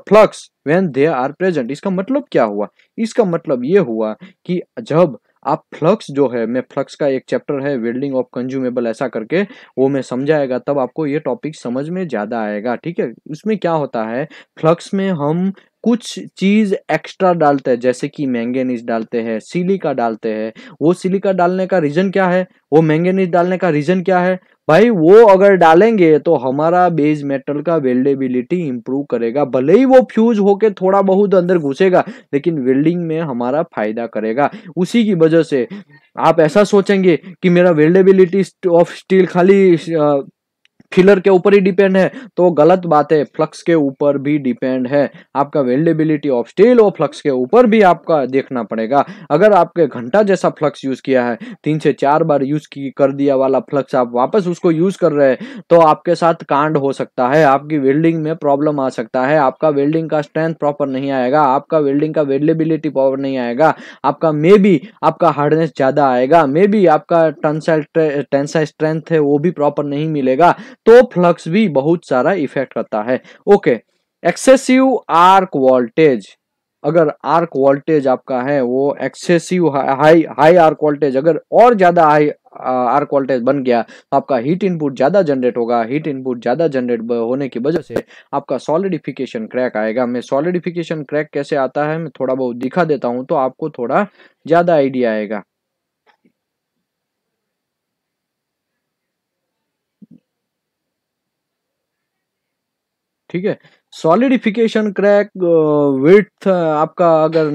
[SPEAKER 1] flux when they are present। इसका मतलब क्या हुआ, इसका मतलब ये हुआ कि जब आप फ्लक्स जो है, मैं फ्लक्स का एक चैप्टर है वेल्डिंग ऑफ कंज्यूमेबल ऐसा करके, वो मैं समझाएगा, तब आपको ये टॉपिक समझ में ज्यादा आएगा, ठीक है। उसमें क्या होता है, फ्लक्स में हम कुछ चीज एक्स्ट्रा डालते हैं, जैसे कि मैंगनीज डालते हैं, सिलिका डालते हैं। वो सिलिका डालने का रीजन क्या है, वो मैंगनीज डालने का रीजन क्या है भाई, वो अगर डालेंगे तो हमारा बेस मेटल का वेल्डेबिलिटी इंप्रूव करेगा। भले ही वो फ्यूज होके थोड़ा बहुत अंदर घुसेगा, लेकिन वेल्डिंग में हमारा फायदा करेगा। उसी की वजह से आप ऐसा सोचेंगे कि मेरा वेल्डेबिलिटी ऑफ स्टील खाली फिलर के ऊपर ही डिपेंड है, तो गलत बात है। फ्लक्स के ऊपर भी डिपेंड है। आपका वेल्डेबिलिटी ऑफ स्टील और फ्लक्स के ऊपर भी आपका देखना पड़ेगा। अगर आपके घंटा जैसा फ्लक्स यूज किया है, 3 से 4 बार यूज कर दिया वाला फ्लक्स आप वापस उसको यूज कर रहे हैं, तो आपके साथ कांड हो सकता है, आपकी वेल्डिंग में प्रॉब्लम आ सकता है, आपका वेल्डिंग का स्ट्रेंथ प्रॉपर नहीं आएगा, आपका वेल्डिंग का वेल्डेबिलिटी प्रॉपर नहीं आएगा, आपका मे बी आपका हार्डनेस ज्यादा आएगा, मे बी आपका टेंसाइल स्ट्रेंथ है वो भी प्रॉपर नहीं मिलेगा। तो फ्लक्स भी बहुत सारा इफेक्ट करता है। Okay, excessive arc voltage. अगर आर्क वोल्टेज आपका है वो एक्सेसिव हाई आर्क वोल्टेज, अगर और ज्यादा हाई आर्क वोल्टेज बन गया तो आपका हीट इनपुट ज्यादा जनरेट होगा। हीट इनपुट ज्यादा जनरेट होने की वजह से आपका सॉलिडिफिकेशन क्रैक आएगा। मैं सॉलिडिफिकेशन क्रैक कैसे आता है मैं थोड़ा बहुत दिखा देता हूं, तो आपको थोड़ा ज्यादा आइडिया आएगा। ठीक है, सॉलिडिफिकेशन क्रैक विड्थ आपका अगर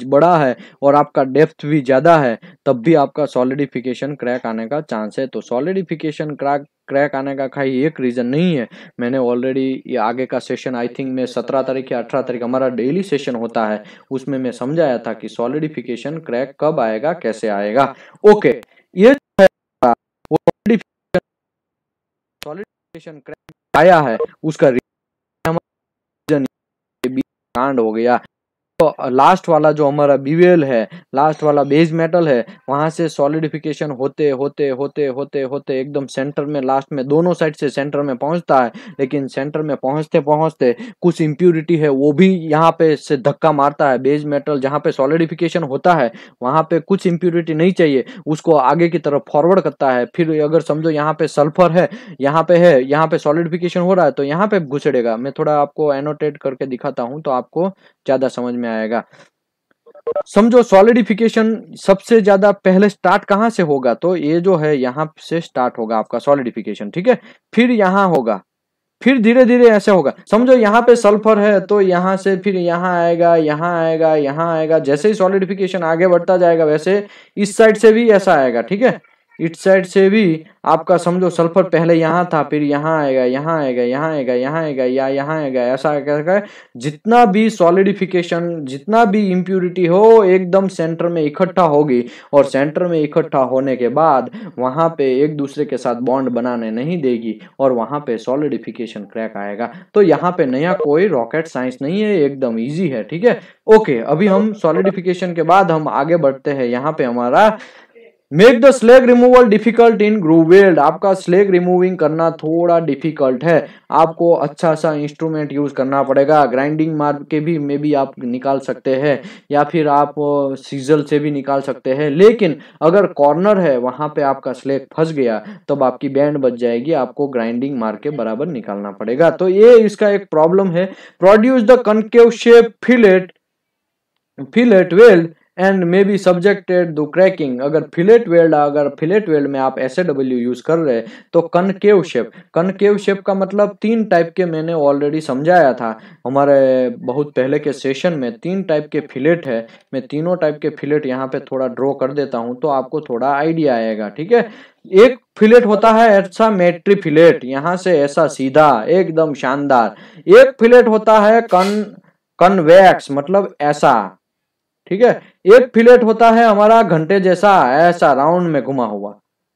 [SPEAKER 1] बड़ा है और आपका डेप्थ भी ज्यादा है, तब भी आपका सॉलिडिफिकेशन क्रैक आने का चांस है। तो सॉलिडिफिकेशन क्रैक आने का खाली एक रीजन नहीं है। मैंने ऑलरेडी ये आगे का सेशन आई थिंक में 17 तारीख या 18 तारीख हमारा डेली सेशन होता है, उसमें मैं समझाया था कि सॉलिडिफिकेशन क्रैक कब आएगा, कैसे आएगा। ओके, ये सॉलिडिफिकेशन क्रैक आया है, उसका कांड हो गया। तो लास्ट वाला जो हमारा बीवेल है, लास्ट वाला बेस मेटल है, वहां से सॉलिडिफिकेशन होते होते होते होते होते एकदम सेंटर में, लास्ट में दोनों साइड से सेंटर में पहुंचता है। लेकिन सेंटर में पहुंचते पहुंचते कुछ इम्प्यूरिटी है वो भी यहाँ पे से धक्का मारता है। बेस मेटल जहाँ पे सॉलिडिफिकेशन होता है वहां पे कुछ इम्प्यूरिटी नहीं चाहिए, उसको आगे की तरफ फॉरवर्ड करता है। फिर अगर समझो यहाँ पे सल्फर है, यहाँ पे सॉलिडिफिकेशन हो रहा है तो यहाँ पे घुसड़ेगा। मैं थोड़ा आपको एनोटेट करके दिखाता हूँ तो आपको ज्यादा समझ में आएगा। समझो सॉलिडिफिकेशन सबसे ज्यादा पहले स्टार्ट कहां से होगा, तो ये जो है यहां से स्टार्ट होगा आपका सॉलिडिफिकेशन, ठीक है। फिर यहां होगा, फिर धीरे धीरे ऐसे होगा। समझो यहाँ पे सल्फर है तो यहाँ से फिर यहाँ आएगा, यहाँ आएगा, यहाँ आएगा। जैसे ही सॉलिडिफिकेशन आगे बढ़ता जाएगा वैसे इस साइड से भी ऐसा आएगा, ठीक है। इस साइड से भी आपका समझो सल्फर पहले यहाँ था, फिर यहाँ आएगा, यहाँ आएगा, यहाँ आएगा, यहाँ आएगा, या यहाँ आएगा, ऐसा करके जितना भी सॉलिडिफिकेशन, जितना भी इम्प्यूरिटी हो एकदम सेंटर में इकट्ठा होगी। और सेंटर में इकट्ठा होने के बाद वहां पे एक दूसरे के साथ बॉन्ड बनाने नहीं देगी और वहां पे सॉलिडिफिकेशन क्रैक आएगा। तो यहाँ पे नया कोई रॉकेट साइंस नहीं है, एकदम इजी है, ठीक है। ओके, अभी हम सॉलिडिफिकेशन के बाद हम आगे बढ़ते हैं। यहाँ पे हमारा make the slag removal difficult in groove weld. आपका स्लैग रिमूविंग करना थोड़ा डिफिकल्ट है, आपको अच्छा सा इंस्ट्रूमेंट यूज करना पड़ेगा। ग्राइंडिंग मार के भी में भी आप निकाल सकते हैं या फिर आप सीजल से भी निकाल सकते हैं। लेकिन अगर कॉर्नर है वहां पे आपका स्लैग फंस गया तब आपकी बैंड बच जाएगी, आपको ग्राइंडिंग मार के बराबर निकालना पड़ेगा। तो ये इसका एक प्रॉब्लम है। Produce the concave shape fillet weld and may be subjected to cracking. अगर फिलेट वेल्ड में आप SAW यूज कर रहे हैं तो कनकेव शेप का मतलब 3 टाइप के मैंने ऑलरेडी समझाया था हमारे बहुत पहले के सेशन में। 3 टाइप के फिलेट है, मैं तीनों टाइप के फिलेट यहाँ पे थोड़ा ड्रॉ कर देता हूँ तो आपको थोड़ा आइडिया आएगा, ठीक है। एक फिलेट होता है ऐसा मेट्री फिलेट, यहाँ से ऐसा सीधा एकदम शानदार। एक फिलेट होता है कन्वेक्स, मतलब ऐसा, ठीक है। एक फिलेट होता है हमारा घंटे जैसा, ऐसा राउंड में घुमा हुआ,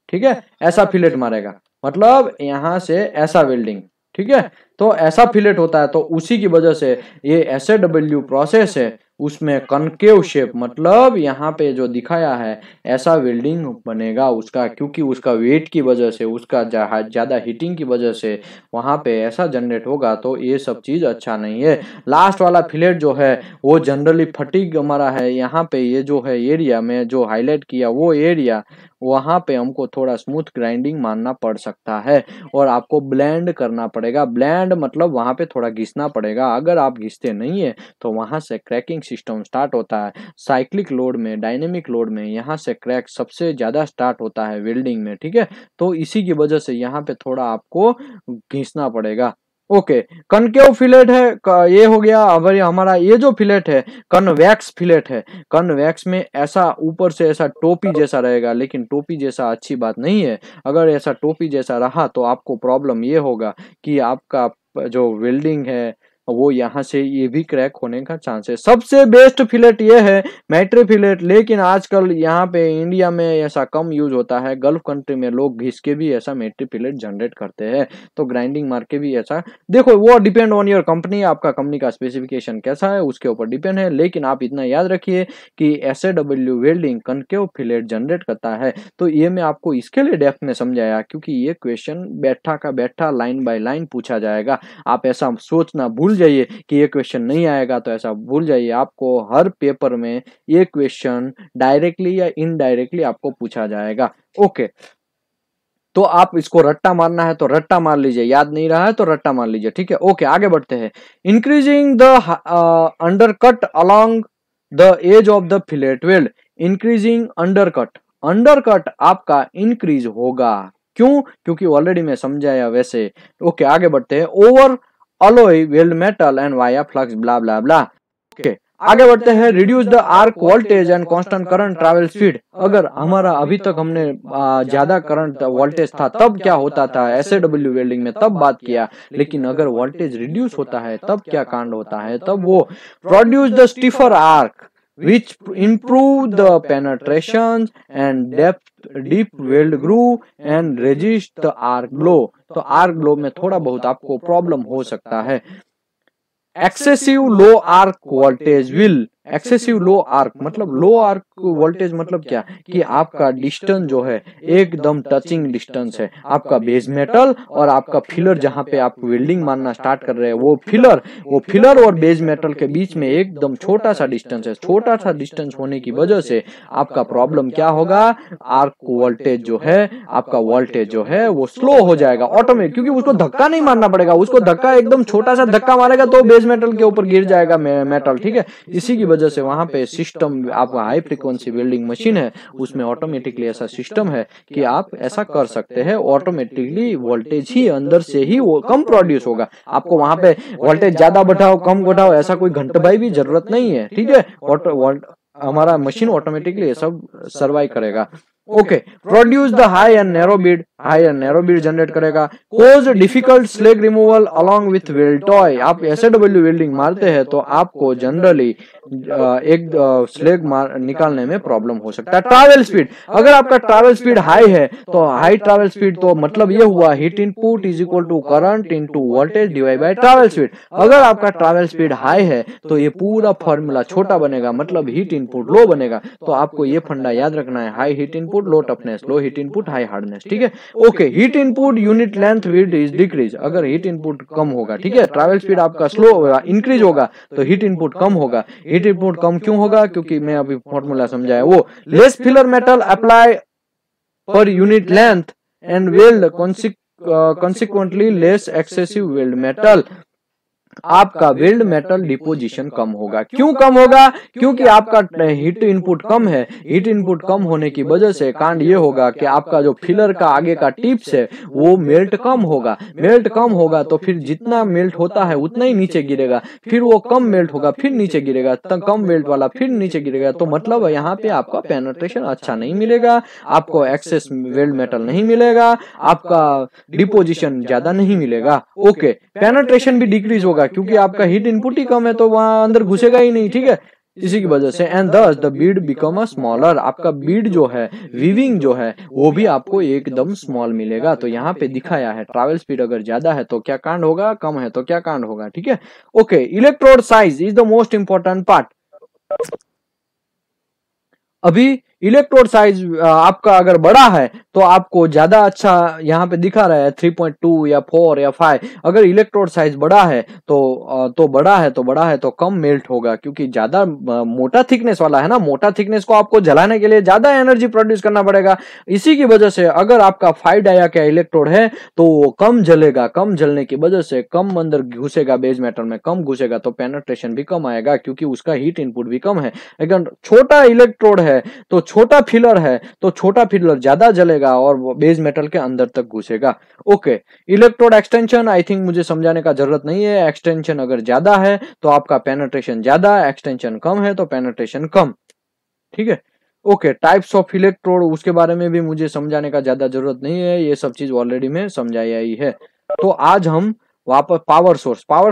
[SPEAKER 1] ठीक है। ऐसा फिलेट मारेगा, मतलब यहां से ऐसा वेल्डिंग, ठीक है। तो ऐसा फिलेट होता है, तो उसी की वजह से ये SAW प्रोसेस है, उसमें कनकेव शेप मतलब यहाँ पे जो दिखाया है ऐसा वेल्डिंग बनेगा उसका, क्योंकि उसका वेट की वजह से, उसका ज्यादा हीटिंग की वजह से वहां पे ऐसा जनरेट होगा। तो ये सब चीज अच्छा नहीं है। लास्ट वाला फिलेट जो है वो जनरली फटीग हमारा है। यहाँ पे ये जो है एरिया में जो हाईलाइट किया वो एरिया, वहां पे हमको थोड़ा स्मूथ ग्राइंडिंग मारना पड़ सकता है और आपको ब्लेंड करना पड़ेगा। ब्लेंड मतलब वहां पे थोड़ा घिसना पड़ेगा। अगर आप घिसते नहीं है तो वहां से क्रैकिंग सिस्टम स्टार्ट होता है। साइक्लिक लोड में, डायनेमिक लोड में यहाँ से क्रैक सबसे ज्यादा स्टार्ट होता है वेल्डिंग में, ठीक है। तो इसी की वजह से यहाँ पे थोड़ा आपको घिसना पड़ेगा। ओके, कनकेव फिलेट है, ये हो गया। अब हमारा ये जो फिलेट है कन्वेक्स फिलेट है। कन्वेक्स में ऐसा ऊपर से ऐसा टोपी जैसा रहेगा, लेकिन टोपी जैसा अच्छी बात नहीं है। अगर ऐसा टोपी जैसा रहा तो आपको प्रॉब्लम ये होगा कि आपका जो वेल्डिंग है वो यहाँ से ये भी क्रैक होने का चांस है। सबसे बेस्ट फिलेट ये है मैट्री फिलेट, लेकिन आजकल यहाँ पे इंडिया में ऐसा कम यूज होता है। गल्फ कंट्री में लोग घिस के भी ऐसा मैट्री फिलेट जनरेट करते हैं, तो ग्राइंडिंग मार के भी ऐसा, देखो वो डिपेंड ऑन योर कंपनी, आपका कंपनी का स्पेसिफिकेशन कैसा है उसके ऊपर डिपेंड है। लेकिन आप इतना याद रखिए कि SAW welding concave fillet generate करता है। तो ये मैं आपको इसके लिए डेप्थ में समझाया क्योंकि ये क्वेश्चन बैठा का बैठा लाइन बाय लाइन पूछा जाएगा। आप ऐसा सोचना भूल जाइए कि ये क्वेश्चन नहीं आएगा, तो ऐसा भूल जाइए। आपको हर पेपर में ये क्वेश्चन डायरेक्टली या इनडायरेक्टली आपको पूछा जाएगा। ओके, तो आप इसको रट्टा मारना है तो रट्टा मार लीजिए, याद नहीं रहा है तो रट्टा मार लीजिए, ठीक है। ओके, आगे बढ़ते हैं। Increasing the undercut along the edge of the fillet weld. Increasing undercut आपका इंक्रीज होगा, क्यों? क्योंकि ऑलरेडी मैं समझाया वैसे। ओके, आगे बढ़ते हैं। Over alloy weld metal and via flux blah blah blah। Okay, आगे बढ़ते हैं। Reduce the arc voltage and constant current travel speed. अगर हमारा अभी तक हमने ज्यादा करंट वोल्टेज था तब क्या होता था SAW वेल्डिंग में, तब बात किया। लेकिन अगर वोल्टेज रिड्यूस होता है तब क्या कांड होता है, तब वो produce the stiffer arc which improve the penetration and depth deep weld groove and resist the arc glow। तो arc glow में थोड़ा बहुत आपको प्रॉब्लम हो सकता है। Excessive low arc voltage will, excessive low arc मतलब लो आर्क वोल्टेज मतलब क्या कि आपका डिस्टेंस जो है एकदम टचिंग डिस्टेंस है, आपका बेस मेटल और आपका फिलर जहां पे आप वेल्डिंग मारना स्टार्ट कर रहे हैं वो फिलर और बेस मेटल के बीच में एकदम छोटा सा डिस्टेंस है। छोटा सा डिस्टेंस होने की वजह से आपका प्रॉब्लम क्या होगा, आर्क वोल्टेज जो है, आपका वोल्टेज जो है वो स्लो हो जाएगा ऑटोमेटिक, क्योंकि उसको धक्का नहीं मारना पड़ेगा, उसको धक्का एकदम छोटा सा धक्का मारेगा तो बेस मेटल के ऊपर गिर जाएगा मेटल, ठीक है। इसी की वजह से वहां पे सिस्टम, आपका हाई फ्रीक्वेंसी वेल्डिंग मशीन है उसमें ऑटोमेटिकली ऐसा सिस्टम है कि आप ऐसा कर सकते हैं, ऑटोमेटिकली वोल्टेज ही अंदर से ही वो कम प्रोड्यूस होगा। आपको वहां पे वोल्टेज ज्यादा बढ़ाओ कम बढ़ाओ ऐसा कोई घंटेबाई भी जरूरत नहीं है, ठीक है। हमारा मशीन ऑटोमेटिकली ये सब सर्वाइव करेगा। Okay, produce the high and narrow bead generate करेगा। Cause difficult slag removal along with weld toe, आप एसडब्ल्यू वेल्डिंग मारते हैं तो आपको जनरली एक स्लैग निकालने में प्रॉब्लम हो सकता है। ट्रैवल स्पीड, अगर आपका ट्रैवल स्पीड हाई है तो हाई ट्रैवल स्पीड तो मतलब ये हुआ heat input is equal to current into voltage divide by travel speed. अगर आपका ट्रैवल स्पीड हाई है तो ये पूरा फॉर्मूला छोटा बनेगा, मतलब हीट इनपुट लो बनेगा। तो आपको ये फंडा याद रखना है, high heat input low toughness, low heat input high hardness, ठीक है। Okay, heat input unit length width is decrease, अगर हीट इनपुट कम होगा, ठीक है, ट्रैवल स्पीड आपका स्लो होगा, इंक्रीज होगा तो हीट इनपुट कम होगा। हीट इनपुट कम क्यों होगा, क्योंकि मैं अभी फॉर्मूला समझाया वो। Less filler metal apply per unit length and weld consequently less excessive weld metal, आपका वेल्ड मेटल डिपोजिशन कम होगा। क्यों कम होगा, क्योंकि आपका हीट इनपुट कम है। हीट इनपुट कम होने की वजह से कांड ये होगा कि आपका जो फिलर का आगे का टिप्स है वो मेल्ट कम होगा। मेल्ट कम होगा तो फिर जितना मेल्ट होता है उतना ही नीचे गिरेगा, फिर वो कम मेल्ट होगा फिर नीचे गिरेगा, तब कम मेल्ट वाला फिर नीचे गिरेगा। तो मतलब यहाँ पे आपका पेनिट्रेशन अच्छा नहीं मिलेगा, आपको एक्सेस वेल्ड मेटल नहीं मिलेगा, आपका डिपोजिशन ज्यादा नहीं मिलेगा। ओके, पेनिट्रेशन भी डिक्रीज होगा क्योंकि आपका हीट इनपुट ही कम है तो वहां अंदर घुसेगा ही नहीं, ठीक है। इसी की वजह से एंड दस the Beed become a smaller, आपका बीड जो है, वीविंग जो है वो भी आपको एकदम स्मॉल मिलेगा। तो यहाँ पे दिखाया है ट्रैवल स्पीड अगर ज्यादा है तो क्या कांड होगा, कम है तो क्या कांड होगा, ठीक है। Okay, electrode size is the most important part. अभी इलेक्ट्रोड साइज आपका अगर बड़ा है तो आपको ज्यादा अच्छा यहाँ पे दिखा रहा है 3.2 या 4 या 5। अगर इलेक्ट्रोड साइज बड़ा है तो बड़ा है तो कम मेल्ट होगा, क्योंकि ज्यादा मोटा थिकनेस वाला है ना, मोटा थिकनेस को आपको जलाने के लिए ज्यादा एनर्जी प्रोड्यूस करना पड़ेगा। इसी की वजह से अगर आपका 5 डाया का इलेक्ट्रोड है तो वो कम जलेगा, कम जलने की वजह से कम अंदर घुसेगा, बेस मेटल में कम घुसेगा तो पेनिट्रेशन भी कम आएगा क्योंकि उसका हीट इनपुट भी कम है। अगर छोटा इलेक्ट्रोड है तो छोटा फिलर है तो छोटा फिलर ज्यादा जलेगा और बेस मेटल के अंदर तक घुसेगा। Okay, electrode extension I think मुझे समझाने का जरूरत नहीं है। एक्सटेंशन अगर ज्यादा है तो आपका पेनिट्रेशन ज्यादा, एक्सटेंशन कम है तो पेनिट्रेशन कम, ठीक है। ओके, टाइप्स ऑफ इलेक्ट्रोड उसके बारे में भी मुझे समझाने का ज्यादा जरूरत नहीं है, ये सब चीज ऑलरेडी में समझाया ही है। तो आज हम वापस पावर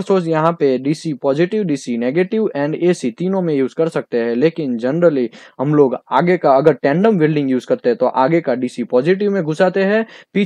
[SPEAKER 1] सोर्स यहाँ पे DC positive, DC negative and AC तीनों में यूज कर सकते हैं, लेकिन जनरली हम लोग आगे का अगर टैंडम वेल्डिंग यूज करते हैं तो आगे का डीसी पॉजिटिव में घुसाते हैं,